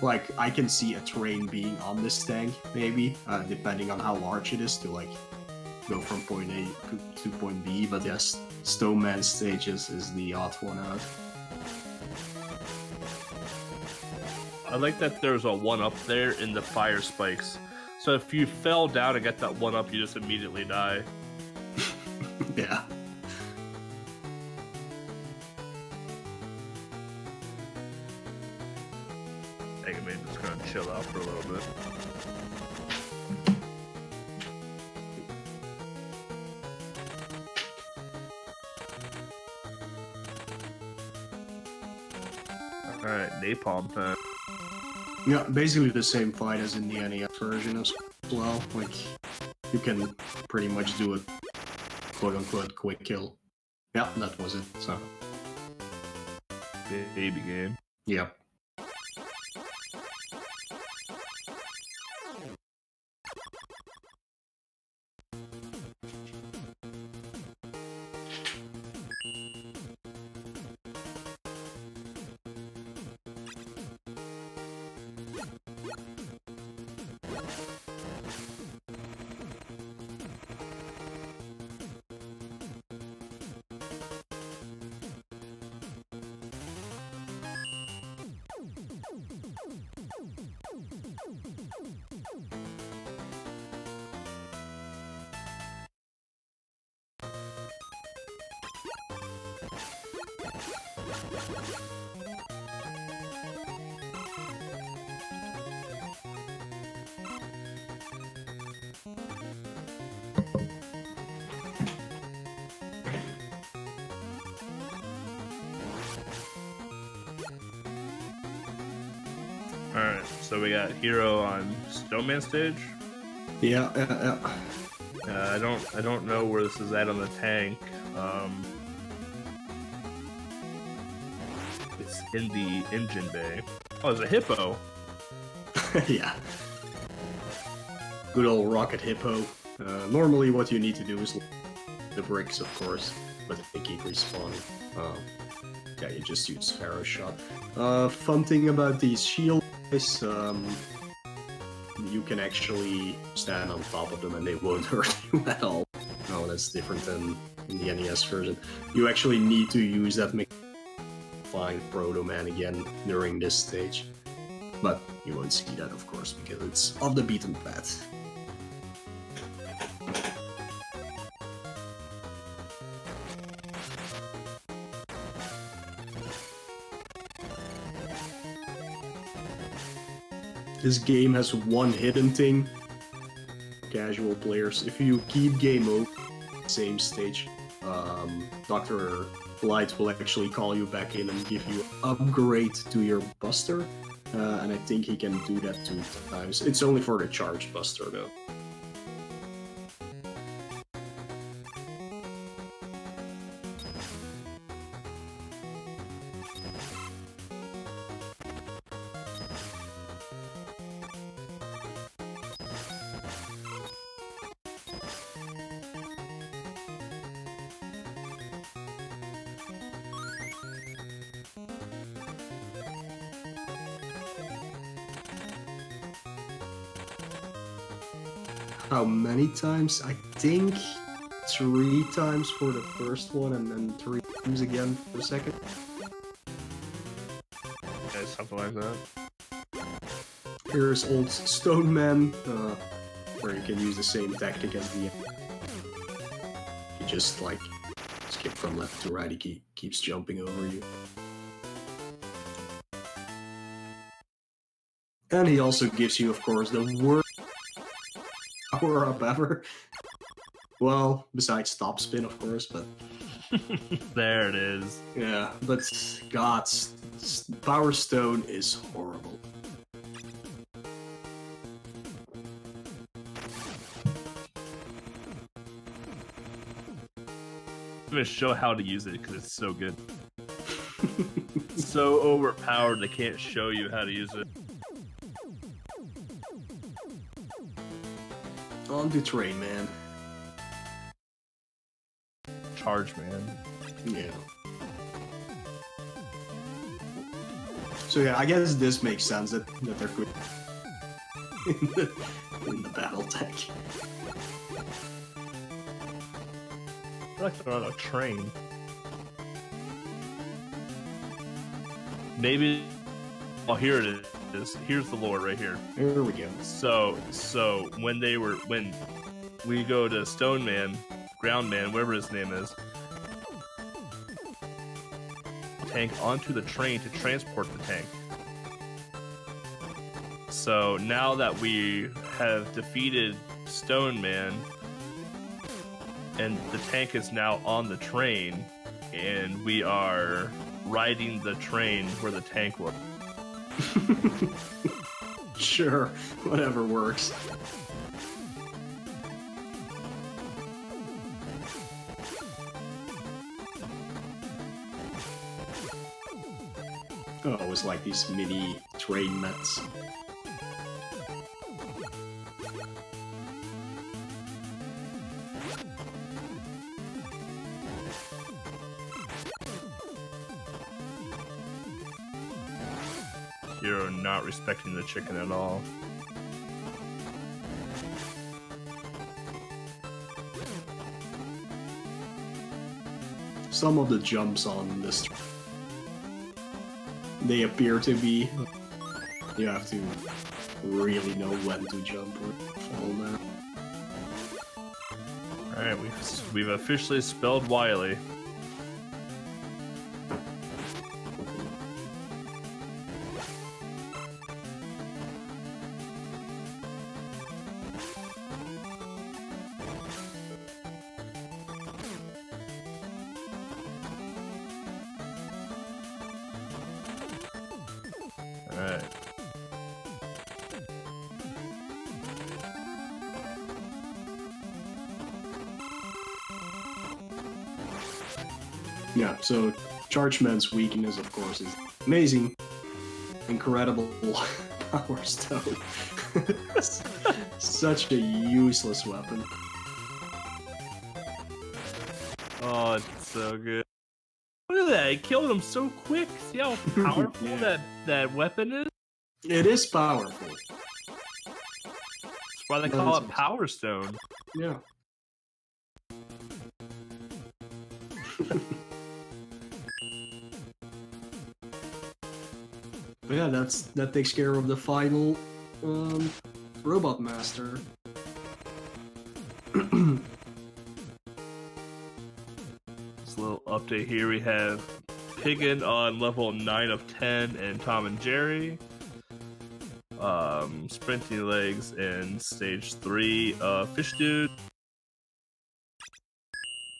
like I can see a train being on this tank, maybe, depending on how large it is to like go from point A to point B. But yes, Stoneman stages is the odd one out. I like that there's a 1-up there in the fire spikes. So if you fell down and get that 1-up, you just immediately die. Yeah. I think I'm just gonna chill out for a little bit. Alright, napalm pen. Yeah, basically the same fight as in the NES version as well. Like, you can pretty much do a quote-unquote quick kill. Yeah, that was it, so. Baby game. Yeah. Alright, so we got Hero on Stoneman stage. Yeah. I don't know where this is at on the tank. It's in the engine bay. Oh, there's a hippo. Yeah. Good old rocket hippo. Normally what you need to do is the bricks, of course, but they keep respawning. Yeah, you just use Pharaoh shot. Fun thing about these shields is you can actually stand on top of them and they won't hurt you at all. Oh, that's different than in the NES version. You actually need to use that find Proto Man again during this stage. But you won't see that, of course, because it's off the beaten path. This game has one hidden thing. Casual players, if you keep game over, same stage, Dr. Light will actually call you back in and give you an upgrade to your Buster. And I think he can do that 2 times. It's only for the Charge Buster though. How many times? I think 3 times for the first one and then 3 times again for the second. Yeah, something like that. Here's old Stoneman, where you can use the same tactic as the... You just like skip from left to right, he keeps jumping over you. And he also gives you, of course, the worst power-up ever. Well, besides Top Spin, of course, but... There it is. Yeah, but God, Power Stone is horrible. I'm gonna show how to use it because it's so good. It's so overpowered they can't show you how to use it. On to Train Man. Charge Man. Yeah. So yeah, I guess this makes sense that they're good in the battle tech. I feel like they're on a train. Maybe. Oh, here it is. Here's the lore right here. Here we go. So when we go to Stone Man, Ground Man, whatever his name is, tank onto the train to transport the tank. So now that we have defeated Stone Man, and the tank is now on the train, and we are riding the train where the tank was. Sure, whatever works. Oh, it was like these mini train mats. You're not respecting the chicken at all. Some of the jumps on this, they appear to be. You have to really know when to jump or fall down. All right, we've officially spelled Wily. Alright. Yeah, so Chargeman's weakness, of course, is amazing, incredible power stone. Such a useless weapon. Oh, it's so good. Look at that, it killed him so quick. See how powerful Yeah. that weapon is? It is powerful. That's why they But call it's it Power Stone. Yeah. But yeah, that takes care of the final Robot Master. This little update here, we have Piggin on level 9 of 10 and Tom and Jerry. Sprinty Legs in stage 3 Fish Dude.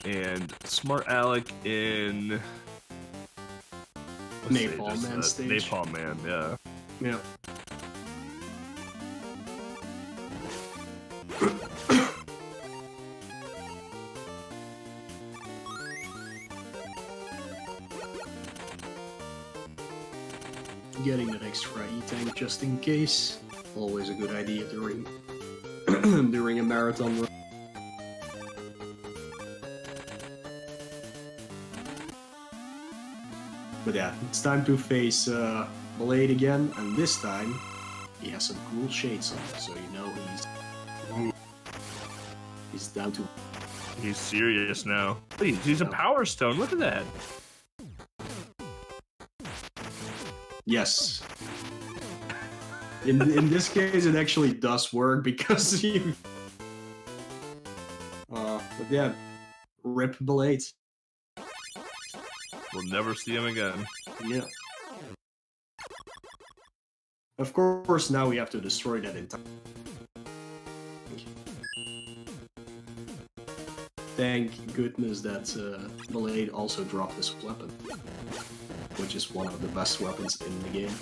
And Smart Alec in what Napalm stage is Man that? stage. Napalm Man, yeah. Yeah. Getting that extra E-tank just in case. Always a good idea during during a marathon run. But yeah, it's time to face Blade again, and this time he has some cool shades on, so you know he's down to. He's serious now. He's a Power Stone, look at that. Yes. In this case, it actually does work because you. But yeah, rip Blade. We'll never see him again. Yeah. Of course, now we have to destroy that in time. Thank goodness that Blade also dropped this weapon, which is one of the best weapons in the game.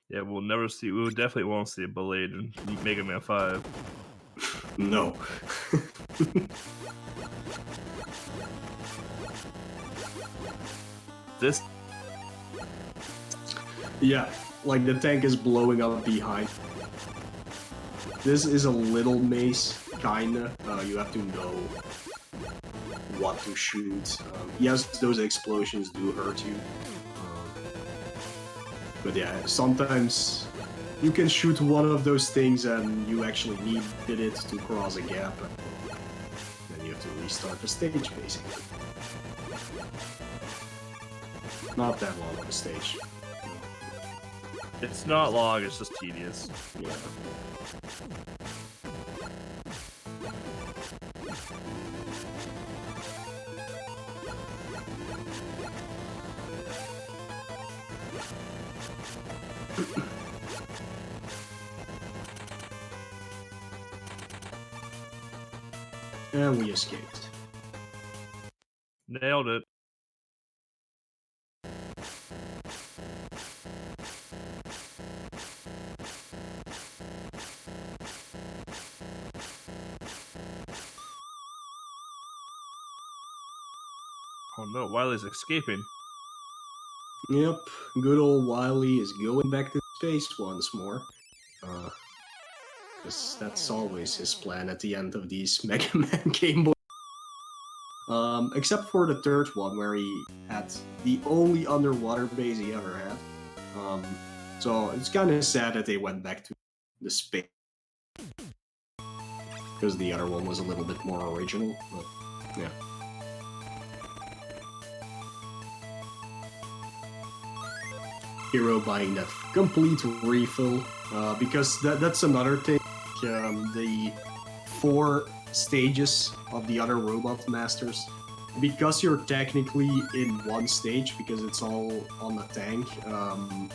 Yeah, we'll never see. We definitely won't see a Blade in Mega Man 5. No. This. Yeah, like the tank is blowing up behind. This is a little mace, kinda. You have to know what to shoot. Yes, those explosions do hurt you. But yeah, sometimes you can shoot one of those things and you actually needed it to cross a gap. And then you have to restart the stage, basically. Not that long of a stage. It's not long, it's just tedious. Yeah. And we escaped. Nailed it. Oh no, Wily's escaping. Yep, good old Wily is going back to space once more. Because that's always his plan at the end of these Mega Man Game Boy. Except for the third one, where he had the only underwater base he ever had. So it's kind of sad that they went back to the space. Because the other one was a little bit more original, but yeah. Hero buying that complete refill, because that's another thing. The 4 stages of the other Robot Masters, because you're technically in one stage, because it's all on the tank,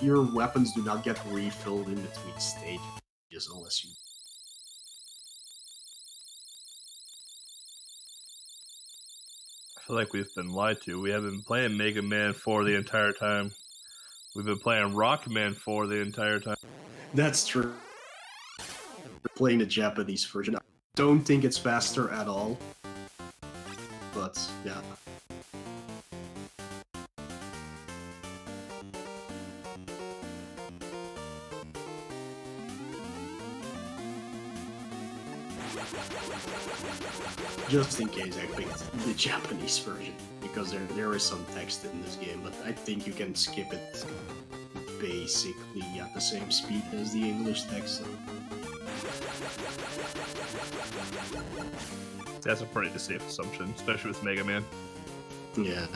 your weapons do not get refilled in between stages unless you... I feel like we've been lied to. We haven't been playing Mega Man 4 the entire time. We've been playing Rockman 4 the entire time. That's true. Playing the Japanese version. I don't think it's faster at all. But, yeah. Just in case I picked the Japanese version, because there is some text in this game, but I think you can skip it basically at the same speed as the English text. So. That's a pretty safe assumption, especially with Mega Man. Yeah.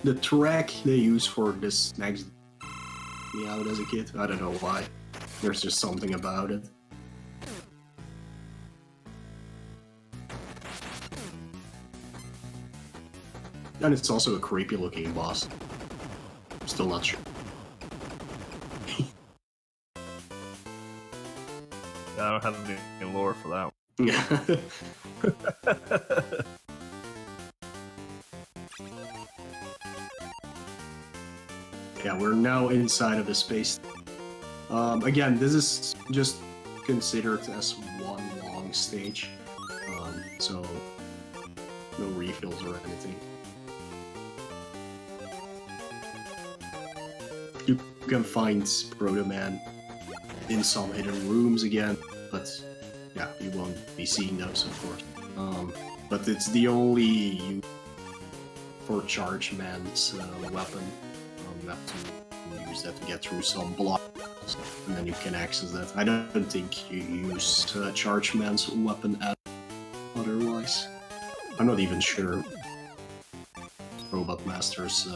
The track they use for this next me out as a kid, I don't know why. There's just something about it. And it's also a creepy looking boss. Still not sure. I don't have any lore for that one. Yeah. Yeah, we're now inside of the space. Again, this is just considered as one long stage. So no refills or anything. You can find Proto Man in some hidden rooms again, but yeah, you won't be seeing those, of course. But it's the only use for Charge Man's weapon. You have to use that to get through some blocks, and then you can access that. I don't think you use Charge Man's weapon otherwise. I'm not even sure. Robot Master's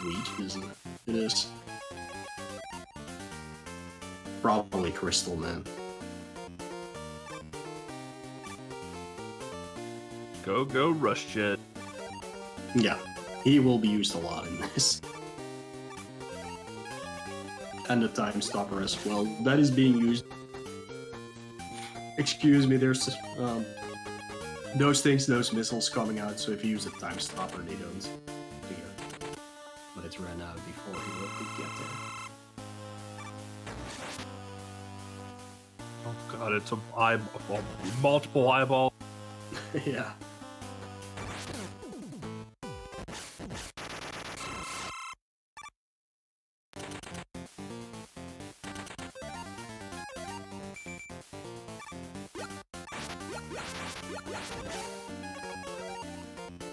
weak, isn't it? It is. Probably Crystal Man. Go, Rush Jet. Yeah, he will be used a lot in this. And the Time Stopper as well. That is being used. Excuse me, there's those things, those missiles coming out, so if you use a Time Stopper, they don't clear. But it ran out before he could get there. Oh god, it's multiple eyeball. Yeah.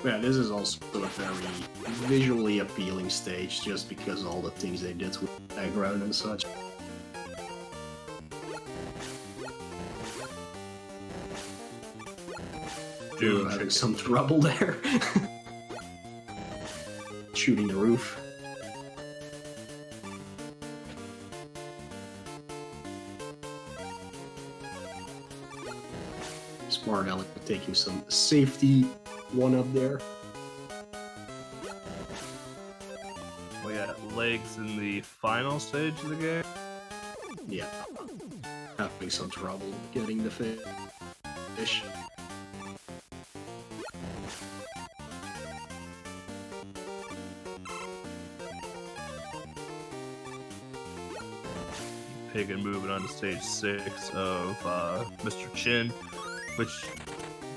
Yeah, this is also a very visually appealing stage, just because all the things they did with the background and such. Dude, having some trouble there. Shooting the roof. Smart Alec taking some safety one up there. We got legs in the final stage of the game. Yeah. Having some trouble getting the fish. Pig and moving on to stage 6 of Mr. Chin,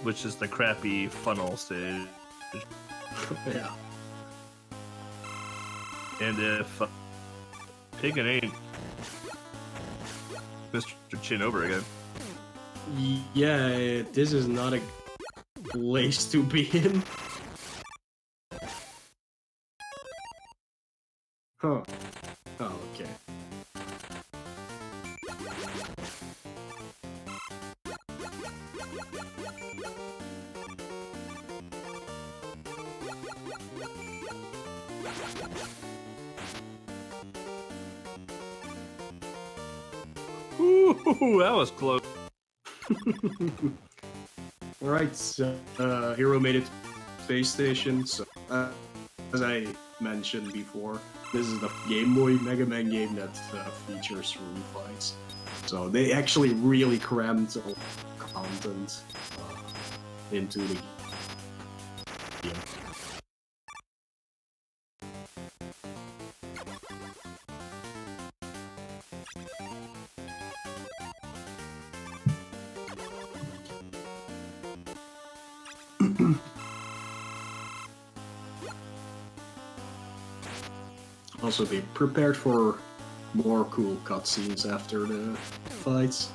which is the crappy funnel stage. Yeah. And if Pig and ain't Mr. Chin over again. Yeah, this is not a place to be in. Huh. Oh, okay. Ooh, that was close. Alright, so Hero made it to space station. So, as I mentioned before, this is the Game Boy Mega Man game that features room fights. So they actually really crammed all content into the game. Also be prepared for more cool cutscenes after the fights.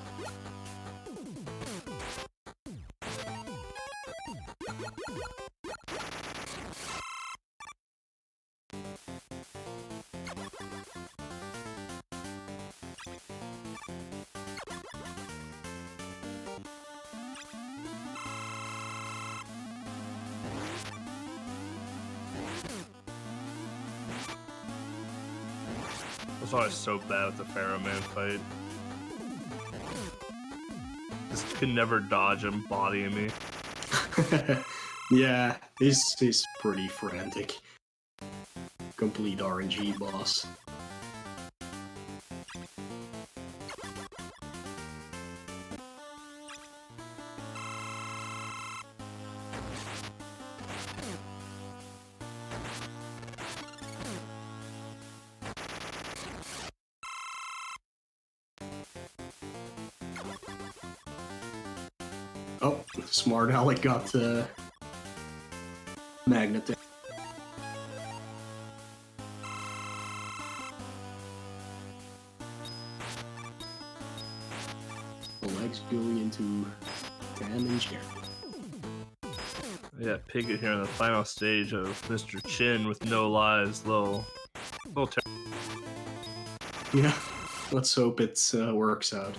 I was always so bad with the Pharaoh Man fight. Just could never dodge him bodying me. Yeah, he's pretty frantic. Complete RNG boss. Oh, Smart Alec got magnetic. The legs going into Dan and Jerry. We got Pig here on the final stage of Mr. Chin with no lives. Little Yeah, let's hope it works out.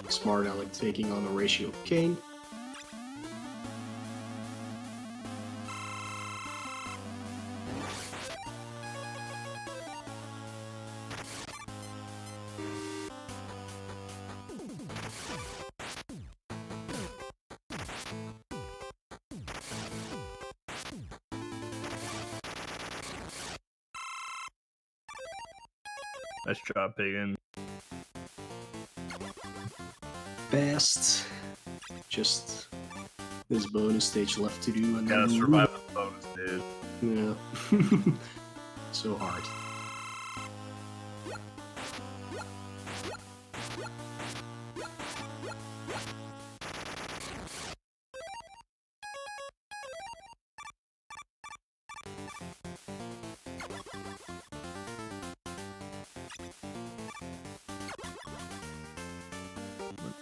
Smart Alec taking on Horatio Kane. nice job, Pagan. Fast. Just this bonus stage left to do, and Gotta then survive the bonus, dude. Yeah. So hard.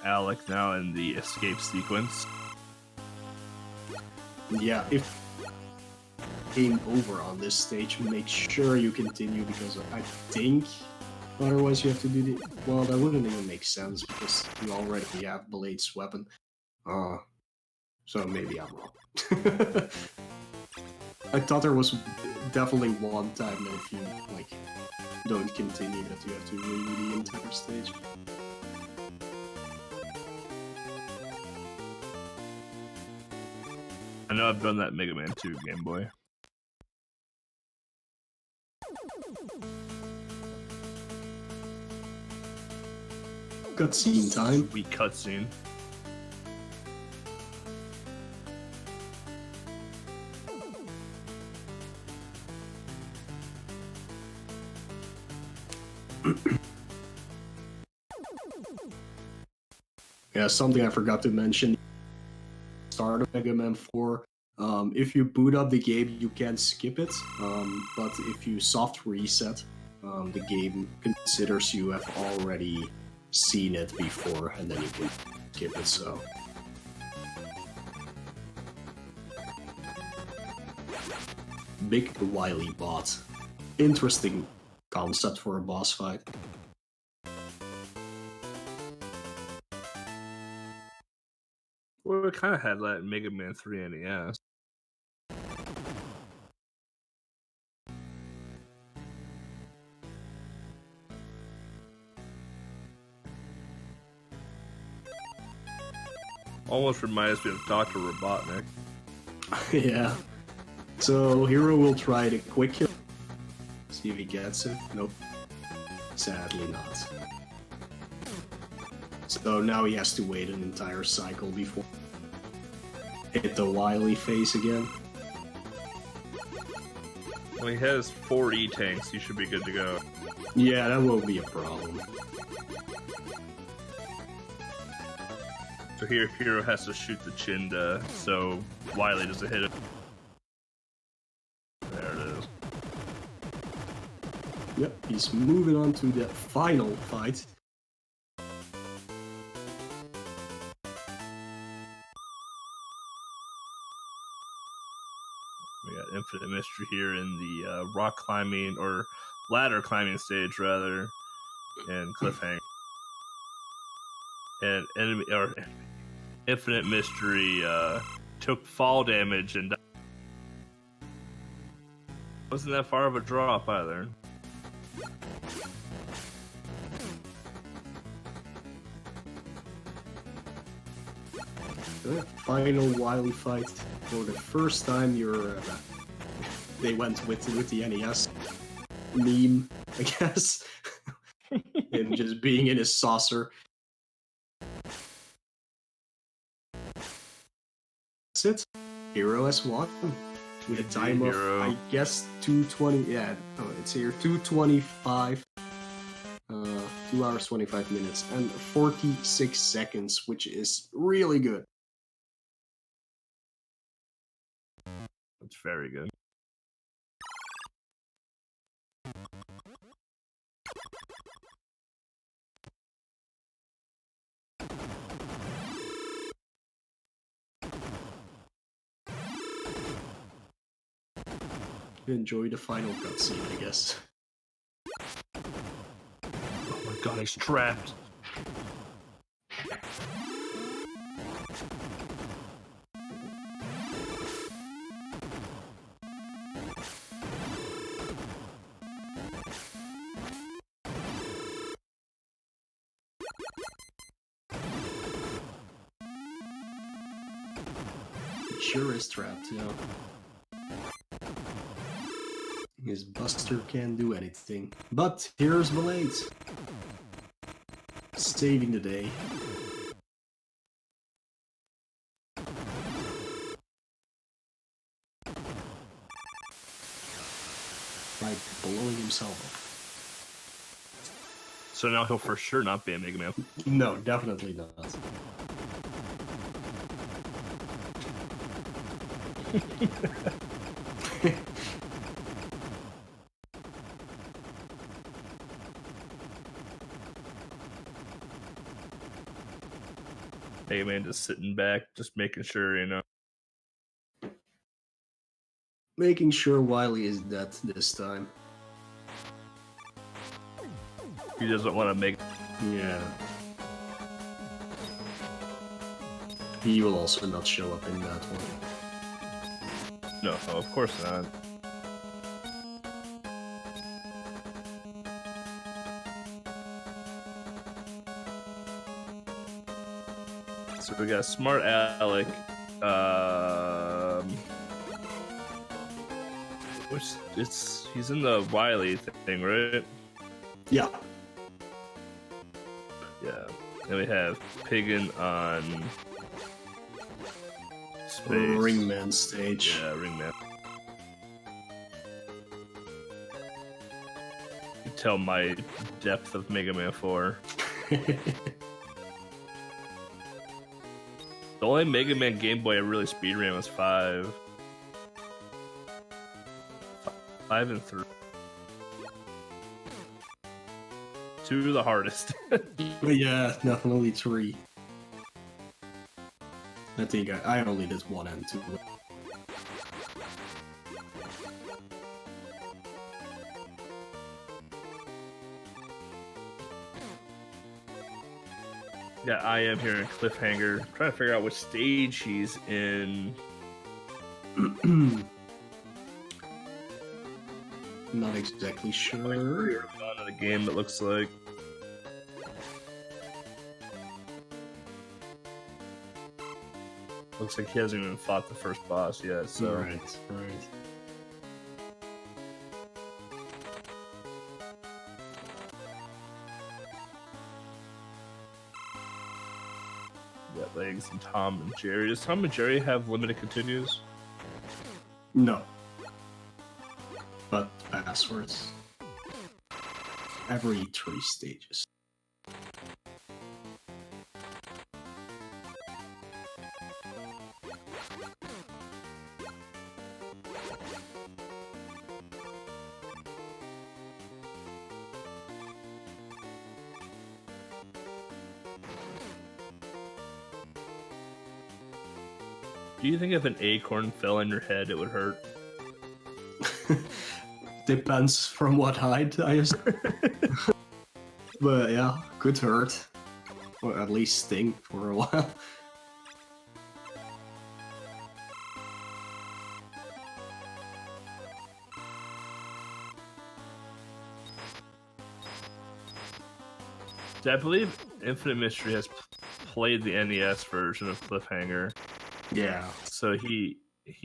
Alec now in the escape sequence. Yeah, if game over on this stage, make sure you continue, because I think otherwise you have to do the... Well, that wouldn't even make sense because you already have Blade's weapon. So maybe I'm wrong. I thought there was definitely one time that if you like don't continue that you have to redo the entire stage. I know I've done that in Mega Man 2 Game Boy. Cutscene time. Sweet cutscene. Yeah, something I forgot to mention. Start of Mega Man 4. If you boot up the game, you can skip it. But if you soft reset, the game considers you have already seen it before, and then you can skip it. So. Big Wily Bot. Interesting concept for a boss fight. Well, we kind of had that in Mega Man 3 NES. Almost reminds me of Dr. Robotnik. Yeah. So Hero will try the quick kill. See if he gets it. Nope. Sadly not. So now he has to wait an entire cycle before hit the Wily face again. Well, he has 4 E-tanks, he should be good to go. Yeah, that won't be a problem. So here, Hero has to shoot the Chinda, so Wily doesn't hit it. There it is. Yep, he's moving on to the final fight. We got Infinite Mystery here in the rock climbing, or ladder climbing stage, rather, and Cliffhanger. And enemy, or Infinite Mystery took fall damage and died. Wasn't that far of a drop either. The final Wily fight. For the first time, they went with the NES meme, I guess, and just being in his saucer. That's it. Hero has won with a time of, I guess, 2:20. Yeah, it's here, 2:25. 2 hours 25 minutes and 46 seconds, which is really good. It's very good. Enjoy the final cutscene, I guess. Oh my god, he's trapped. He sure is trapped, yeah. His Buster can't do anything. But here's Blade. Saving the day. By blowing himself up. So now he'll for sure not be a Mega Man. No, definitely not. Mega Man just sitting back, just making sure, you know. Making sure Wily is dead this time. He doesn't want to make. Yeah. He will also not show up in that one. No, of course not. So we got Smart Alec, which he's in the Wily thing, right? Yeah. Yeah. Then we have Piggin on Space. Ringman stage. Yeah, Ringman. You can tell my depth of Mega Man 4. The only Mega Man Game Boy I really speedran was 5. 5 and 3. 2 the hardest. But yeah, definitely 3. I think I only did 1 and 2. Yeah, I am here in Cliffhanger. I'm trying to figure out which stage he's in. Not exactly sure. On the game, it looks like. Looks like he hasn't even fought the first boss yet, so. Right. Got Legs and Tom and Jerry. Does Tom and Jerry have limited continues? No. But passwords. Every 3 stages. Do you think if an acorn fell on your head, it would hurt? Depends from what height, I assume. But yeah, could hurt. Or at least sting for a while. I believe Infinite Mystery has played the NES version of Cliffhanger. Yeah. So he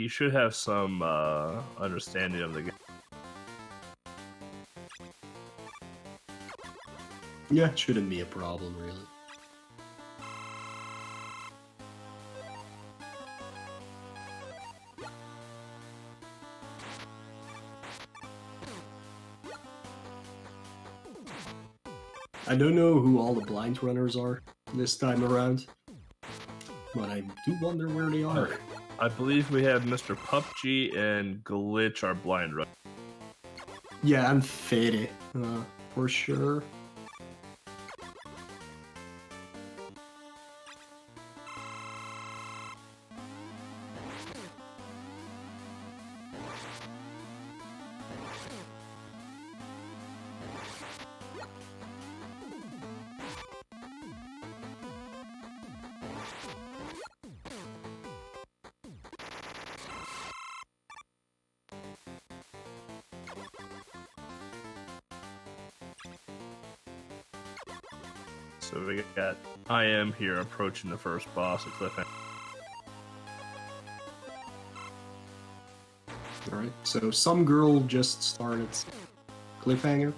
should have some understanding of the game. Yeah, it shouldn't be a problem, really. I don't know who all the blind runners are this time around, but I do wonder where they are. I believe we have Mr. PUBG and Glitch, our blind run. Yeah, and Fede, for sure. So we got I Am here approaching the first boss at Cliffhanger. Alright, so some girl just started Cliffhanger.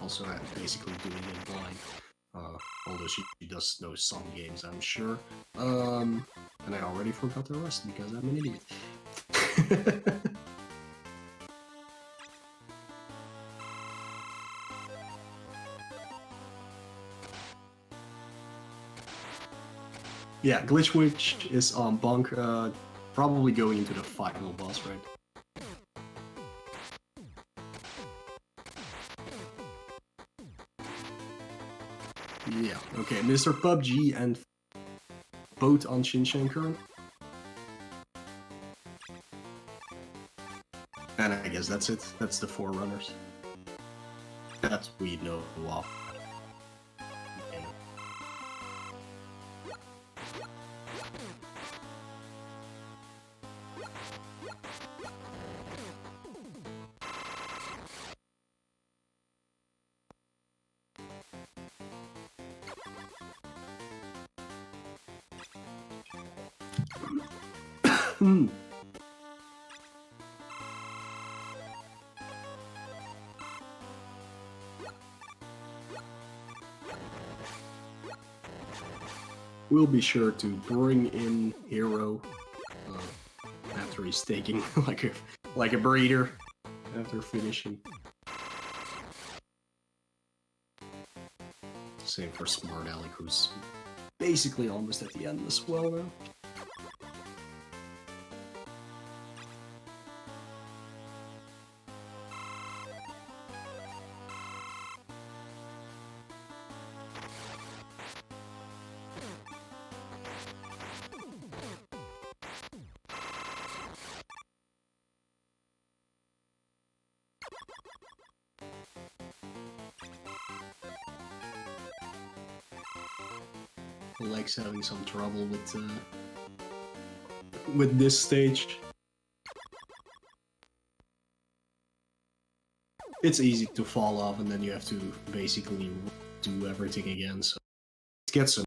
Also, I'm basically doing it blind. Although she does know some games, I'm sure. And I already forgot the rest because I'm an idiot. Yeah, Glitch Witch is on Bonk, probably going into the final boss, right? Yeah, okay, Mr. PUBG and both on Shinshan Current. And I guess that's it. That's the Forerunners. That we know of. We'll be sure to bring in Hero after he's taking like a breather after finishing. Same for Smart Alec, who's basically almost at the end as well now. Leg's having some trouble with this stage. It's easy to fall off, and then you have to basically do everything again. So let's get some.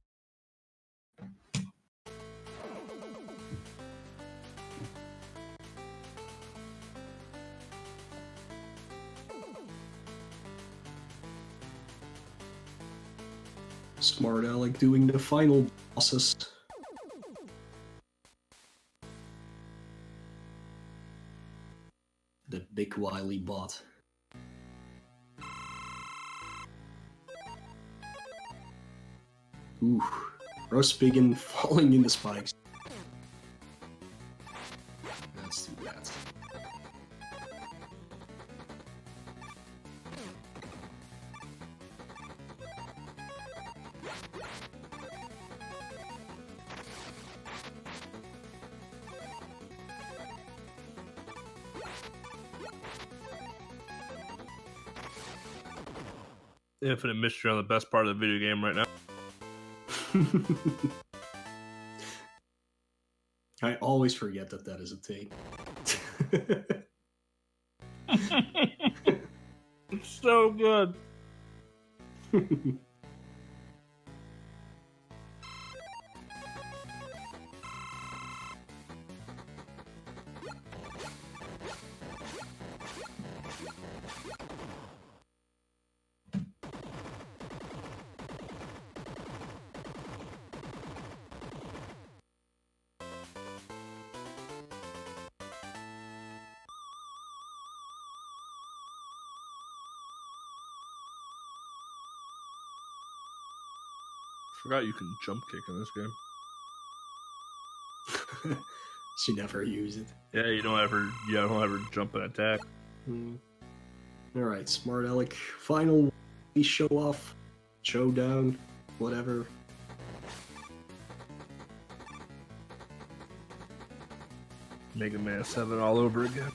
Smart Alec doing the final bosses. The big wily bot. Ooh, Rospigan falling in the spikes. That's too bad. Infinite mystery on the best part of the video game right now. I always forget that is a thing. It's so good. Forgot you can jump kick in this game. She never use it. Yeah, you don't ever jump and attack. Alright, Smart Alec, final show off, showdown, whatever. Mega Man 7 all over again.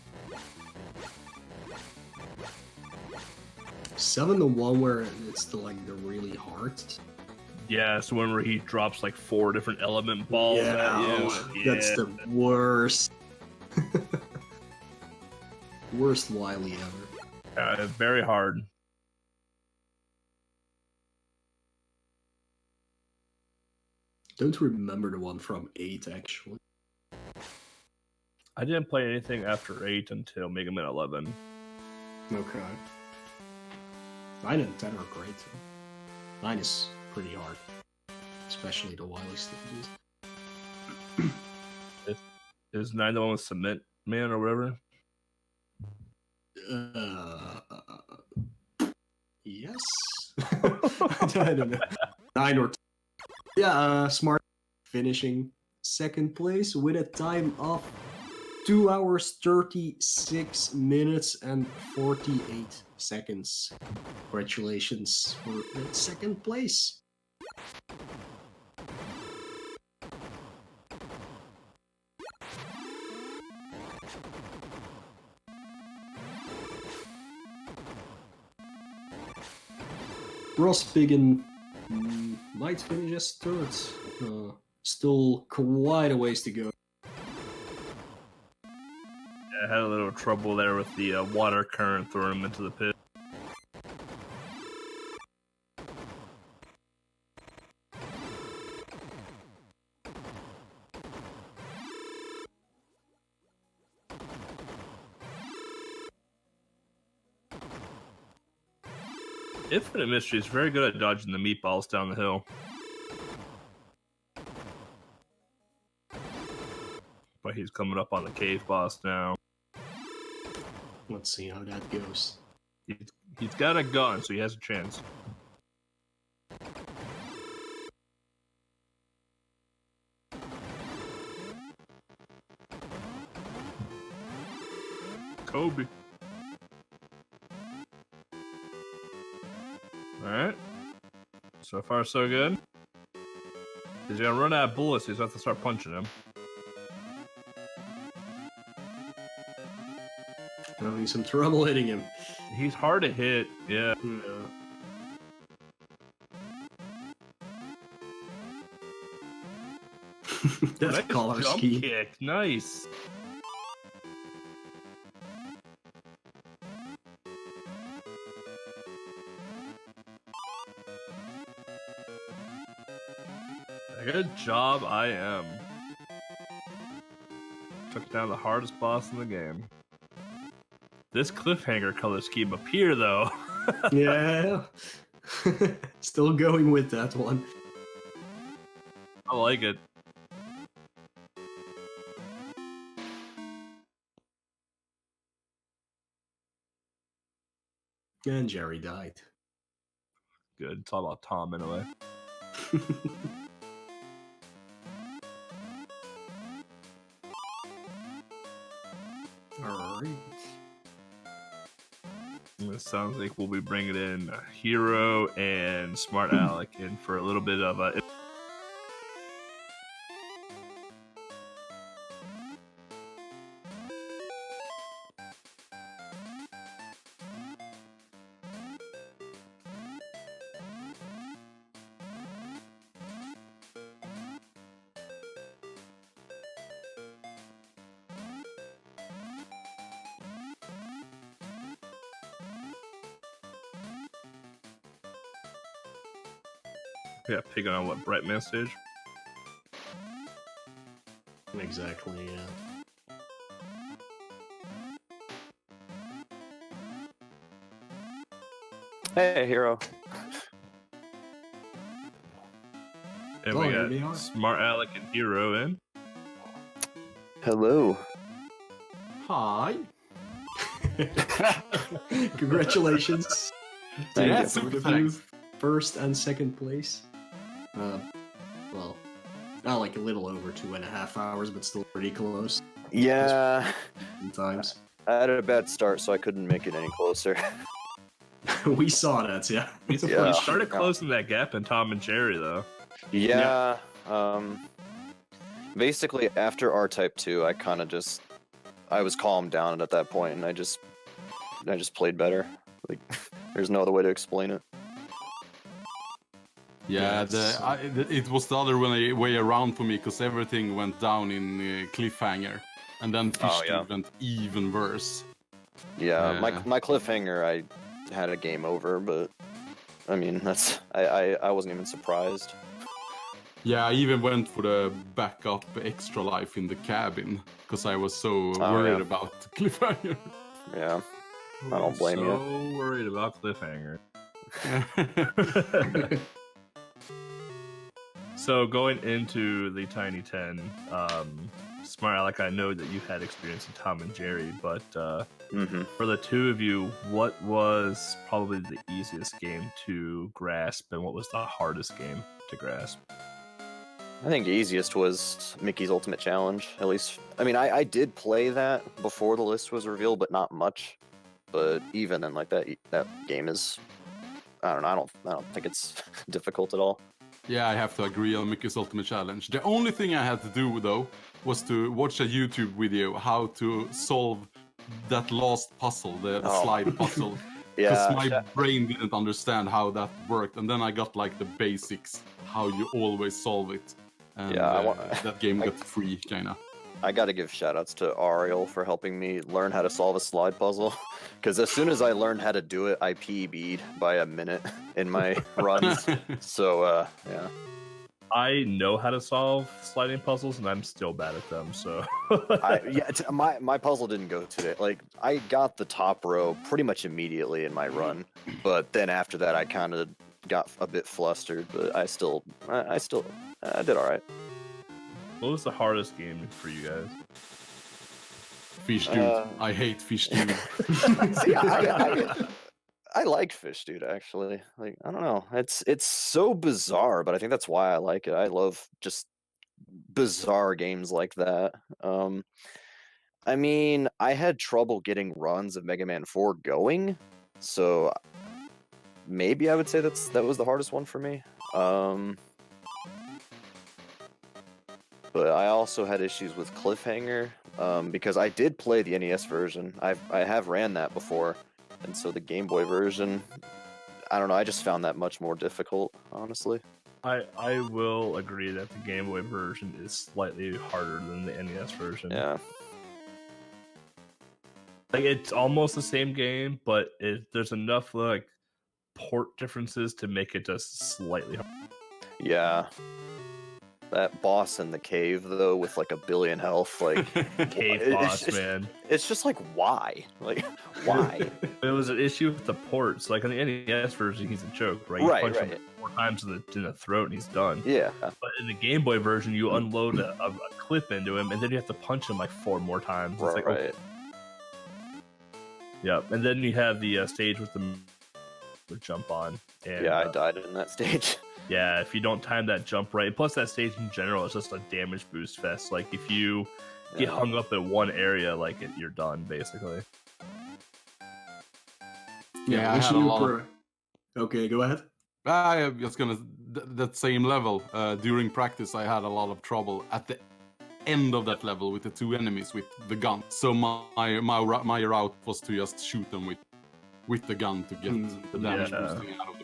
7 the one where it's the really hard. Yeah, it's the one where he drops like 4 different element balls at you. That's the worst. Worst Wily ever. Very hard. Don't remember the one from 8, actually. I didn't play anything after 8 until Mega Man 11. Okay. 9 and 10 are great. 9 is pretty hard. Especially the Wily stages. Is 9 the one with Cement Man or whatever? Yes. I don't know. 9 or 10. Yeah, Smart finishing second place with a time of 2 hours 36 minutes and 48 seconds. Congratulations for that second place. Frostbiggin might finish as third. Still quite a ways to go. I had a little trouble there with the water current throwing him into the pit. Infinite Mystery is very good at dodging the meatballs down the hill. But he's coming up on the cave boss now. Let's see how that goes. He's got a gun, so he has a chance. Kobe. Alright. So far, so good. He's gonna run out of bullets, so he's gonna have to start punching him. Having some trouble hitting him. He's hard to hit, yeah. That's Nice Kolarski. jump kick, nice. Good job, I am. Took down the hardest boss in the game. This cliffhanger color scheme up here, though. Yeah. Still going with that one. I like it. And Jerry died. Good. It's all about Tom, anyway. Alright. It sounds like we'll be bringing in Hero and Smart Alec in for a little bit of a... Yeah, picking on what, Brightman stage? Exactly, yeah. Hey, Hero. And Oh, we here they got are. Smart Alec and Hero in. Hello. Hi. Congratulations. Thank to you. both of you. First and second place. Well, not like a little over 2.5 hours, but still pretty close Yeah, sometimes. I had a bad start, so I couldn't make it any closer. We saw that, yeah. We Yeah. started closing that gap in Tom and Jerry, though. Yeah, basically after R-Type 2, I kind of just, I was calmed down at that point, and I just played better. Like, there's no other way to explain it. Yeah, it was the other way around for me because everything went down in cliffhanger, and then Fish yeah. went even worse. Yeah, Yeah. my cliffhanger, I had a game over, but I mean, that's I wasn't even surprised. Yeah, I even went for the backup extra life in the cabin because I was so Oh, worried yeah. about cliffhanger. Yeah, I don't blame you. So worried about cliffhanger. So going into the Tiny 10, Smart Alec, I know that you had experience in Tom and Jerry, but Mm-hmm. for the two of you, what was probably the easiest game to grasp, and what was the hardest game to grasp? I think the easiest was Mickey's Ultimate Challenge. At least, I mean, I did play that before the list was revealed, but not much. But even then, like that game is, I don't know. I don't think it's difficult at all. Yeah, I have to agree on Mickey's Ultimate Challenge. The only thing I had to do, though, was to watch a YouTube video how to solve that last puzzle, the Oh. slide puzzle. Yeah, my brain didn't understand how that worked, and then I got like the basics, how you always solve it, and that game got free, kinda. I gotta give shoutouts to Ariel for helping me learn how to solve a slide puzzle, because as soon as I learned how to do it, I PB'd by a minute in my runs. So yeah. I know how to solve sliding puzzles, and I'm still bad at them. So My puzzle didn't go today. Like I got the top row pretty much immediately in my run, but then after that I kind of got a bit flustered. But I did all right. what was the hardest game for you guys? Fish Dude. I hate Fish Dude. See, I like Fish Dude actually. Like I don't know, it's so bizarre, but I think that's why I like it. I love just bizarre games like that. I mean, I had trouble getting runs of Mega Man 4 going, so maybe I would say that was the hardest one for me. But I also had issues with Cliffhanger because I did play the NES version. I have ran that before. And so the Game Boy version, I don't know, I just found that much more difficult, honestly. I will agree that the Game Boy version is slightly harder than the NES version. Yeah. Like it's almost the same game, but there's enough like port differences to make it just slightly harder. Yeah. That boss in the cave, though, with like 1 billion health, like Cave boss, man. It's just like, why? Like, why? It was an issue with the ports. Like on the NES version, he's a joke, right? You punch him 4 times in the throat and he's done. Yeah. But in the Game Boy version, you unload a clip into him, and then you have to punch him like 4 more times. It's like, right. Okay. Yep. And then you have the stage with the jump on. And, yeah, I died in that stage. Yeah, if you don't time that jump right, plus that stage in general is just a damage boost fest. Like if you get hung up in one area, like you're done basically. Yeah, I had a lot. Okay, go ahead. I was gonna that same level. During practice, I had a lot of trouble at the end of that level with the 2 enemies with the gun. So my route was to just shoot them with the gun to get the damage boosting out of the.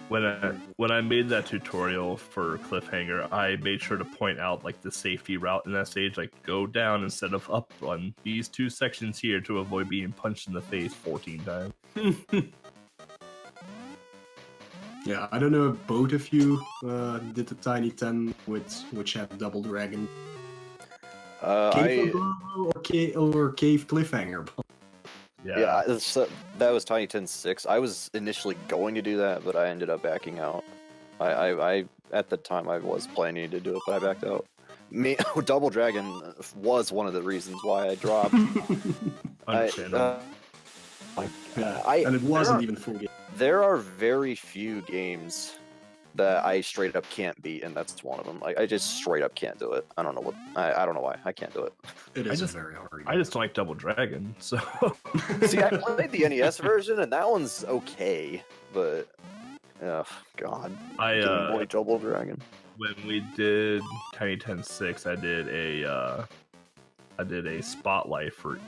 When I made that tutorial for Cliffhanger, I made sure to point out like the safety route in that stage, like go down instead of up on these 2 sections here to avoid being punched in the face 14 times. Yeah, I don't know if both of you did the Tiny 10 which had Double Dragon. Cave or Cave Cliffhanger. Yeah, that was Tiny 10 6. I was initially going to do that, but I ended up backing out. I at the time I was planning to do it, but I backed out. Double Dragon was one of the reasons why I dropped. Understandable. And it wasn't even full game. There are very few games that I straight up can't beat, and that's one of them. Like I just straight up can't do it. I don't know what. I don't know why I can't do it. It is very hard. I just don't like Double Dragon. So see, I played the NES version, and that one's okay, but oh god, Game Boy Double Dragon. When we did Tiny 10 6, I did a spotlight for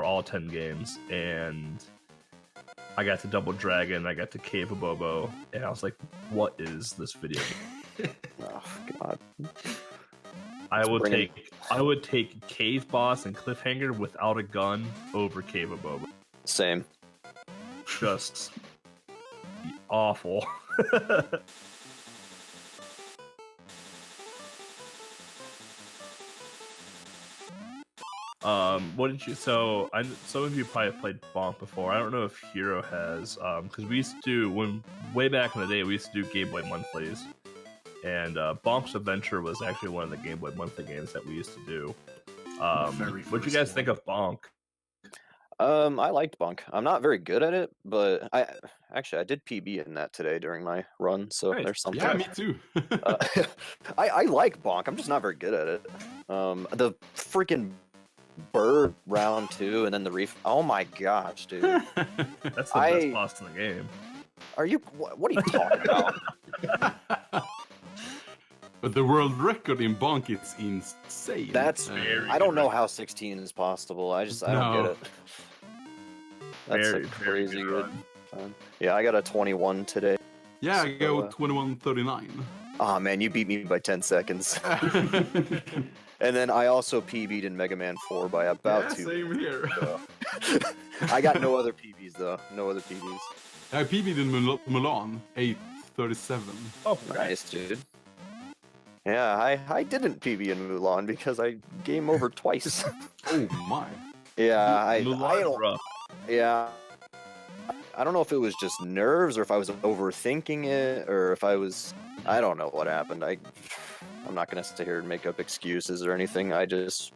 all 10 games, and I got to Double Dragon, I got to Cave of Bobo, and I was like, what is this video game? Oh god. I would take Cave Boss and Cliffhanger without a gun over Cave of Bobo. Same. Just awful. What did you? So, some of you probably played Bonk before. I don't know if Hero has, because we used to way back in the day we used to do Game Boy monthlies, and Bonk's Adventure was actually one of the Game Boy monthly games that we used to do. What do you guys think of Bonk? I liked Bonk. I'm not very good at it, but I did PB in that today during my run, so Nice. there's something. Yeah, me too. I like Bonk. I'm just not very good at it. The freaking bird round 2 and then the reef. Oh my gosh, dude. That's the best boss in the game. Are you? What are you talking about? But the world record in Bonk is insane. That's I don't know how 16 is possible. I don't get it. That's Very crazy good. time. Yeah, I got a 21 today. Yeah, I go So, 21:39. Oh man, you beat me by 10 seconds. And then I also PB'd in Mega Man 4 by about Yeah, 2. same here. So. I got no other PBs though. No other PBs. I PB'd in Mulan 8:37. Oh, Nice, dude. Yeah, I didn't PB in Mulan because I game over twice. Oh my. Yeah, I Mulan's don't. rough. Yeah. I don't know if it was just nerves or if I was overthinking it or if I was. I don't know what happened. I'm not gonna sit here and make up excuses or anything. Let's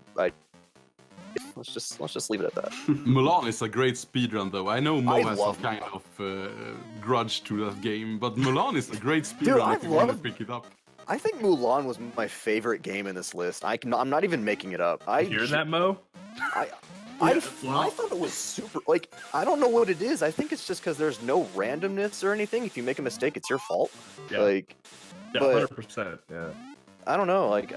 just leave it at that. Mulan is a great speedrun though. I know Mo I has some love kind of grudge to that game, but Mulan is a great speedrun I if you want to love- pick it up. I think Mulan was my favorite game in this list. I'm not even making it up. You hear that, Mo? I well- thought it was super. Like, I don't know what it is. I think it's just because there's no randomness or anything. If you make a mistake, it's your fault. Yeah. Like, Yeah, but- 100%. Yeah. I don't know. Like,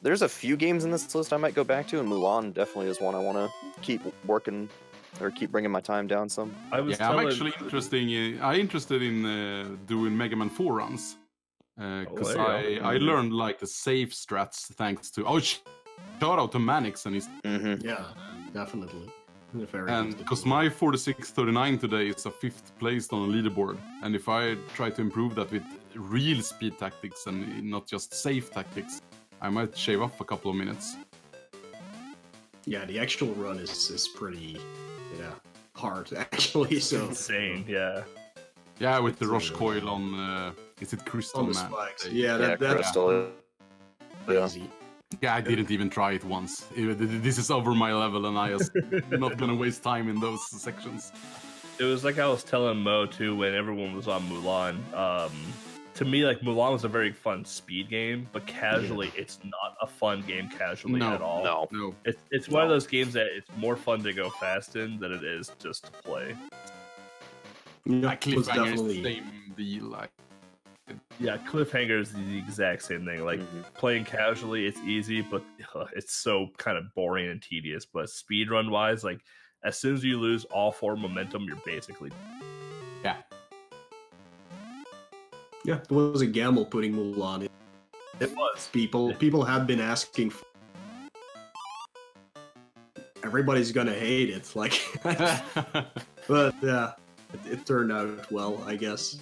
there's a few games in this list I might go back to, and Mulan definitely is one I want to keep working or keep bringing my time down some. I was Yeah, I'm telling- actually interested in doing Mega Man 4 runs. Because there you go. I learned like the safe strats thanks to shout out to Manix and his Mm-hmm. Yeah, definitely. Very and good. because my 46:39 today is a 5th place on the leaderboard, and if I try to improve that with real speed tactics and not just safe tactics, I might shave off a couple of minutes. Yeah, the actual run is pretty hard actually. So insane. Yeah. Yeah, with the So, rush coil on is it Crystal on the Man? spikes. They- Yeah, Yeah, that's Crystal. Yeah. easy. Yeah, I didn't even try it once. This is over my level, and I just not gonna waste time in those sections. It was like I was telling Mo too when everyone was on Mulan. To me, like Mulan was a very fun speed game, but casually, it's not a fun game casually No, at all. No. No, It's one of those games that it's more fun to go fast in than it is just to play. Yeah, it was Cliffhanger is definitely the same deal. Like, Yeah, Cliffhanger is the exact same thing. Like Mhm. playing casually, it's easy, but it's so kind of boring and tedious. But speedrun wise, like as soon as you lose all four momentum, you're basically yeah, yeah. It was a gamble putting Mulan in. it was. People have been asking. Everybody's gonna hate it, like, but yeah, it turned out well, I guess.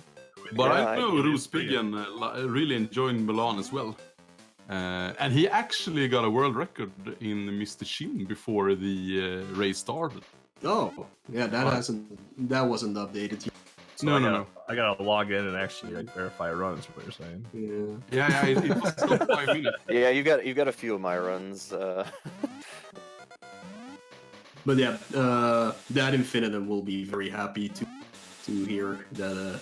but Yeah, I know it Roos is pretty good. Pigeon really enjoying Milan as well. And he actually got a world record in Mr. Shin before the race started. Oh, yeah, that wasn't updated yet. So No. I gotta log in and actually like verify runs. What you're saying? Yeah. Yeah, it was still 5 minutes. Yeah, you got a few of my runs. But yeah, that Infinitum will be very happy to hear that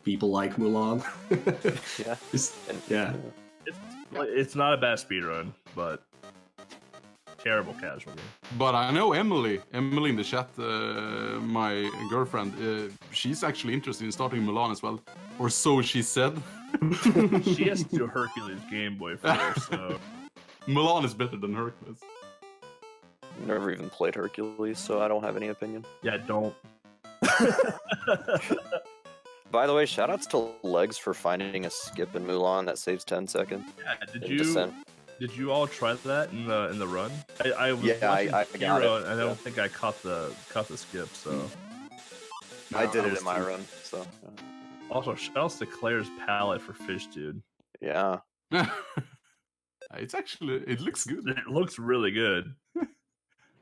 people like Mulan. Yeah. Yeah. It's not a bad speedrun, but terrible casual game. But I know Emily in the chat, my girlfriend, she's actually interested in starting Milan as well. Or so she said. She has to do Hercules Game Boy first, so Milan is better than Hercules. Never even played Hercules, so I don't have any opinion. yeah, don't. By the way, shoutouts to Legs for finding a skip in Mulan that saves 10 seconds. Yeah, in Descent. did you all try that in the run? I was Yeah, watching I got Hero, it. and I don't Yeah. think I caught the skip. So I did it was in my too. run, so also shoutouts to Claire's palette for Fish Dude. yeah. It's actually, it looks good. It looks really good.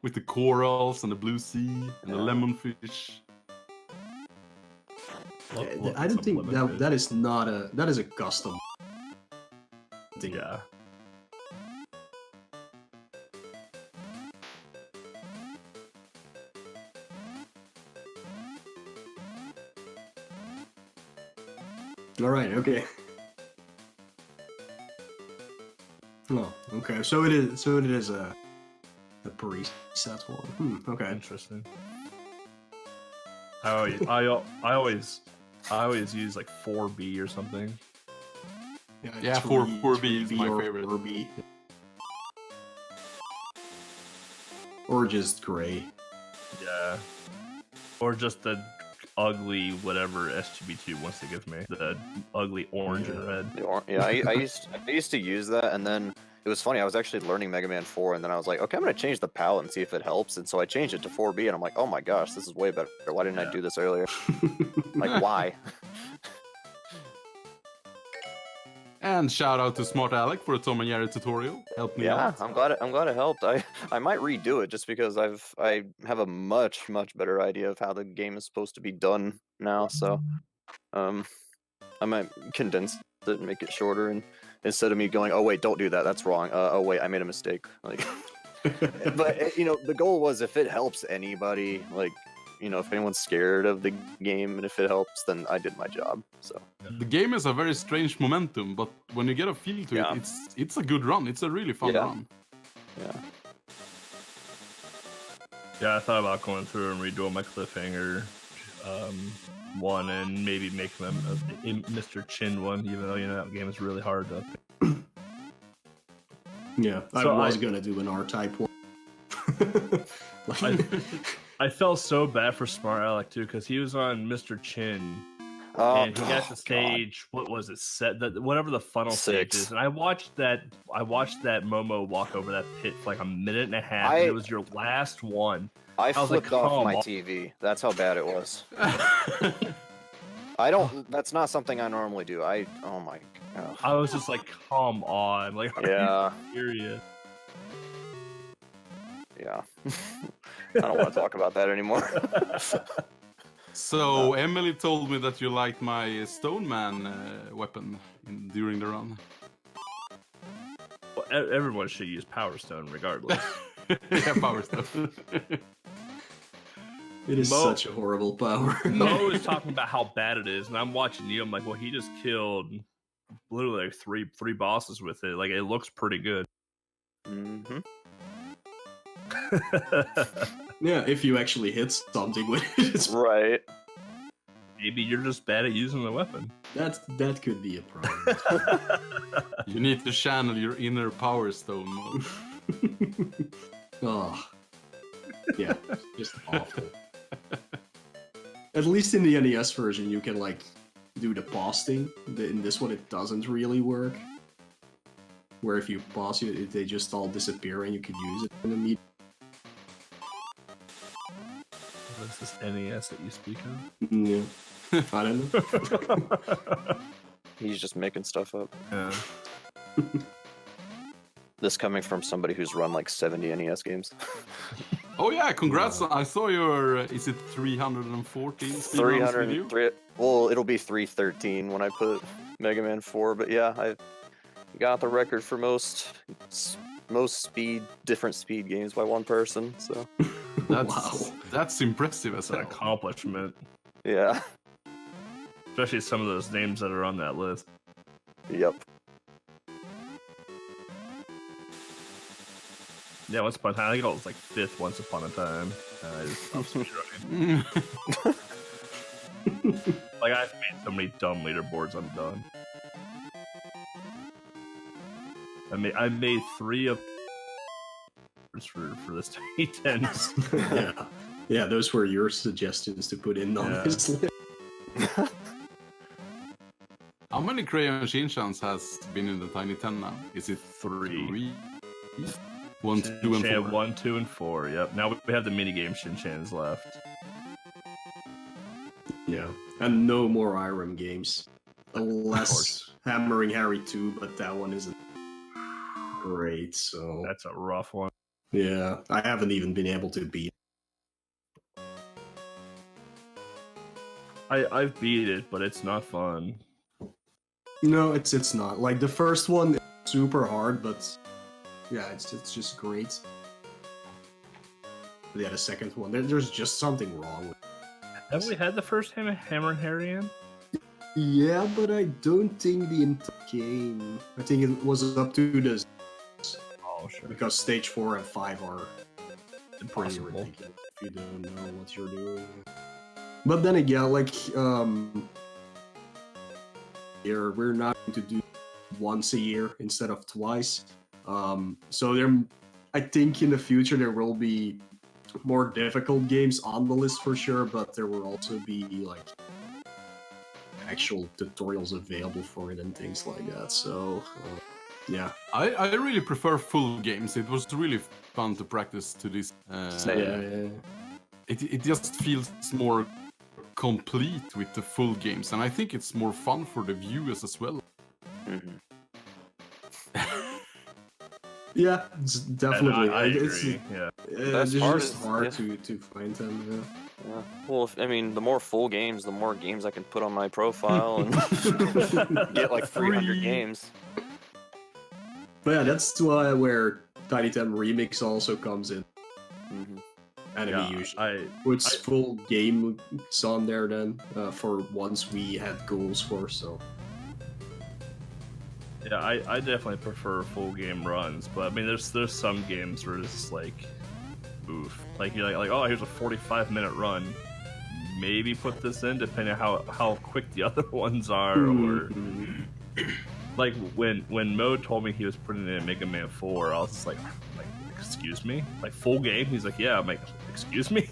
With the corals and the blue sea and the Yeah. lemon fish. I don't think that is not that is a custom thing. Yeah. All right. Okay. Oh, okay. So it is. So it is a preset one. Okay. Interesting. I always use like 4B or something. Yeah, 4B is my favorite. 4B. Or just gray. Yeah. Or just the ugly whatever SGB2 wants to give me. The ugly orange and red. Yeah, I used to use that, and then it was funny. I was actually learning Mega Man 4, and then I was like, okay, I'm gonna change the palette and see if it helps. And so I changed it to 4B, and I'm like, oh my gosh, this is way better. Why didn't I do this earlier? Like, why? And shout out to Smart Alec for a Tom and Jerry tutorial. Helped me Yeah, out. I'm glad it helped. I might redo it just because I have a much better idea of how the game is supposed to be done now. So, I might condense it and make it shorter, and instead of me going, oh wait, don't do that, that's wrong. Oh wait, I made a mistake. Like, but you know, the goal was if it helps anybody, like, you know, if anyone's scared of the game and if it helps, then I did my job. So The game is a very strange momentum, but when you get a feel to Yeah. it, it's a good run. It's a really fun Yeah. run. yeah, Yeah, I thought about going through and redoing my cliffhanger one and maybe make them a Mr. Chin one, even though, you know, that game is really hard to. Yeah, So I was I- gonna do an R-type one. I, I felt so bad for Smart Alec too, because he was on Mr. Chin and he got to God. stage. What was it? Whatever the funnel stage 6. is. And I watched that Momo walk over that pit for like a minute and a half. And I- it was your last one. I was like, flipped off come my on. TV. That's how bad it was. That's not something I normally do. Oh my god. I was just like, come on, like, are Yeah, you serious? yeah. I don't want to talk about that anymore. So Emily told me that you liked my Stone Man weapon during the run. Well, everyone should use Power Stone regardless. Yeah, Power Stone. It is Mo- such a horrible power. Mo is talking about how bad it is, and I'm watching you. I'm like, well, he just killed literally like three bosses with it. Like, it looks pretty good. hmm Yeah, if you actually hit something with it, Right. Maybe you're just bad at using the weapon. that could be a problem. You need to channel your inner Power Stone mode. Oh, yeah, just awful. At least in the NES version, you can like do the pause thing. In this one, it doesn't really work. Where if you pause it, they just all disappear and you can use it in a meet. What is this NES that you speak of? Yeah, I don't know. He's just making stuff up. Yeah. This coming from somebody who's run like 70 NES games. Oh yeah, congrats! I saw your. Is it 314 speedruns 300, video? well, it'll be 313 when I put Mega Man 4, but yeah, I got the record for most different speed games by one person. So That's impressive as It's an hell. accomplishment. yeah, Especially some of those names that are on that list. yep. Yeah, Once Upon a Time. I think it was like 5th Once Upon a Time. I just stopped speedrunning. Like, I've made so many dumb leaderboards, I'm done. I made 3 of for this Tiny Tens. Yeah, those were your suggestions to put in on Yeah. this list. How many Crayon Shin-chans has been in the Tiny 10 now? Is it 3. 3? 1, 2, and Shin-chan 4. 1, 2, and 4. Yep. Now we have the minigame Shin-chans left. Yeah, and no more IREM games. Of Unless course. Hammering Harry 2, but that one isn't great, so... That's a rough one. Yeah, I haven't even been able to beat. I've beat it, but it's not fun. No, it's not. Like the first one, super hard, but yeah, it's just great. But yeah, the second one, there's just something wrong with. Have we had the first Hammer and Harry in? Yeah, but I don't think the entire game. I think it was up to this Oh, sure. because stage 4 and 5 are pretty Impossible. ridiculous if you don't know what you're doing. But then again, like here we're not going to do once a year instead of twice. So there, I think in the future there will be more difficult games on the list for sure, but there will also be like actual tutorials available for it and things like that. So yeah, I really prefer full games. It was really fun to practice to this. yeah. It just feels more complete with the full games, and I think it's more fun for the viewers as well. Mhm. Yeah, it's definitely. I It's agree. Yeah. Best it's part just is- hard yeah. to find them. Yeah. Yeah. Well, I mean, the more full games, the more games I can put on my profile and get like 300 Free. games. But yeah, that's why where Tiny Tim Remix also comes in. Hmm Enemy Yeah, usually puts full games on there then for once we had goals for. So Yeah, I definitely prefer full game runs, but I mean, there's some games where it's just like, oof. Like you're like, oh, here's a 45-minute run. Maybe put this in, depending on how quick the other ones are. Or like when Mo told me he was putting in Mega Man 4, I was just like, excuse me, like full game. He's like, yeah. I'm like, excuse me.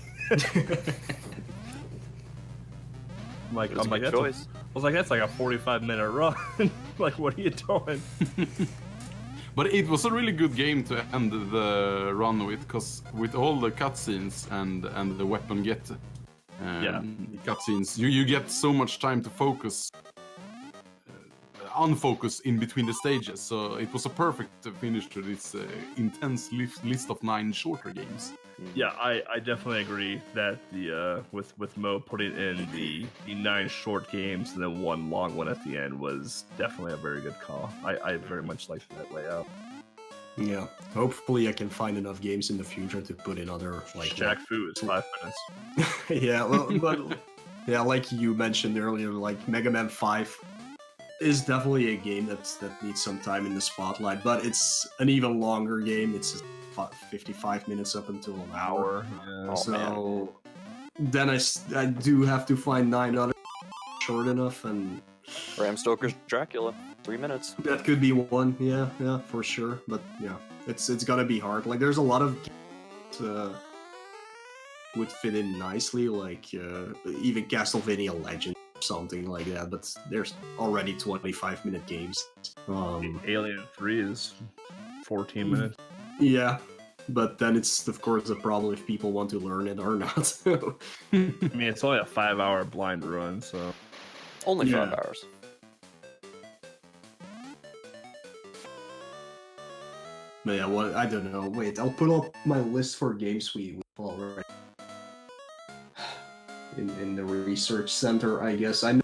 I'm like, It was a good that's choice. I was like, that's like a 45-minute run. Like, what are you doing? But it was a really good game to end the run with, because with all the cutscenes and the weapon get cutscenes, you get so much time to focus, unfocus in between the stages. So it was a perfect finish to this intense list of 9 shorter games. Yeah, I definitely agree that the with Mo putting in the 9 short games and then 1 long one at the end was definitely a very good call. I very much liked that layout. yeah, hopefully I can find enough games in the future to put in other like Jack Fu is 5 minutes. yeah, well, but yeah, like you mentioned earlier, like Mega Man 5 is definitely a game that needs some time in the spotlight, but it's an even longer game. It's 55 minutes up until an hour. Yeah. Oh, So then I do have to find 9 other short enough, and Bram Stoker's Dracula, 3 minutes. that could be one. Yeah, for sure. But yeah, it's gonna be hard. Like there's a lot of games, would fit in nicely, like even Castlevania Legend or something like that. But there's already 25-minute games. Alien 3 is 14 minutes. Yeah, but then it's of course a problem if people want to learn it or not. I mean, it's only a 5-hour blind run, so Only 5 Yeah. hours. But yeah, what I don't know. Wait, I'll put up my list for games we already in the research center. I guess I know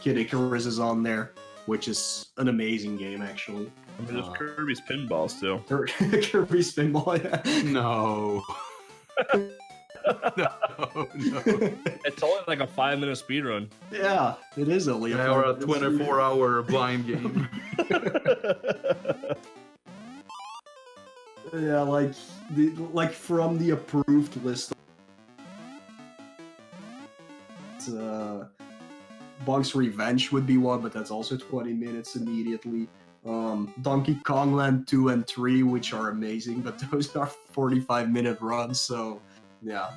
Kid Icarus is on there, which is an amazing game actually. I mean, there's Kirby's Pinball still. Kirby's Pinball. Yeah. No. no. It's only like a 5-minute speed run. Yeah, it is only Yeah, or a 5-minute 24-hour blind game. Yeah, like from the approved list. Bug's Revenge would be one, but that's also 20 minutes immediately. Donkey Kong Land 2 and 3, which are amazing, but those are 45-minute runs, so yeah.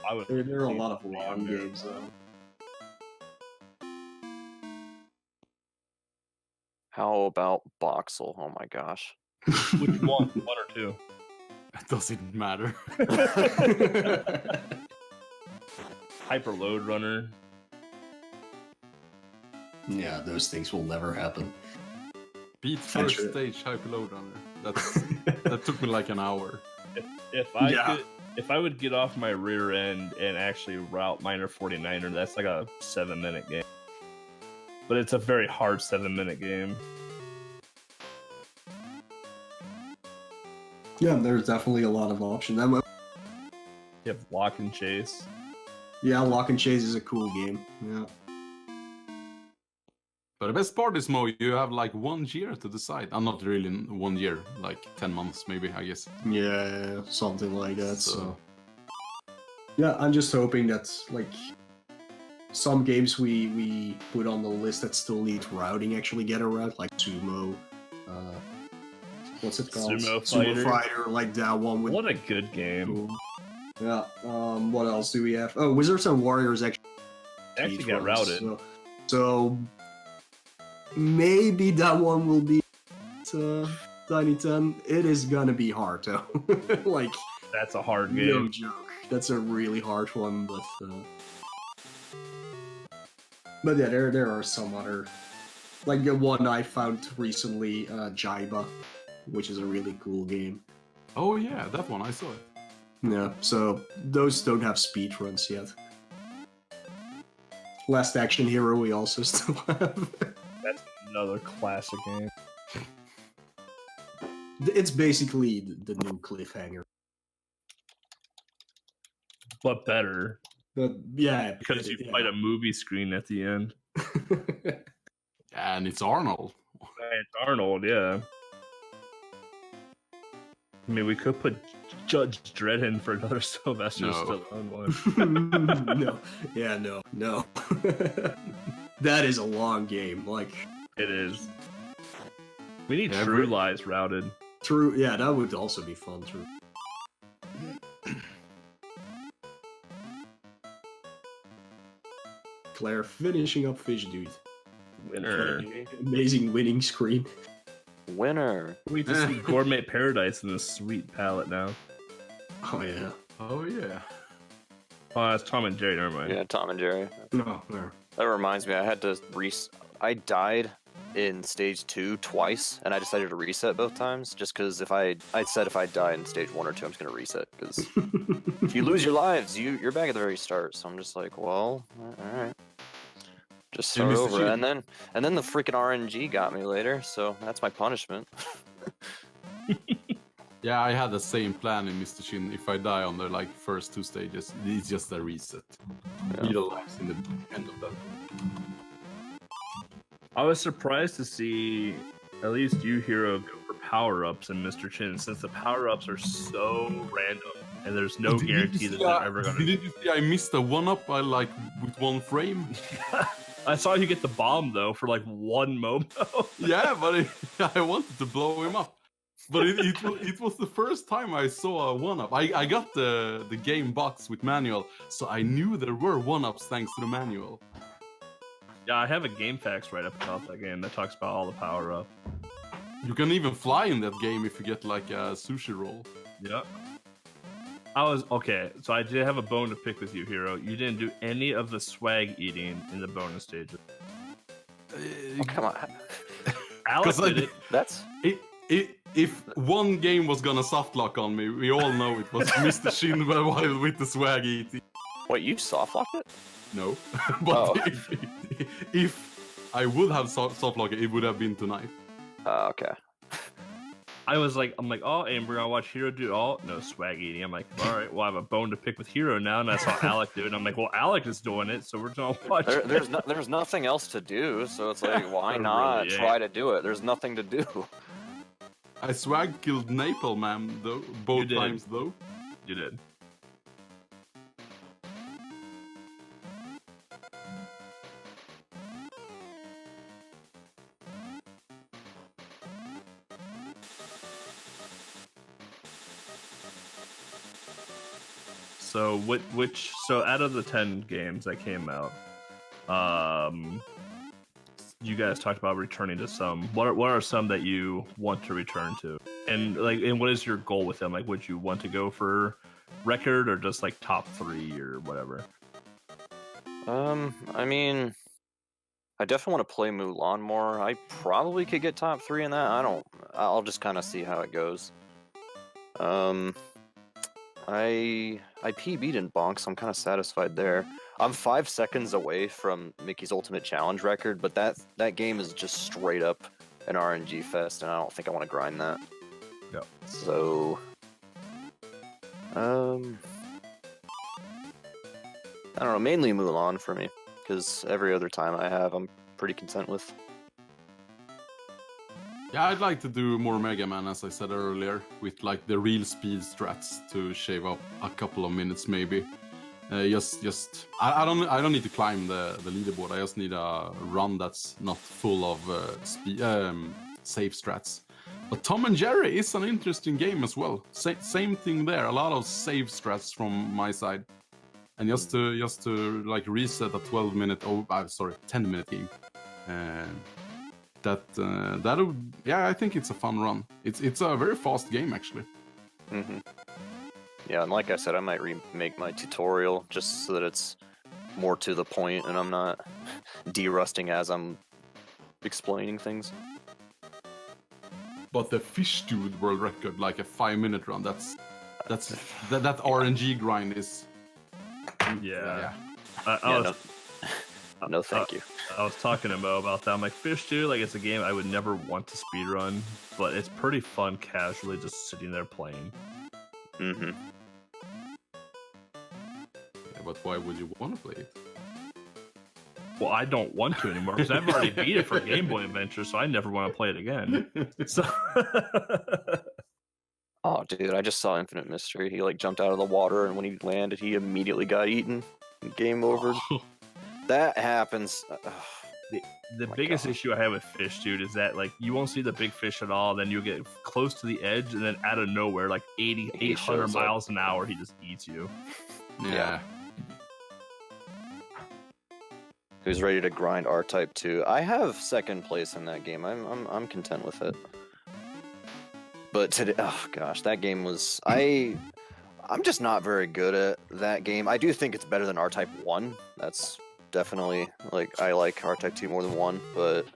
I would. There are a lot of long Yeah. games, though. How about Boxel? Oh my gosh. Which one? 1 or 2? It doesn't matter. Hyper Load Runner. Yeah, those things will never happen. Beat first Sure. stage Hyperload Runner. That took me like an hour. If I would get off my rear end and actually route Miner 49er, that's like a 7-minute game. But it's a very hard 7-minute game. Yeah, there's definitely a lot of options. You have Lock and Chase. Yeah, Lock and Chase is a cool game. Yeah. But the best part is, Mo, you have like 1 year to decide. I'm not really 1 year, like 10 months maybe, I guess. Yeah, something like that. So, So- yeah, I'm just hoping that like some games we put on the list that still need routing actually get a route, like Sumo. What's it called? Sumo Fighter. Fighter, like that one with What a good game. cool. Yeah. What else do we have? Oh, Wizards and Warriors actually got routed. So maybe that one will be Tiny 10. It is gonna be hard though. Like, That's a hard no game. joke. That's a really hard one, but yeah, there are some other, like the one I found recently, Jaiba, which is a really cool game. Oh yeah, that one I saw it. Yeah, so those don't have speed runs yet. Last Action Hero we also still have. That's another classic game. It's basically the new Cliffhanger. But better. But yeah, Because you fight a movie screen at the end. And it's Arnold. It's Arnold, yeah. I mean, we could put Judge Dredd in for another Sylvester No. Stallone one. no. That is a long game. Like, It is. We need Yeah, True we- Lies routed. yeah, that would also be fun. True. Claire finishing up Fish Dude. Winner. Amazing winning screen. Winner. We need to see Gourmet Paradise in this sweet palette now. Oh yeah. Oh yeah. Oh, that's Tom and Jerry, never mind. Yeah, Tom and Jerry. No, no. That reminds me, I had to I died in stage 2 twice, and I decided to reset both times, just because I said if I die in stage 1 or 2, I'm just gonna reset, because if you lose your lives, you're back at the very start. So I'm just like, well, all right, just You start missed the over, shit. and then the freaking RNG got me later, so that's my punishment. Yeah, I had the same plan in Mr. Shin. If I die on the like first 2 stages, it's just a reset. Yeah. Middle lives in the end of that. I was surprised to see at least you, Hero, go for power-ups in Mr. Chin, since the power-ups are so random, and there's no Did you guarantee see that they're ever gonna... Did you see I missed a 1-up by like with 1 frame? I saw you get the bomb, though, for like one Momo. Yeah, but I wanted to blow him up. But it was the first time I saw a 1-up. I got the game box with manual, so I knew there were 1-ups thanks to the manual. Yeah, I have a game facts right up about that game that talks about all the power-up. You can even fly in that game if you get like a sushi roll. Yep. Okay, so I did have a bone to pick with you, Hero. You didn't do any of the swag eating in the bonus stages. Oh, come on, Alex 'Cause I did it. that's If one game was gonna softlock on me, we all know it was Mr. Shin while with the swag eating. what, you softlocked it? No, but Oh. if I would have softlocked it, it would have been tonight. Okay. I'm like, oh, and we're gonna watch Hero do all no swag eating. I'm like, all right, well, I have a bone to pick with Hero now, and I saw Alec do it. And I'm like, well, Alec is doing it, so we're gonna watch. There's nothing else to do, so it's like, why There not really try ain't. to do it? There's nothing to do. I swag killed Napalm Man though, both did. times though. You did. So so out of the 10 games that came out, you guys talked about returning to some. What are some that you want to return to? And what is your goal with them? Like, would you want to go for record or just like top 3 or whatever? I mean, I definitely want to play Mulan more. I probably could get top 3 in that. I'll just kind of see how it goes. I PB'd in Bonk, so I'm kind of satisfied there. I'm 5 seconds away from Mickey's Ultimate Challenge record, but that game is just straight up an RNG fest, and I don't think I want to grind that. Yep. So, I don't know, mainly Mulan for me, because every other time I have, I'm pretty content with. Yeah, I'd like to do more Mega Man, as I said earlier, with like the real speed strats to shave up a couple of minutes maybe. I don't need to climb the leaderboard. I just need a run that's not full of safe strats. But Tom and Jerry is an interesting game as well. Same thing there. A lot of save strats from my side, and just to like reset a 12-minute, 10-minute game. I think it's a fun run. It's a very fast game actually. Mm-hmm. Yeah, and like I said, I might remake my tutorial just so that it's more to the point and I'm not derusting as I'm explaining things. But the Fish Dude world record, like a 5-minute run, that RNG grind is. Yeah. No, thank you. I was talking to Mo about that. I'm like, Fish Dude, like it's a game I would never want to speedrun, but it's pretty fun casually just sitting there playing. Mm-hmm. Yeah, but why would you want to play it? Well, I don't want to anymore because I've already beat it for Game Boy Adventure, so I never want to play it again. So. Oh, dude, I just saw Infinite Mystery. He like jumped out of the water, and when he landed, he immediately got eaten. Game over. That happens. The biggest issue I have with Fish Dude is that like you won't see the big fish at all, then you get close to the edge, and then out of nowhere, like 800 miles an hour, he just eats you. Yeah. Who's ready to grind R-Type 2? I have second place in that game. I'm content with it. But today, oh gosh, that game was I'm just not very good at that game. I do think it's better than R-Type 1. That's definitely like I like R-Type 2 more than 1, but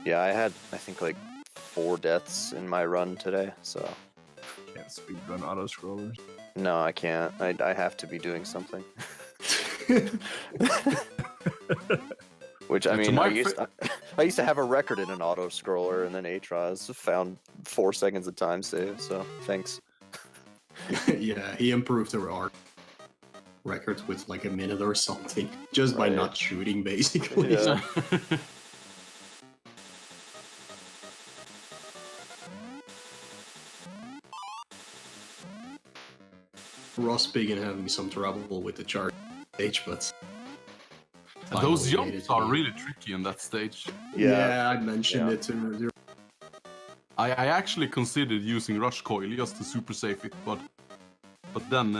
yeah, I think like 4 deaths in my run today, so can't speedrun auto scrollers. No, I can't. I have to be doing something. Which I mean, I used to have a record in an auto scroller, and then Atros found 4 seconds of time save. So thanks. Yeah, he improved our records with like a minute or something, just by not shooting, basically. Yeah. Ross Biggin having some trouble with the charge stage, but those jumps are really tricky on that stage. Yeah, I mentioned it earlier. I actually considered using Rush Coil just to super safe it, but then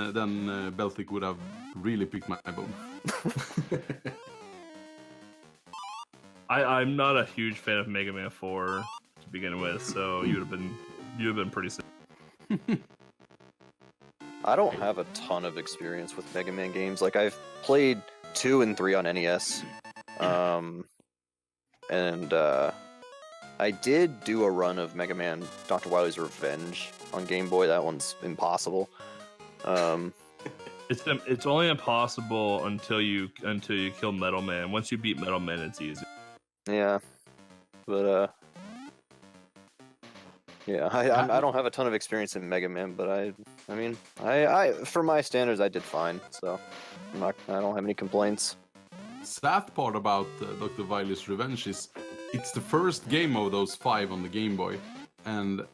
Beltic would have really picked my bone. I'm not a huge fan of Mega Man 4 to begin with, so you'd have been pretty sick. I don't have a ton of experience with Mega Man games. Like I've played 2 and 3 on NES, and I did do a run of Mega Man Dr. Wily's Revenge on Game Boy. That one's impossible. It's only impossible until you kill Metal Man. Once you beat Metal Man, it's easy. Yeah, but yeah, I don't have a ton of experience in Mega Man, but I mean, for my standards, I did fine. So I don't have any complaints. Sad part about Dr. Wily's Revenge is it's the first game of those 5 on the Game Boy, and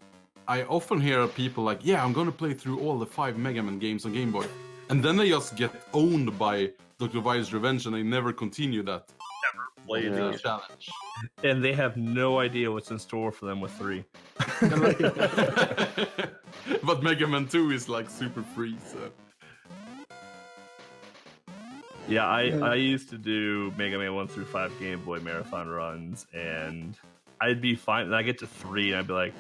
I often hear people like, "Yeah, I'm gonna play through all the 5 Mega Man games on Game Boy," and then they just get owned by Dr. Wily's Revenge, and they never continue that. Play the challenge. And they have no idea what's in store for them with 3. But Mega Man 2 is like super free, so. Yeah, I used to do Mega Man 1 through 5 Game Boy marathon runs, and I'd be fine. And I get to 3, and I'd be like,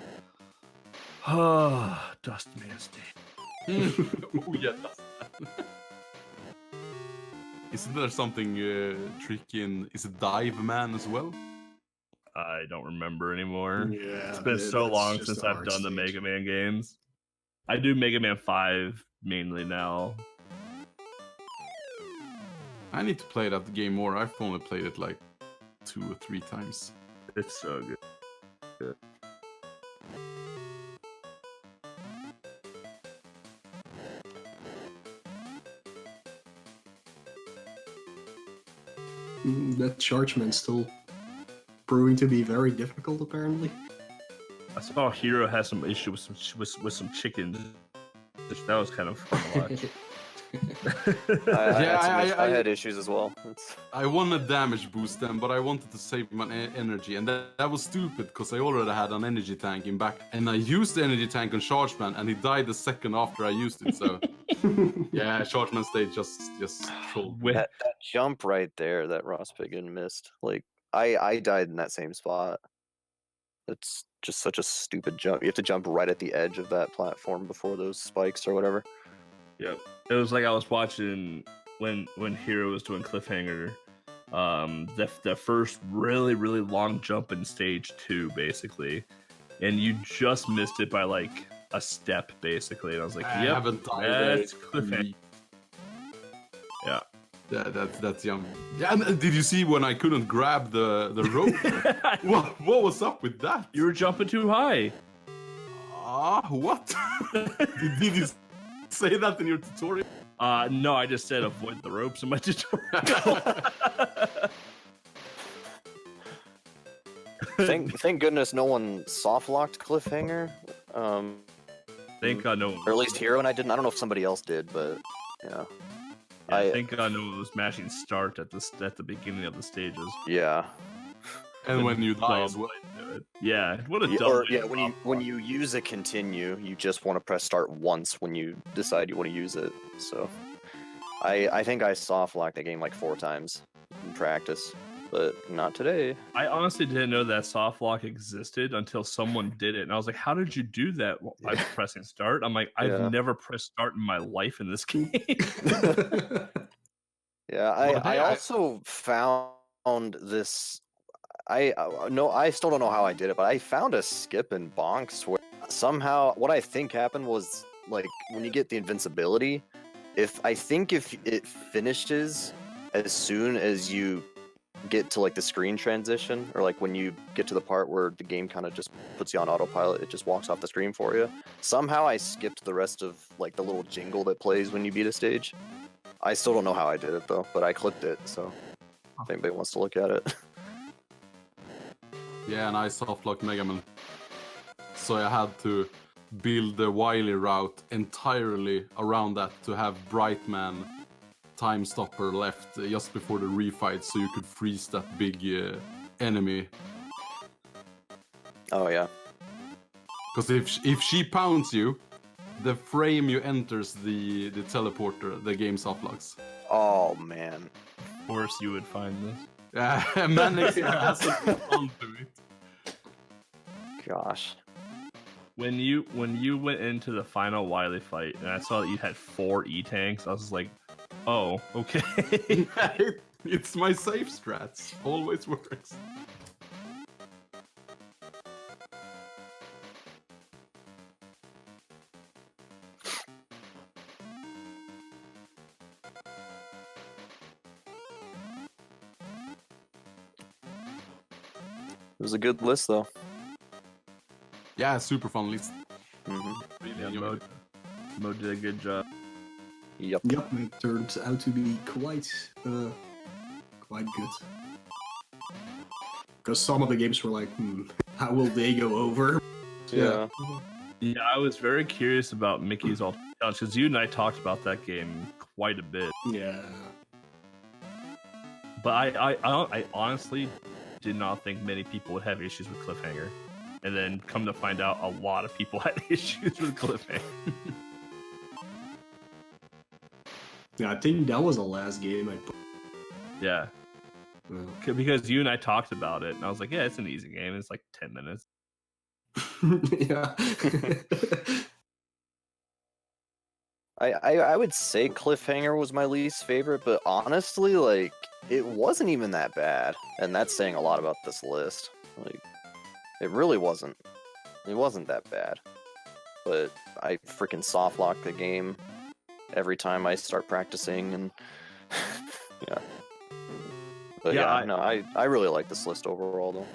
oh, Dust Man's Day. Oh, yeah, Dust Man. Isn't there something tricky in... Is it Dive Man as well? I don't remember anymore. Yeah, it's been so long since I've done the Mega Man games. I do Mega Man 5 mainly now. I need to play that game more. I've only played it like 2 or 3 times. It's so good. That Chargeman's still proving to be very difficult, apparently. I saw Hero has some issue with some chickens. That was kind of fun to watch. I had issues as well. I want to damage boost them, but I wanted to save my energy, and that was stupid because I already had an energy tank in back, and I used the energy tank on Chargeman, and he died the second after I used it. So yeah, Chargeman stayed just trolled. That jump right there that Ross Piggin missed. Like I died in that same spot. It's just such a stupid jump. You have to jump right at the edge of that platform before those spikes or whatever. Yep. It was like I was watching when Hero was doing Cliffhanger, the first really long jump in stage 2 basically, and you just missed it by like a step basically, and I was like, I yep, haven't died that's Cliffhanger. Yeah. Yeah, that's young. Yeah, and did you see when I couldn't grab the rope? what was up with that? You were jumping too high. What? did you say that in your tutorial? No, I just said avoid the ropes in my tutorial. Thank goodness no one soft locked Cliffhanger. Thank God no one. Or at least Hero and I didn't. I don't know if somebody else did, but yeah. I think I know it was mashing start at the beginning of the stages. Yeah. And when you die as well. Yeah, what a dumb. Or yeah, when you use a continue, you just want to press start once when you decide you want to use it. So, I think I soft locked the game like 4 times in practice, but not today. I honestly didn't know that soft lock existed until someone did it, and I was like, "How did you do that?" Well, I was pressing start. I'm like, I've never pressed start in my life in this game. Yeah, I also found this. I still don't know how I did it, but I found a skip in Bonks where somehow what I think happened was like when you get the invincibility, if it finishes as soon as you get to like the screen transition, or like when you get to the part where the game kind of just puts you on autopilot, it just walks off the screen for you. Somehow I skipped the rest of like the little jingle that plays when you beat a stage. I still don't know how I did it though, but I clipped it, so if anybody wants to look at it. Yeah, and I soft-locked Mega Man. So I had to build the Wily route entirely around that to have Brightman time stopper left just before the refight, so you could freeze that big enemy. Oh yeah. Because if she pounds you, the frame you enters the teleporter, the game softlocks. Oh man. Of course, you would find this. Yeah, Manix hasn't gone onto it. Gosh. When you went into the final Wily fight and I saw that you had 4 E-tanks, I was just like, oh, okay. It's my safe strats. Always works. It was a good list though. Yeah, super fun list. Mm-hmm. Yeah, Mo did a good job. Yep. Yep, it turns out to be quite good. Because some of the games were like, how will they go over? Yeah. Yeah, I was very curious about Mickey's Ultimate Challenge because you and I talked about that game quite a bit. Yeah. But I honestly did not think many people would have issues with Cliffhanger. And then come to find out, a lot of people had issues with Cliffhanger. Yeah, I think that was the last game I played. Yeah. Because you and I talked about it, and I was like, yeah, it's an easy game. It's like 10 minutes. Yeah. I would say Cliffhanger was my least favorite, but honestly, like, it wasn't even that bad. And that's saying a lot about this list. Like, it really wasn't. It wasn't that bad. But I freaking soft lock the game every time I start practicing, and yeah. But I really like this list overall, though.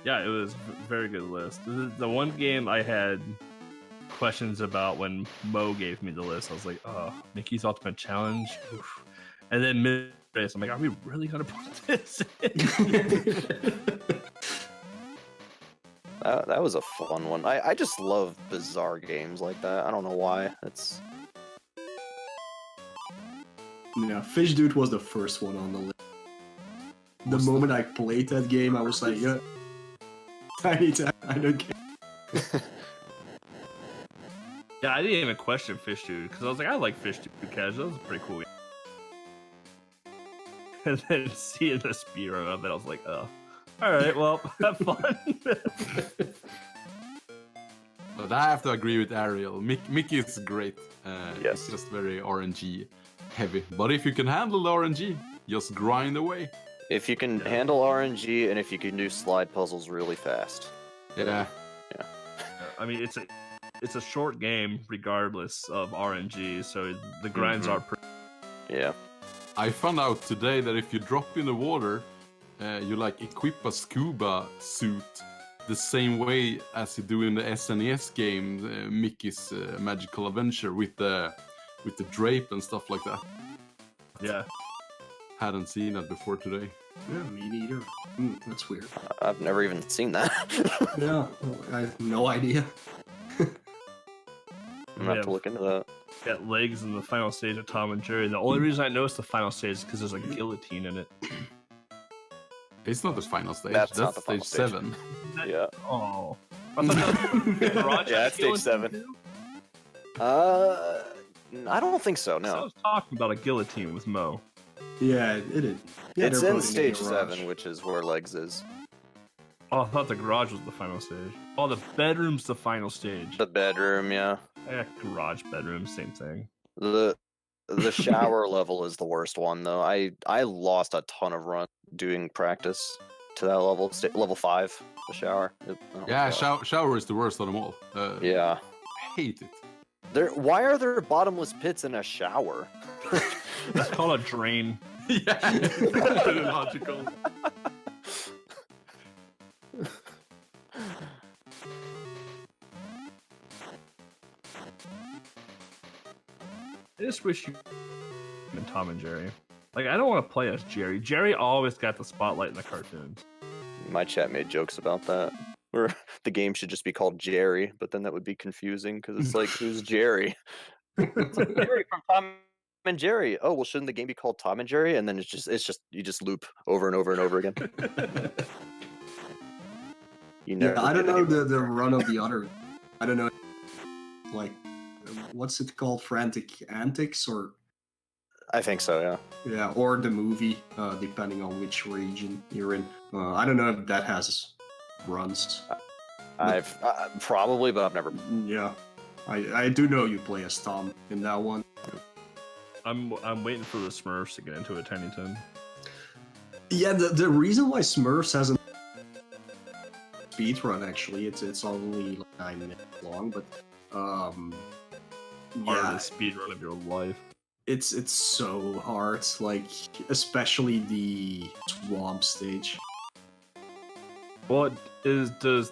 Yeah, it was a very good list. The one game I had questions about when Mo gave me the list, I was like, oh, Mickey's Ultimate Challenge. Oof. And then mid-race, I'm like, are we really going to put this in? That was a fun one. I just love bizarre games like that. I don't know why. Yeah, Fish Dude was the first one on the list. The moment I played that game, I was like, yeah, I don't care. Yeah, I didn't even question Fish Dude because I was like, I like Fish Dude casual. That was a pretty cool game. And then seeing the speedrun of it, I was like, oh, all right, well, have fun. But I have to agree with Ariel. Mickey is great. Yes. It's just very RNG heavy. But if you can handle the RNG, just grind away. If you can handle RNG and if you can do slide puzzles really fast. Yeah. I mean, it's a short game regardless of RNG, so the grinds are pretty. Yeah. I found out today that if you drop in the water, you like equip a scuba suit the same way as you do in the SNES game, Mickey's Magical Adventure with the drape and stuff like that. Yeah. Hadn't seen that before today. Yeah, me neither. That's weird. I've never even seen that. Yeah, I have no idea. I'm gonna have to look into that. Got legs in the final stage of Tom and Jerry. The only reason I noticed the final stage is because there's a guillotine in it. It's not the final stage. That's not the stage final stage. 7. Yeah. Oh. I thought that was Garage Yeah, it's stage guillotine 7. too? I don't think so, So I no. was talking about a guillotine with Mo. Yeah, it is. Yeah, It's they're in both stage the garage. 7, which is where Legs is. Oh, I thought the garage was the final stage. Oh, the bedroom's the final stage. The bedroom, yeah. Garage, bedroom, same thing. The shower level is the worst one, though. I lost a ton of run doing practice to that level. Level 5, the shower. Yeah, shower is the worst of them all. Yeah. I hate it. Why are there bottomless pits in a shower? It's called a drain. Yeah, pretty logical. I just wish you and Tom and Jerry. Like, I don't want to play as Jerry. Jerry always got the spotlight in the cartoons. My chat made jokes about that. Or the game should just be called Jerry, but then that would be confusing because it's like, who's Jerry? It's like Jerry from Tom and Jerry. Oh, well, shouldn't the game be called Tom and Jerry? And then it's just you just loop over and over and over again. You never. Yeah, I don't get know anywhere. the run of the other. I don't know, like, what's it called? Frantic Antics, or I think so. Yeah. yeah, or the movie, depending on which region you're in. I don't know if that has runs. I've probably, but I've never. Yeah, I do know you play as Tom in that one. I'm waiting for the Smurfs to get into it, Tennington. Yeah, the reason why Smurfs hasn't speedrun, actually, it's only like 9 minutes long, but yeah, Hardest speedrun of your life. it's so hard, like especially the swamp stage. What is so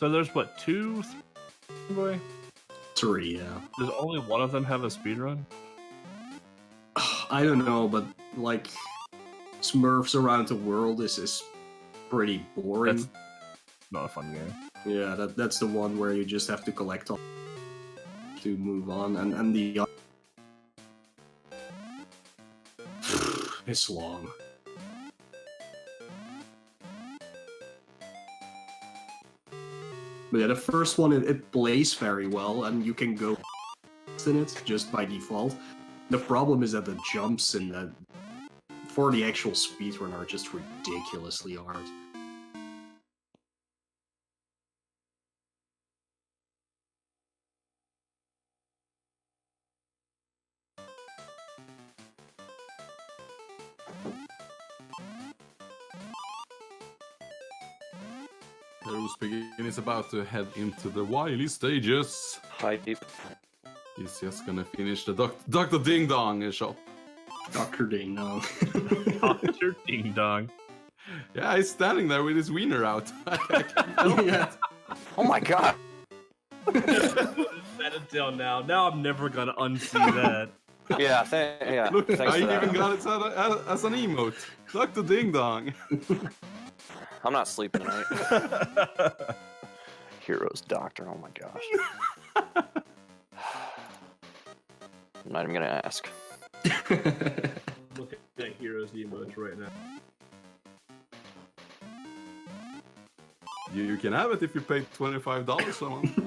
there's what, 2, 3, boy? 3, yeah. Does only one of them have a speedrun? I don't know, but like Smurfs Around the World is pretty boring. That's not a fun game. Yeah, that's the one where you just have to collect all to move on, and the it's long. But yeah, the first one, it plays very well, and you can go in it just by default. The problem is that the jumps in that for the actual speedrun are just ridiculously hard. Begin is about to head into the Wily stages. Hype. He's just gonna finish the Dr. Ding Dong shop. Dr. Ding Dong. Dr. Ding Dong. Yeah, he's standing there with his wiener out. I can't help Yeah. it. Oh my god. Set it down now. Now I'm never gonna unsee that. Yeah. Yeah. Look, Thanks I for that. even got it as an emote. Dr. Ding Dong. I'm not sleeping tonight. Heroes Doctor. Oh my gosh. I'm not even gonna ask. Look at Heroes emotes right now. You can have it if you pay $25 a month.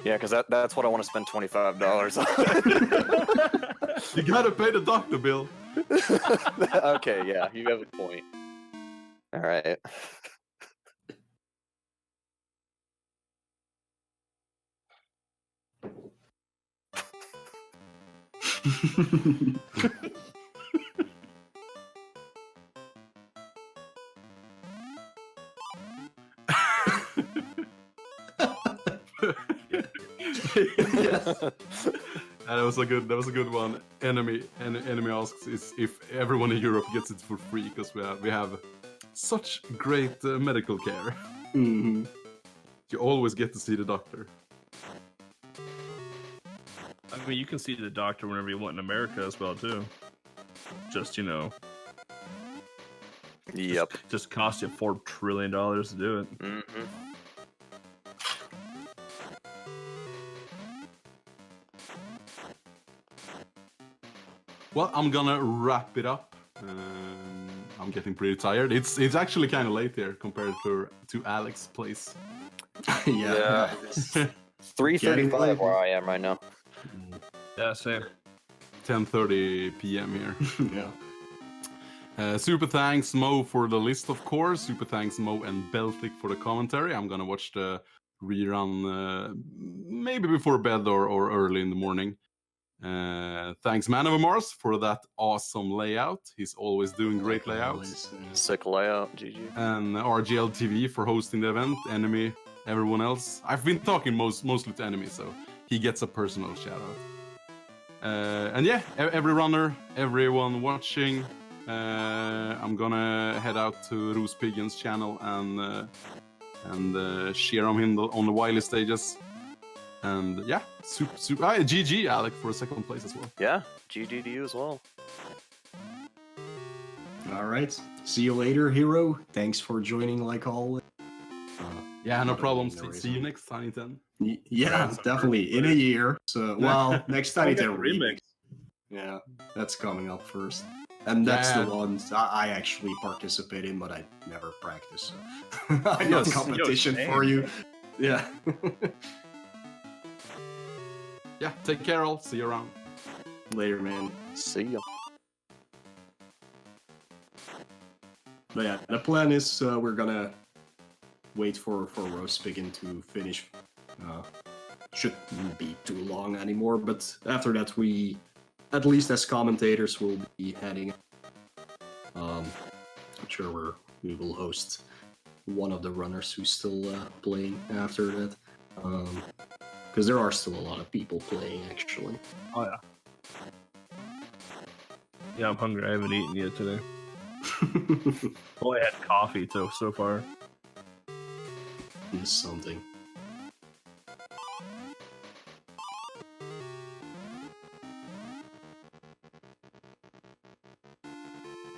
Yeah, because that's what I want to spend $25 on. You gotta pay the doctor bill. Okay, yeah, you have a point. All right. That was a good one. Enemy asks is if everyone in Europe gets it for free because we have such great medical care. Mhm. You always get to see the doctor. I mean, you can see the doctor whenever you want in America as well too. Just Yep. just cost you $4 trillion to do it. Mm-hmm. Well, I'm gonna wrap it up. I'm getting pretty tired. It's actually kind of late here compared to Alex's place. Yeah. It's Getting 3:35 late. where I am right now. Yeah, same. 10:30 p.m. here. Yeah. Super thanks Mo for the list, of course. Super thanks Mo and Beltic for the commentary. I'm gonna watch the rerun maybe before bed or early in the morning. Thanks Man of Mars for that awesome layout. He's always doing great layouts. Sick layout, GG. And RGL TV for hosting the event. Enemy, everyone else. I've been talking mostly to Enemy, so he gets a personal shout out. And yeah, every runner, everyone watching. I'm gonna head out to Rose Pigeon's channel and share him on the Wily stages. And yeah, super. GG Alec for a second place as well. Yeah, GG to you as well. All right. See you later, Hero. Thanks for joining, like always. Yeah, no Not problem. only the See you reason. next Tiny 10. Yeah, That's a definitely perfect in a place. year. So, well, next Tiny Okay, 10 remix. remix. Yeah, that's coming up first. And that's Yeah. the ones I actually participate in, but I never practice. So I know Yes. competition Yo, for same. you. Yeah. Yeah, take care all. See you around. Later, man. See ya. But yeah, the plan is we're gonna wait for Roast Piggin to finish. Shouldn't be too long anymore, but after that we, at least as commentators, will be heading. I'm sure we will host one of the runners who's still playing after that. Because there are still a lot of people playing, actually. Oh yeah. Yeah, I'm hungry. I haven't eaten yet today. Only had coffee so far. Is something.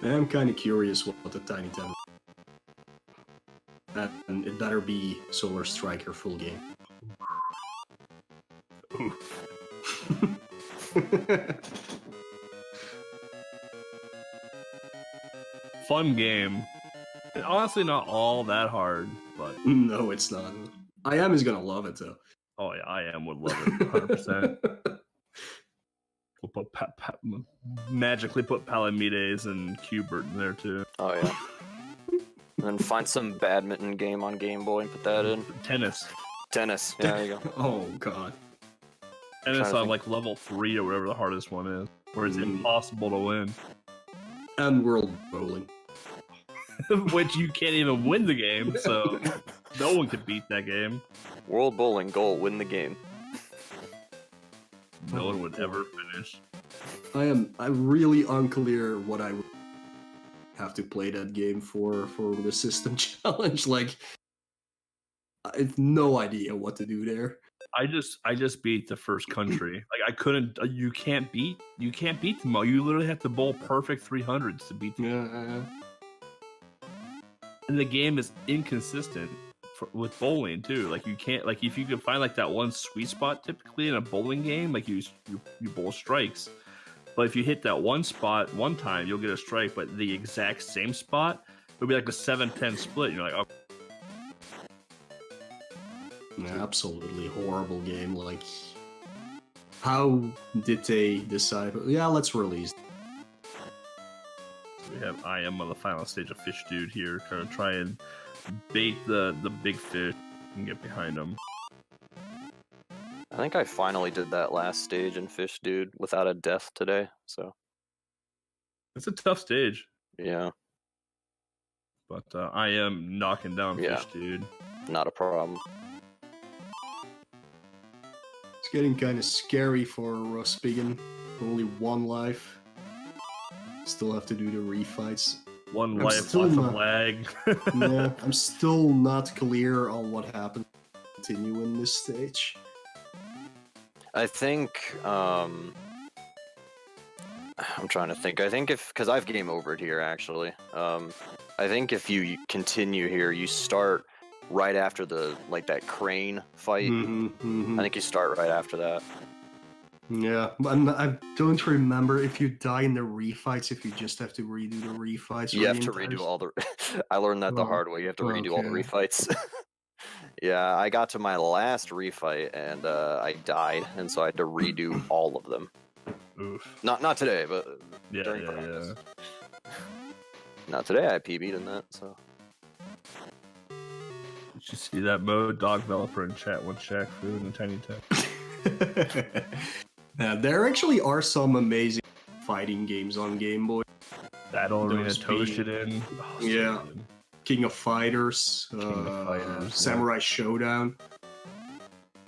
I'm kind of curious what the Tiny 10. And it better be Solar Striker full game. Oof. Fun game. Honestly, not all that hard, but No, it's not. I am is gonna love it though. oh yeah, I am would love it 100%. We'll put magically put Palamedes and Cubert in there too. Oh yeah. And then find some badminton game on Game Boy and put that in. Tennis. Tennis. Yeah, there you go. Oh god. Tennis to on think. like level 3 or whatever the hardest one is, where it's impossible to win. And World Bowling. Which you can't even win the game, so no one could beat that game. World Bowling goal, win the game. No one would ever finish. I'm really unclear what I would have to play that game for the system challenge. Like, I have no idea what to do there. I just beat the first country. Like I couldn't. You can't beat them all. You literally have to bowl perfect 300s to beat them. Yeah. And the game is inconsistent with bowling too. Like you can't like if you can find like that one sweet spot typically in a bowling game, like you bowl strikes. But if you hit that one spot one time, you'll get a strike. But the exact same spot, it'll be like a 7-10 split. And you're like, oh. Absolutely horrible game. Like, how did they decide? Yeah, let's release. We have I am on the final stage of Fish Dude here, kind of try and bait the big fish and get behind him. I think I finally did that last stage in Fish Dude without a death today, so. It's a tough stage. Yeah. But I am knocking down Fish Dude. Not a problem. It's getting kind of scary for Ruspigan. Only one life. Still have to do the refights. One I'm life, still lots not- of lag. Yeah, I'm still not clear on what happened. Continue in this stage. I think, I'm trying to think. I think because I've game overed here, actually. I think if you continue here, you start right after that crane fight. I think you start right after that. Yeah, but I don't remember if you die in the refights, if you just have to redo the refights. You have to redo all the... I learned that the hard way. You have to redo all the refights. Yeah, I got to my last refight, and I died, and so I had to redo all of them. Oof. Not today, but Yeah, during yeah, practice. yeah. Not today, I PB'd in that, so... Did you see that mode? Dog developer in chat one Shaq Food and Tiny Tech. Yeah, there actually are some amazing fighting games on Game Boy. Battle Arena Those Toshinden. Oh, so Yeah. good. King of Fighters, of Fighters, yeah. Samurai Showdown.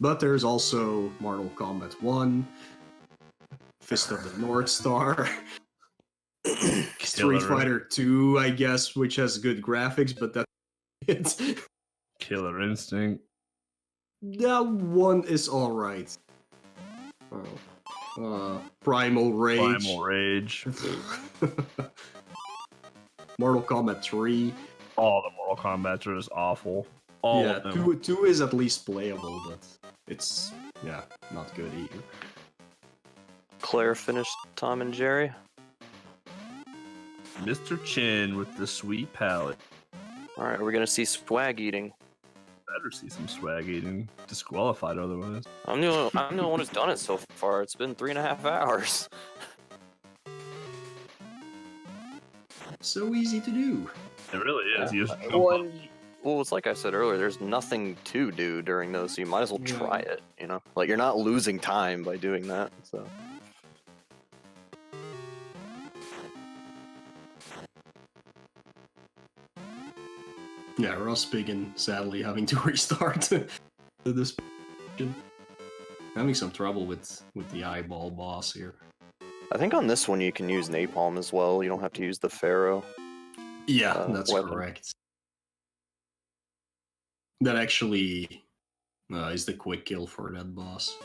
But there's also Mortal Kombat 1, Fist of the North Star, Street Fighter 2, I guess, which has good graphics, but that's it. Killer Instinct. That one is alright. Primal Rage. Primal Rage. Mortal Kombat 3. All the Mortal Kombat are just awful. All of them. Two is at least playable, but it's not good either. Claire finished Tom and Jerry. Mr. Chin with the sweet palate. Alright, we're gonna see swag eating. Better see some swag eating. Disqualified otherwise. I'm the only one who's done it so far. It's been 3.5 hours. So easy to do. It really is. You just jump Well, up. well, it's like I said earlier, there's nothing to do during those, so you might as well Yeah. try it, you know? Like, you're not losing time by doing that, so... Yeah, Ruspigan sadly having to restart this. Having some trouble with the eyeball boss here. I think on this one you can use Napalm as well, you don't have to use the Pharaoh. Yeah, that's weapon. correct. That actually is the quick kill for that boss.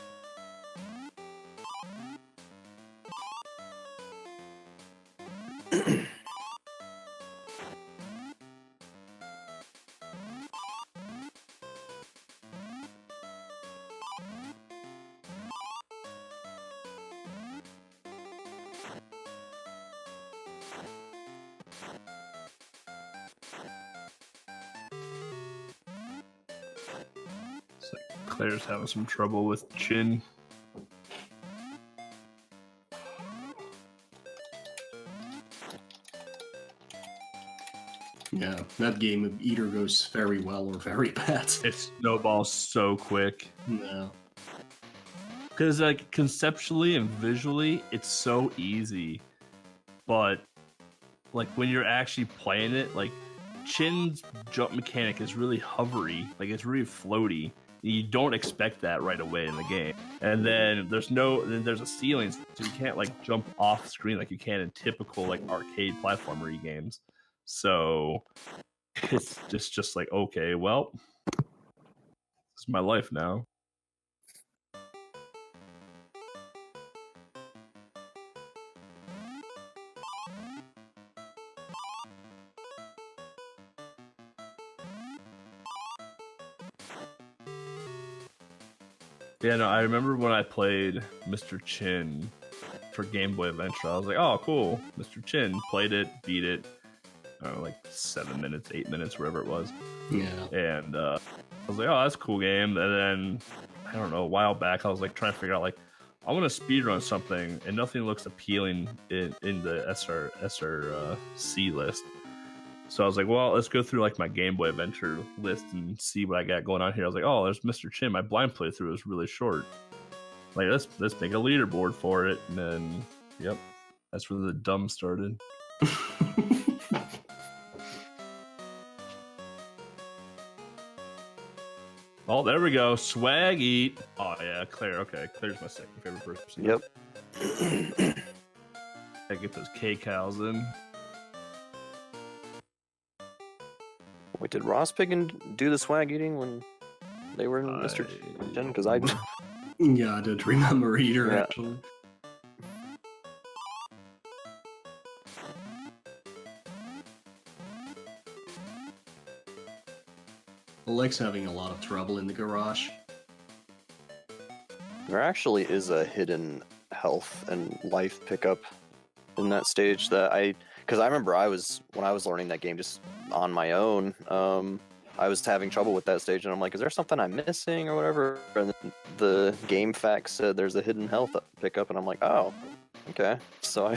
It's like Claire's having some trouble with Chin. Yeah, that game either goes very well or very bad. It snowballs so quick. No. Because like conceptually and visually, it's so easy, but like when you're actually playing it, like Chin's jump mechanic is really hovery, like it's really floaty. You don't expect that right away in the game, and then there's a ceiling, so you can't like jump off screen like you can in typical like arcade platformer games. So it's just like, okay, well, this is my life now. Yeah, no, I remember when I played Mr. Chin for Game Boy Adventure. I was like, oh, cool, Mr. Chin. Played it, beat it. I don't know, like 7 minutes, 8 minutes, wherever it was. Yeah. And I was like, oh, that's a cool game. And then, I don't know, a while back, I was like trying to figure out, like, I want to speedrun something, and nothing looks appealing in the SRC list. So I was like, well, let's go through like my Game Boy Adventure list and see what I got going on here. I was like, oh, there's Mr. Chin. My blind playthrough was really short. Like, let's make a leaderboard for it. And then, yep, that's where the dumb started. Oh, there we go. Swag Eat. Oh, yeah, Claire. Okay, Claire's my second favorite person. Yep. I get those K-Cows in. Wait, did Ross Piggin do the swag eating when they were in Mr. Chen? Because I... Yeah, I don't remember either, Yeah. actually. Alex having a lot of trouble in the garage. There actually is a hidden health and life pickup in that stage that because I remember when I was learning that game just on my own, I was having trouble with that stage, and I'm like, is there something I'm missing or whatever? And the game facts said there's a hidden health pickup, and I'm like, oh, okay. So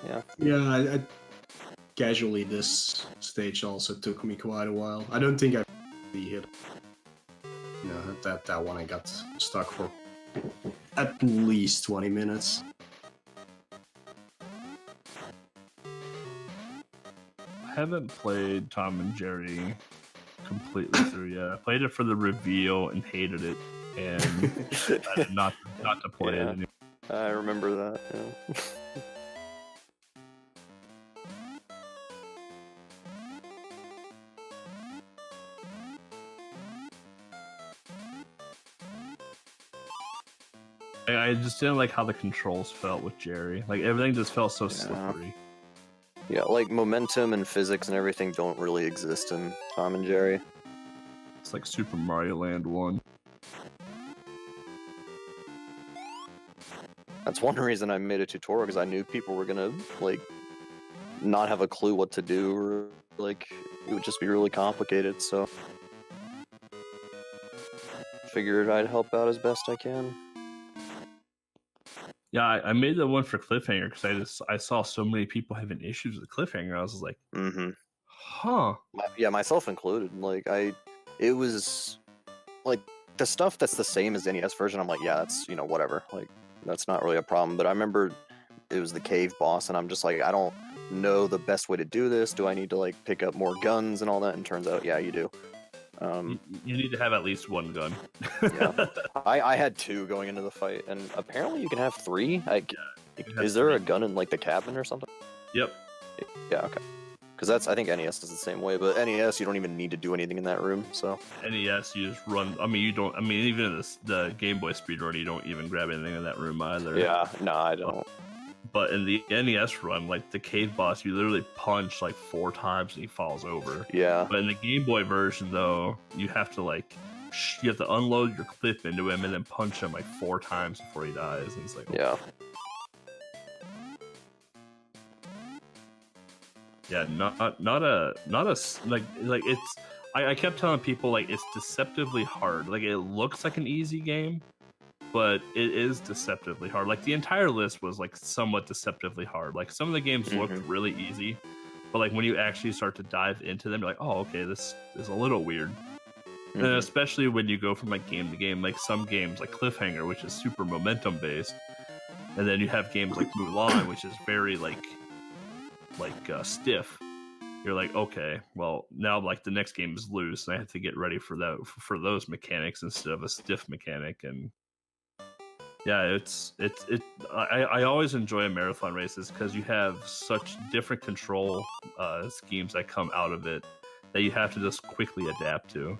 Yeah, I casually this stage also took me quite a while. I don't think I really hit. You know, that one I got stuck for at least 20 minutes. I haven't played Tom and Jerry completely through yet. I played it for the reveal and hated it, and decided not to play it anymore. I remember that. Yeah. I just didn't like how the controls felt with Jerry. Like, everything just felt so slippery. Yeah, like momentum and physics and everything don't really exist in Tom and Jerry. It's like Super Mario Land 1. That's one reason I made a tutorial, because I knew people were gonna like not have a clue what to do, or like it would just be really complicated. So figured I'd help out as best I can. Yeah, I made the one for Cliffhanger because I saw so many people having issues with Cliffhanger. I was like, Mm-hmm. huh. Yeah, myself included. Like it was like the stuff that's the same as the NES version. I'm like, yeah, that's whatever. Like that's not really a problem. But I remember it was the cave boss, and I'm just like, I don't know the best way to do this. Do I need to like pick up more guns and all that? And turns out, yeah, you do. You need to have at least one gun. Yeah. I had 2 going into the fight, and apparently you can have 3. You can have Is there 3. a gun in like the cabin or something? Yep. Yeah, okay. Because I think NES is the same way, but NES you don't even need to do anything in that room. So NES, you just run. I mean, you don't. I mean, even in the Game Boy speedrun, you don't even grab anything in that room either. yeah, no, I don't. But in the NES run, like the cave boss, you literally punch like 4 times and he falls over. Yeah, But in the Game Boy version, though, you have to like you have to unload your clip into him and then punch him like 4 times before he dies. And it's like, yeah. yeah, not a like it's. I kept telling people like it's deceptively hard. Like it looks like an easy game, but it is deceptively hard. Like the entire list was like somewhat deceptively hard. Like some of the games looked really easy, but like when you actually start to dive into them, you're like, oh, okay, this is a little weird. And especially when you go from like game to game, like some games like Cliffhanger, which is super momentum based, and then you have games like Mulan, which is very like stiff. You're like, okay, well now like the next game is loose, and I have to get ready for those mechanics instead of a stiff mechanic. And yeah, I always enjoy marathon races because you have such different control schemes that come out of it that you have to just quickly adapt to.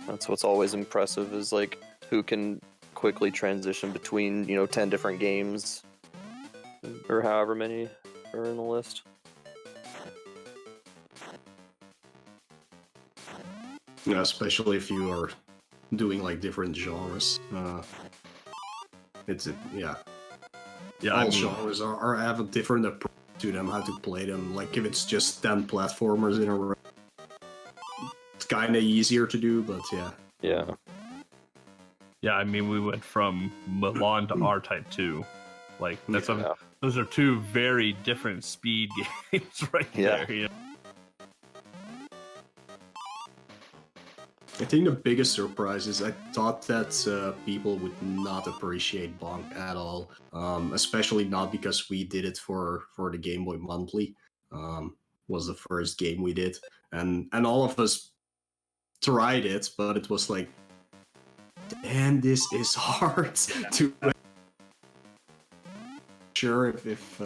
That's what's always impressive, is like who can quickly transition between 10 different games or however many are in the list. Yeah, especially if you are doing like different genres. Yeah. Yeah, All I mean, genres are have a different approach to them, how to play them. Like if it's just 10 platformers in a row, it's kind of easier to do, but yeah. Yeah. yeah, I mean, we went from Milan to R-Type 2. Like that's Yeah. those are two very different speed games right Yeah. there. You know? I think the biggest surprise is I thought that people would not appreciate Bonk at all, especially not because we did it for the Game Boy Monthly. Was the first game we did, and all of us tried it, but it was like, damn, this is hard to. Sure, if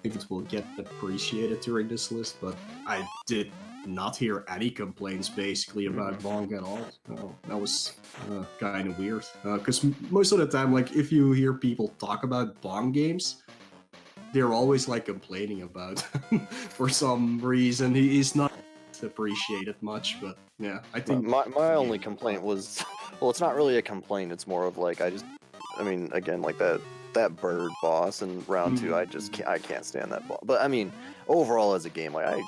it will get appreciated during this list, but I did not hear any complaints basically about Bonk at all. So that was kind of weird. Because most of the time, like if you hear people talk about Bonk games, they're always like complaining about for some reason. He's not appreciated much, but yeah, I think My only complaint was, well, it's not really a complaint. It's more of like I mean, again, like that bird boss in round 2, I can't stand that boss. But I mean, overall as a game, like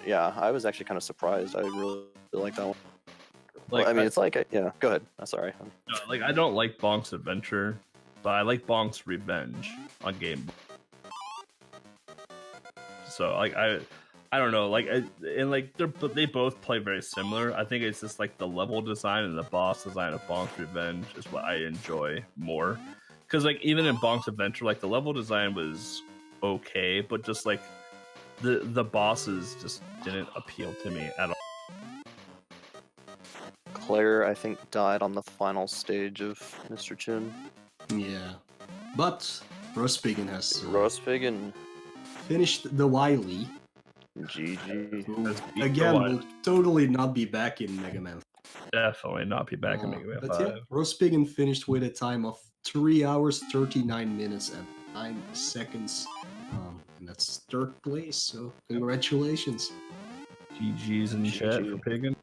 I was actually kind of surprised. I really like that one. Like, well, I mean, it's like yeah. Go ahead. I'm sorry. like I don't like Bonk's Adventure, but I like Bonk's Revenge on Game Boy. So like I don't know, like and like they both play very similar. I think it's just like the level design and the boss design of Bonk's Revenge is what I enjoy more. Because like even in Bonk's Adventure, like the level design was okay, but just like the bosses just didn't appeal to me at all. Claire, I think, died on the final stage of Mr. Chin. yeah. But Rospigen has Rospigen, finished the Wily. GG. Who, Let's beat the again, Wily. will totally not be back in Mega Man. Definitely not be back in Mega Man 5. But yeah, Rospigen finished with a time of 3 hours, 39 minutes, and 9 seconds. And that's third place, so congratulations. GG's in chat GG. for Pagan.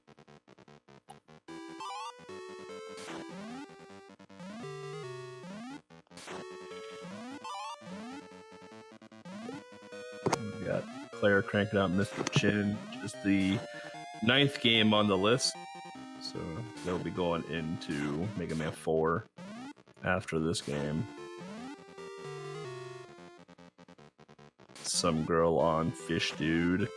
We got Claire cranking out Mr. Chin, which is the 9th game on the list. So they'll be going into Mega Man 4 after this game. Some girl on Fish Dude.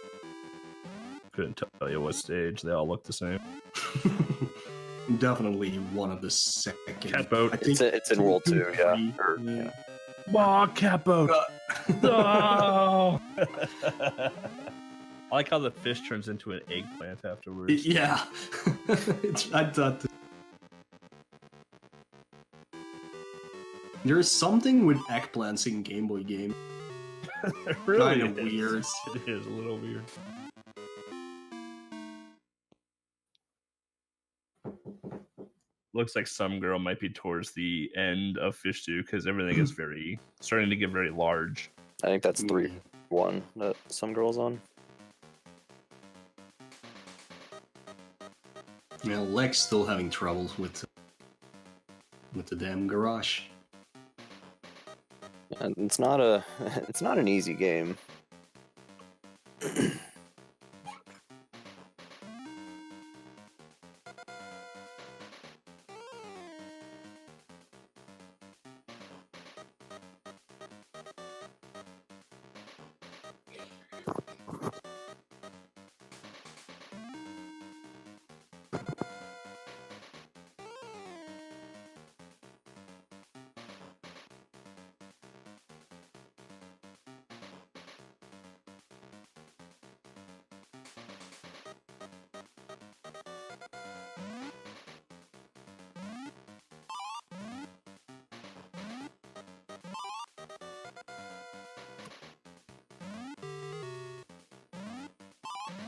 Couldn't tell you what stage. They all look the same. Definitely one of the second. Catboat. I think It's in World 2, yeah. three, Or, yeah. Oh, Catboat! No! I like how the fish turns into an eggplant afterwards. Yeah. I thought. There's something with eggplants in Game Boy game. It really Kinda is. weird. It is a little weird. Looks like some girl might be towards the end of Fish 2 because everything is starting to get very large. I think that's 3-1 that some girls on. Yeah, Lex still having troubles with the damn garage. And it's not an easy game.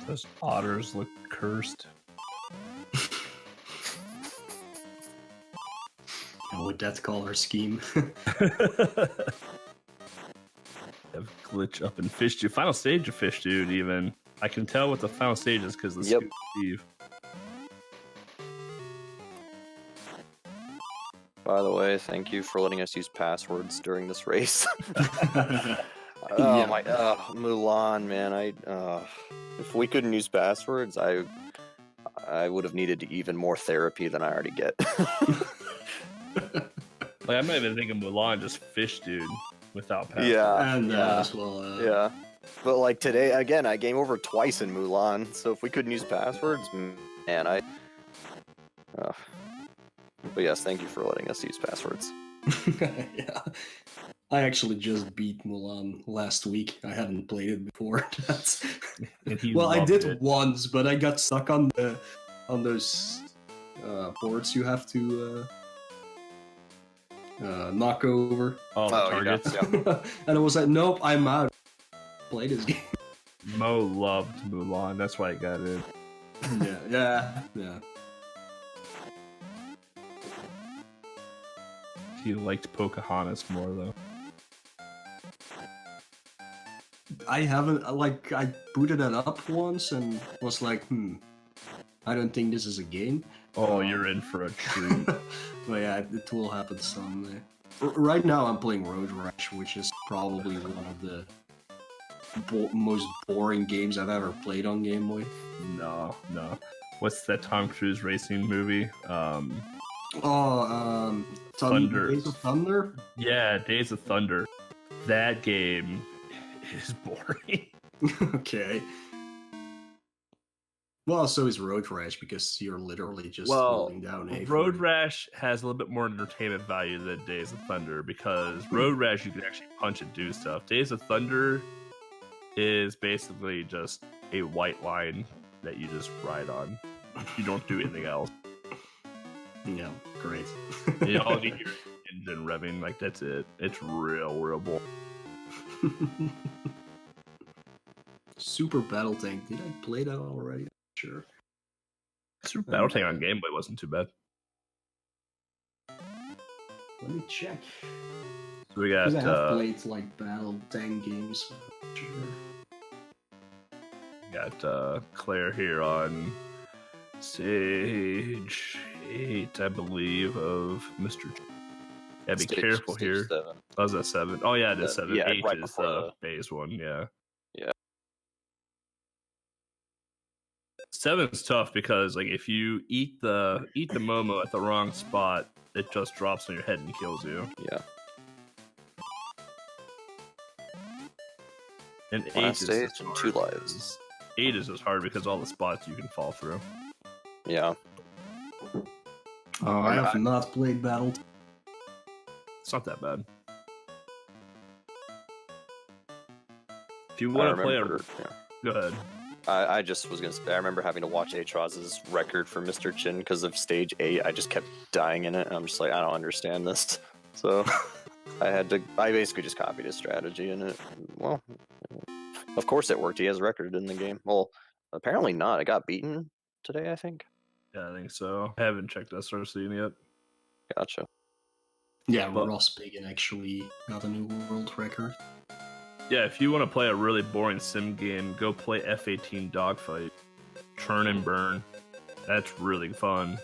Those otters look cursed. With that color scheme. Have glitch up in Fish Dude. Final stage of Fish Dude, even. I can tell what the final stage is because the Yep. Scoop Steve. By the way, thank you for letting us use passwords during this race. Yeah. Mulan, man. If we couldn't use passwords, I would have needed even more therapy than I already get. Like I'm not even thinking Mulan, just Fish Dude without password. Yeah. And yeah. as well. Yeah. But like today, again, I game over twice in Mulan. So if we couldn't use passwords, man, But yes, thank you for letting us use passwords. Yeah. I actually just beat Mulan last week. I haven't played it before. And he Well, I loved did it. once, but I got stuck on those boards you have to knock over. Oh, the Oh, targets. yeah. And I was like, nope, I'm out. Play this game. Mo loved Mulan. That's why he got in. Yeah. He liked Pocahontas more though. I haven't I booted it up once and was like, I don't think this is a game. Oh, you're in for a treat. But yeah, it will happen someday. Right now, I'm playing Road Rash, which is probably one of the most boring games I've ever played on Game Boy. No. What's that Tom Cruise racing movie? Thunder. Days of Thunder? Yeah, Days of Thunder. That game is boring. Okay. Well, so is Road Rash because you're literally just Well, holding down A. Road Rash has a little bit more entertainment value than Days of Thunder because Road Rash you can actually punch and do stuff. Days of Thunder is basically just a white line that you just ride on. You don't do anything else. Yeah, great. All you hear is engine revving, like that's it. It's real boring. Super Battle Tank. Did I play that already? Sure. Super Battle Tank on Game Boy wasn't too bad. Let me check. So we got Because I have played like Battle Tank games. Sure. got Claire here on stage 8, I believe, of Mr. Yeah, be careful stage here. 7. Oh, is that 7? Oh, yeah, it is 7. Yeah, 8 right is before the the- base one, yeah. Yeah. 7's tough because like if you eat the Momo at the wrong spot, it just drops on your head and kills you. Yeah. And 8 Last is stage just and hard 2 lives. because 8 is just hard because all the spots you can fall through. Yeah. Oh, I have not played Battle Tank. It's not that bad. If you I want to play remember. go ahead. I just was gonna say, I remember having to watch Atraz's record for Mr. Chin because of stage 8. I just kept dying in it, and I'm just like, I don't understand this. So I basically just copied his strategy, and it, well, of course it worked. He has a record in the game. Well, apparently not. I got beaten today, I think. Yeah, I think so. I haven't checked SRC yet. Gotcha. Yeah, But- Ross Pagan actually got a new world record. Yeah, if you want to play a really boring sim game, go play F-18 Dogfight. Churn and burn. That's really fun.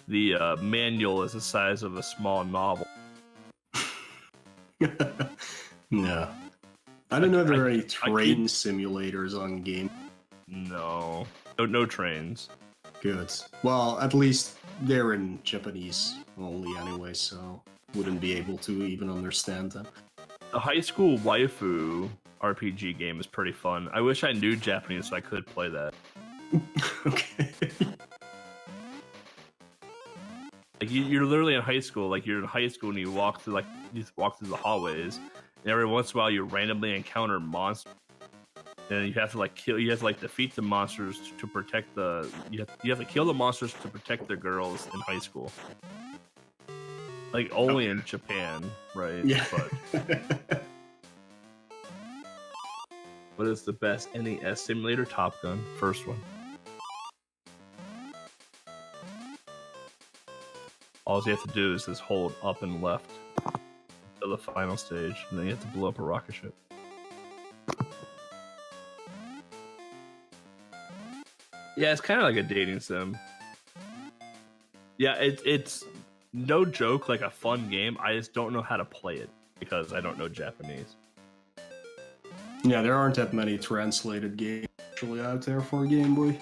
The manual is the size of a small novel. No. I don't know if there are any keep- train simulators on game. No. No trains. Good. Well, at least they're in Japanese only anyway, so wouldn't be able to even understand them. The high school waifu RPG game is pretty fun. I wish I knew Japanese so I could play that. Okay. Like you're literally in high school. Like you're in high school and you walk through the hallways, and every once in a while you randomly encounter monsters, and you have to kill. You have to defeat the monsters to protect the. You have to kill the monsters to protect the girls in high school. Like only in Japan, right? Yeah. But what is the best NES simulator? Top Gun, first one. All you have to do is just hold up and left to the final stage, and then you have to blow up a rocket ship. Yeah, it's kind of like a dating sim. Yeah, it's no joke, like a fun game. I just don't know how to play it because I don't know Japanese. Yeah, there aren't that many translated games actually out there for Game Boy.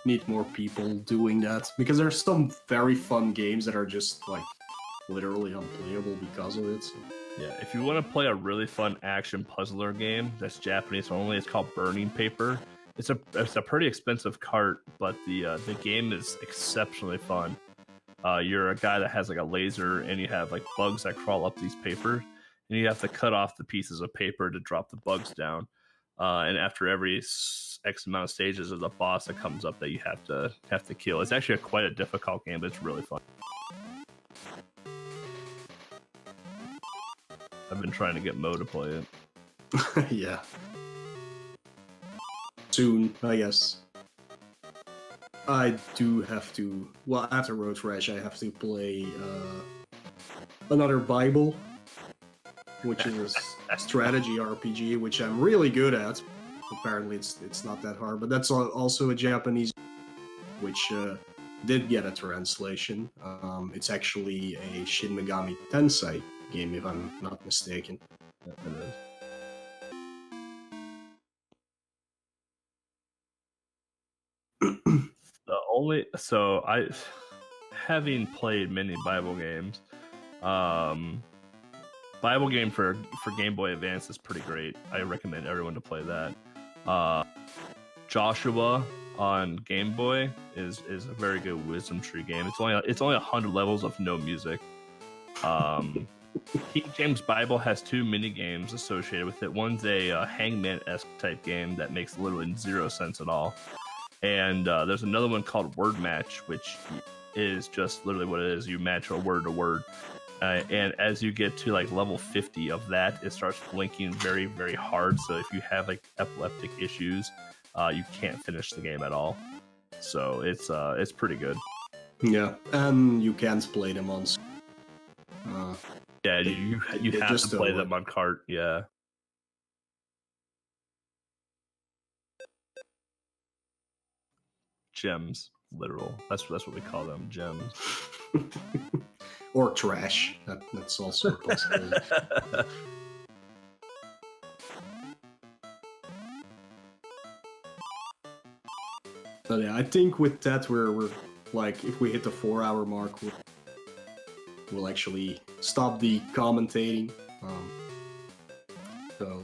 Need more people doing that because there's some very fun games that are just like literally unplayable because of it. So. Yeah, if you want to play a really fun action puzzler game that's Japanese only, it's called Burning Paper. It's a pretty expensive cart, but the game is exceptionally fun. You're a guy that has like a laser, and you have like bugs that crawl up these papers, and you have to cut off the pieces of paper to drop the bugs down. And after every X amount of stages, there's a boss that comes up that you have to kill. It's actually quite a difficult game, but it's really fun. I've been trying to get Mo to play it. Yeah. Soon, I guess. I do have to. Well, after Road Rash, I have to play another Bible, which is a strategy RPG, which I'm really good at. Apparently, it's not that hard, but that's also a Japanese, which did get a translation. It's actually a Shin Megami Tensei game, if I'm not mistaken. Yeah, it is. I, having played many Bible games, Bible game for Game Boy Advance is pretty great. I recommend everyone to play that. Joshua on Game Boy is a very good wisdom tree game. It's only 100 levels of no music. King James Bible has 2 mini games associated with it. One's a Hangman-esque type game that makes literally 0 sense at all. And there's another one called Word Match, which is just literally what it is. You match a word to word. And as you get to like level 50 of that, it starts blinking very, very hard. So if you have like epileptic issues, you can't finish the game at all. So it's pretty good. Yeah, and you can't play them on. Yeah, you have to play them on cart. Yeah. Gems, literal. That's what we call them, gems. Or trash. That's also a possibility. But yeah, I think with that we're like, if we hit the 4-hour mark, we'll actually stop the commentating. So.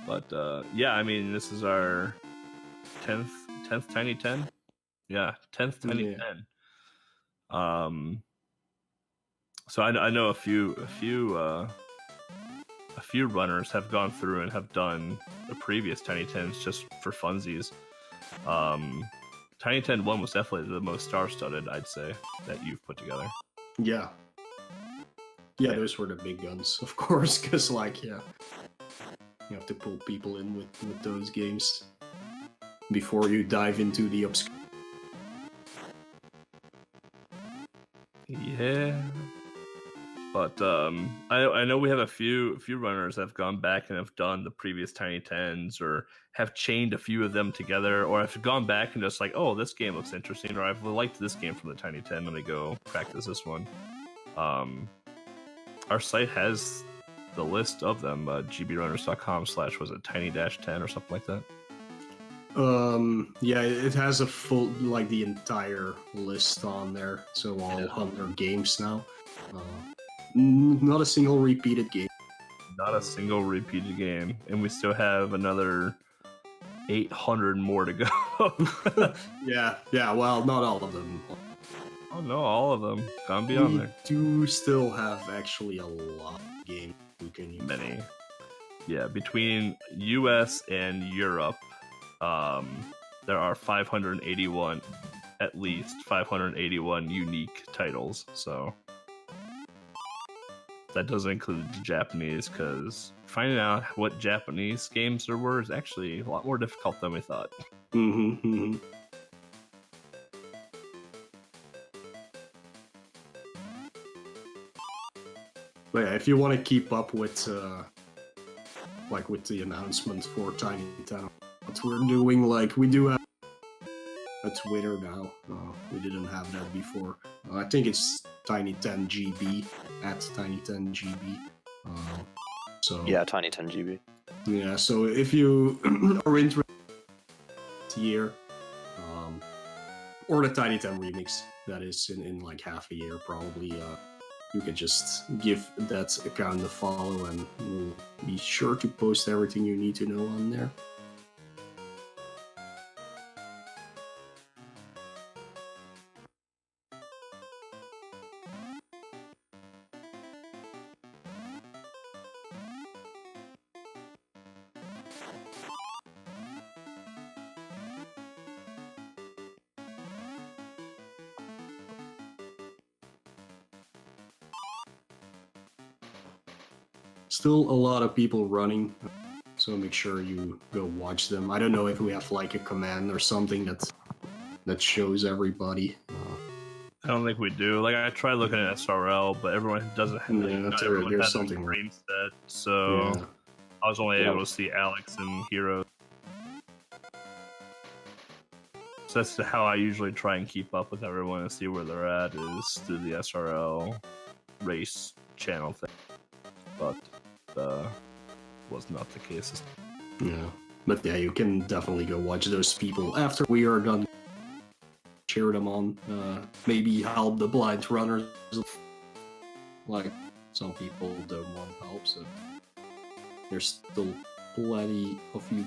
But yeah, I mean, this is our 10th Tiny 10. Yeah, 10th Tiny 10. So I know a few runners have gone through and have done the previous Tiny 10s just for funsies. Tiny 10 1 was definitely the most star-studded, I'd say, that you've put together. Yeah. Yeah, those were the big guns, of course, because, like, yeah, you have to pull people in with those games before you dive into the obscure. Yeah. But I know we have a few runners that have gone back and have done the previous Tiny 10s, or have chained a few of them together, or have gone back and just like, oh, this game looks interesting, or I've liked this game from the Tiny 10, let me go practice this one. Our site has the list of them, gbrunners.com/was it tiny-10 or something like that. Yeah, it has a full, like, the entire list on there, so all 100 games now. Not a single repeated game. Not a single repeated game, and we still have another 800 more to go. Yeah, well, not all of them. Oh no, all of them. Gonna be on there. We do still have actually a lot of games we can use. Many. Yeah, between US and Europe, there are 581, at least 581 unique titles, so that doesn't include the Japanese, because finding out what Japanese games there were is actually a lot more difficult than we thought. But yeah, if you want to keep up with like with the announcements for Tiny 10, what we're doing, like, we do have Twitter now. We didn't have that before. I think it's Tiny10GB at Tiny10GB. So Yeah, Tiny 10 GB. yeah. So if you are interested here, or the Tiny 10 remix that is in like half a year probably. You can just give that account a follow, and we'll be sure to post everything you need to know on there. Still a lot of people running, so make sure you go watch them. I don't know if we have like a command or something that shows everybody. I don't think we do. Like I tried looking at SRL, but everyone doesn't have. Yeah, not there- everyone there's has their something wrong. stream set, so Yeah. I was only Yeah. able to see Alex and Hero. So that's how I usually try and keep up with everyone and see where they're at is through the SRL race channel thing. But was not the case. Yeah, but yeah, you can definitely go watch those people after we are done. Cheer them on. Maybe help the blind runners. Like some people don't want help, so there's still plenty of you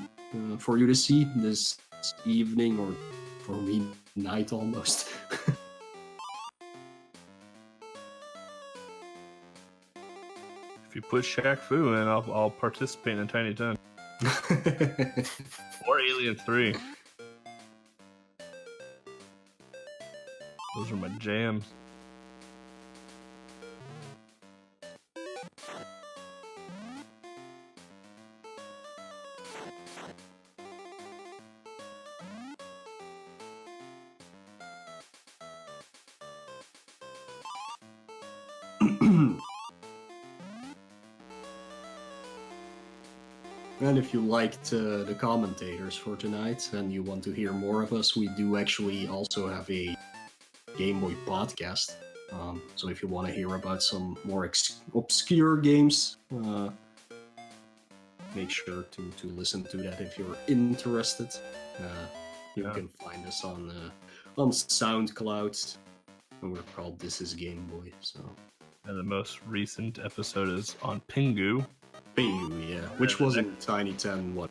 for you to see this evening, or for me, night almost. If you put Shaq Fu in, I'll participate in Tiny 10 or Alien 3. Those are my jams. And if you liked the commentators for tonight and you want to hear more of us, we do actually also have a Game Boy podcast. So if you want to hear about some more obscure games, make sure to listen to that if you're interested. You Yeah. can find us on SoundCloud, and we're called This Is Game Boy. So And the most recent episode is on Pingu. Pingu, yeah, which was in Tiny 10. What?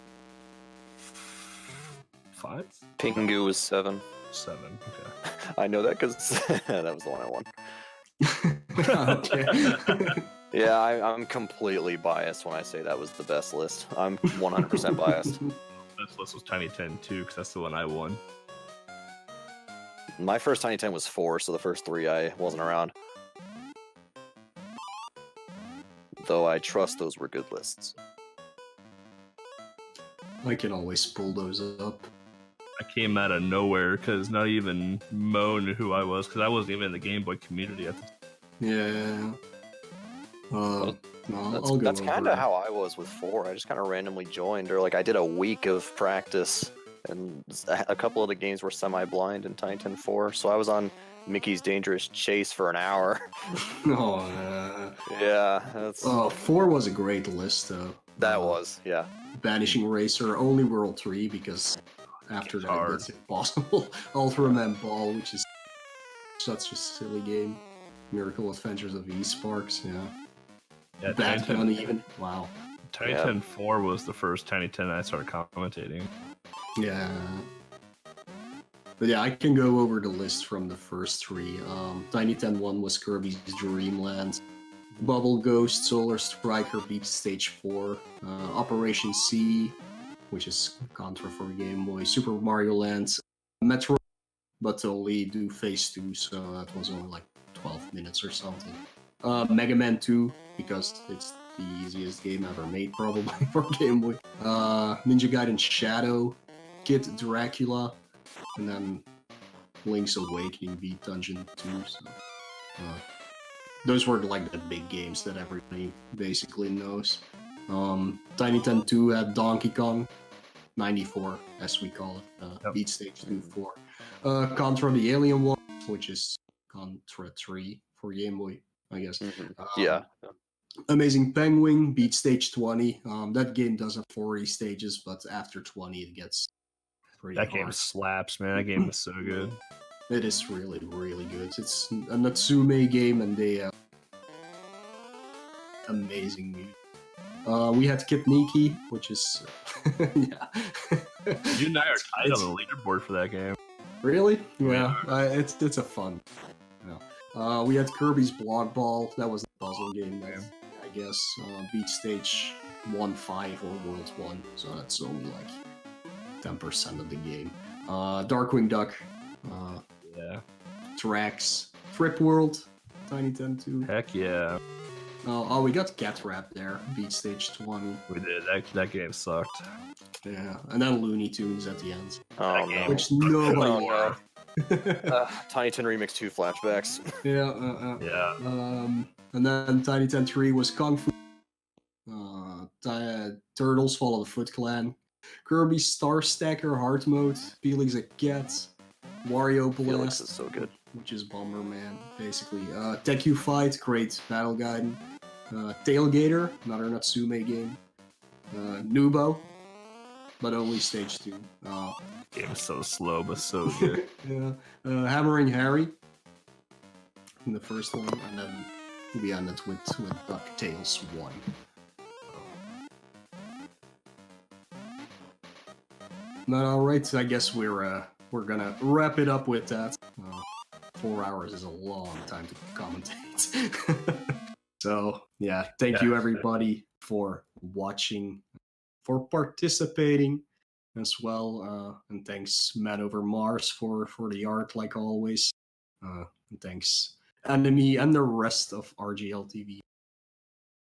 5? Pingu was 7. 7. Okay. I know that because that was the one I won. Okay. Yeah, I'm completely biased when I say that was the best list. I'm 100% biased. This list was Tiny 10 too, because that's the one I won. My first Tiny 10 was 4, so the first 3 I wasn't around. Though I trust those were good lists. I can always pull those up. I came out of nowhere because not even Mo knew who I was, because I wasn't even in the Game Boy community at the time. Yeah. No, That's, I'll go that's over kind it. of how I was with 4. I just kind of randomly joined, or like I did a week of practice, and a couple of the games were semi-blind in Tiny 10 4. So I was on Mickey's Dangerous Chase for an hour. Oh, Yeah, that's 4 was a great list, though. that was yeah. Vanishing Racer, only World 3, because after It's that hard. it's impossible. Ultraman Ball, which is such a silly game. Miracle Adventures of E-Sparks, yeah. Yeah, Tiny Batman 10, even. Wow. Tiny Yeah. 10 4 was the first Tiny 10 I started commentating. Yeah. But yeah, I can go over the list from the first 3. Tiny 10 1 was Kirby's Dream Land. Bubble Ghost, Solar Striker beat Stage 4. Operation C, which is Contra for Game Boy. Super Mario Land. Metro, but only do Phase 2, so that was only like 12 minutes or something. Mega Man 2, because it's the easiest game ever made, probably, for Game Boy. Ninja Gaiden Shadow, Kid Dracula, and then Link's Awakening beat Dungeon 2. So, those were like the big games that everybody basically knows. Tiny 10 2 had Donkey Kong, 94, as we call it. Yep. Beat Stage 2, 4. Contra the Alien One, which is Contra 3 for Game Boy, I guess. Yeah. Amazing Penguin, Beat Stage 20. That game does have 40 stages, but after 20 it gets pretty That hard. game slaps, man. That game is so good. It is really, really good. It's a Natsume game, and they amazing music. We had Kid Niki, which is yeah. You and I are tied on the leaderboard for that game. Really? Yeah, it's a fun. Yeah. We had Kirby's Block Ball. That was the puzzle game, I guess. Beat Stage 1-5 or World 1, so that's only like 10% of the game. Darkwing Duck. Yeah. Tracks. Trip World. Tiny 10 2. Heck yeah. Oh, we got Cat Rap there. Beat Stage 20. We did. That game sucked. Yeah, and then Looney Tunes at the end, Oh, game. no. which nobody Oh, no. liked. Tiny Tin Remix 2 flashbacks. Yeah. Yeah. And then Tiny 10 3 was Kung Fu. Turtles Follow the Foot Clan. Kirby Star Stacker Hard Mode. Felix a Cat. Wario Felix Blast, is so good. which is Bomberman, basically. Tekken Fight, great battle guide. Tailgater, another Natsume game. Nubo, but only Stage 2. Game is so slow, but so good. Yeah. Hammering Harry in the first one, and then we ended with DuckTales 1. But alright, I guess we're gonna wrap it up with that. 4 hours is a long time to commentate. So, yeah, thank you everybody for watching, for participating as well. And thanks Man Over Mars for the art, like always. And thanks Enemy and the rest of RGL TV.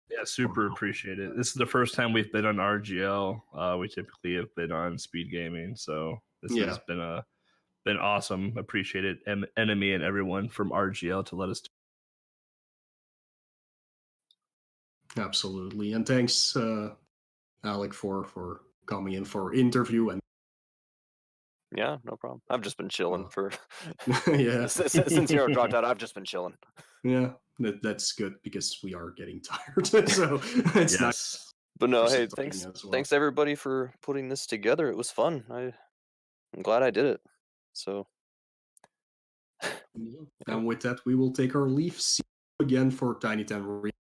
Yeah, super appreciate it. This is the first time we've been on RGL. We typically have been on Speed Gaming, so this has been awesome. Appreciate it, Enemy and everyone from RGL to let us. Absolutely, and thanks Alec for coming in for interview. And Yeah, no problem. I've just been chilling for yeah, since Hero dropped out. I've just been chilling. Yeah, that's good because we are getting tired. So it's nice. But no, for hey, something thanks, as well. thanks everybody for putting this together. It was fun. I'm glad I did it. So, Yeah. And with that, we will take our leave. See you again for Tiny 10 Rings,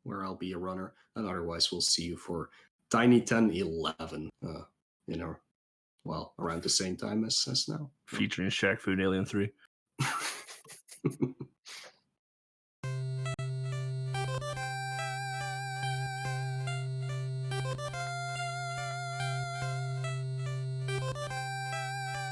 where I'll be a runner, and otherwise we'll see you for Tiny 10 11. Around the same time as now. Featuring Shaq Fu and Alien 3.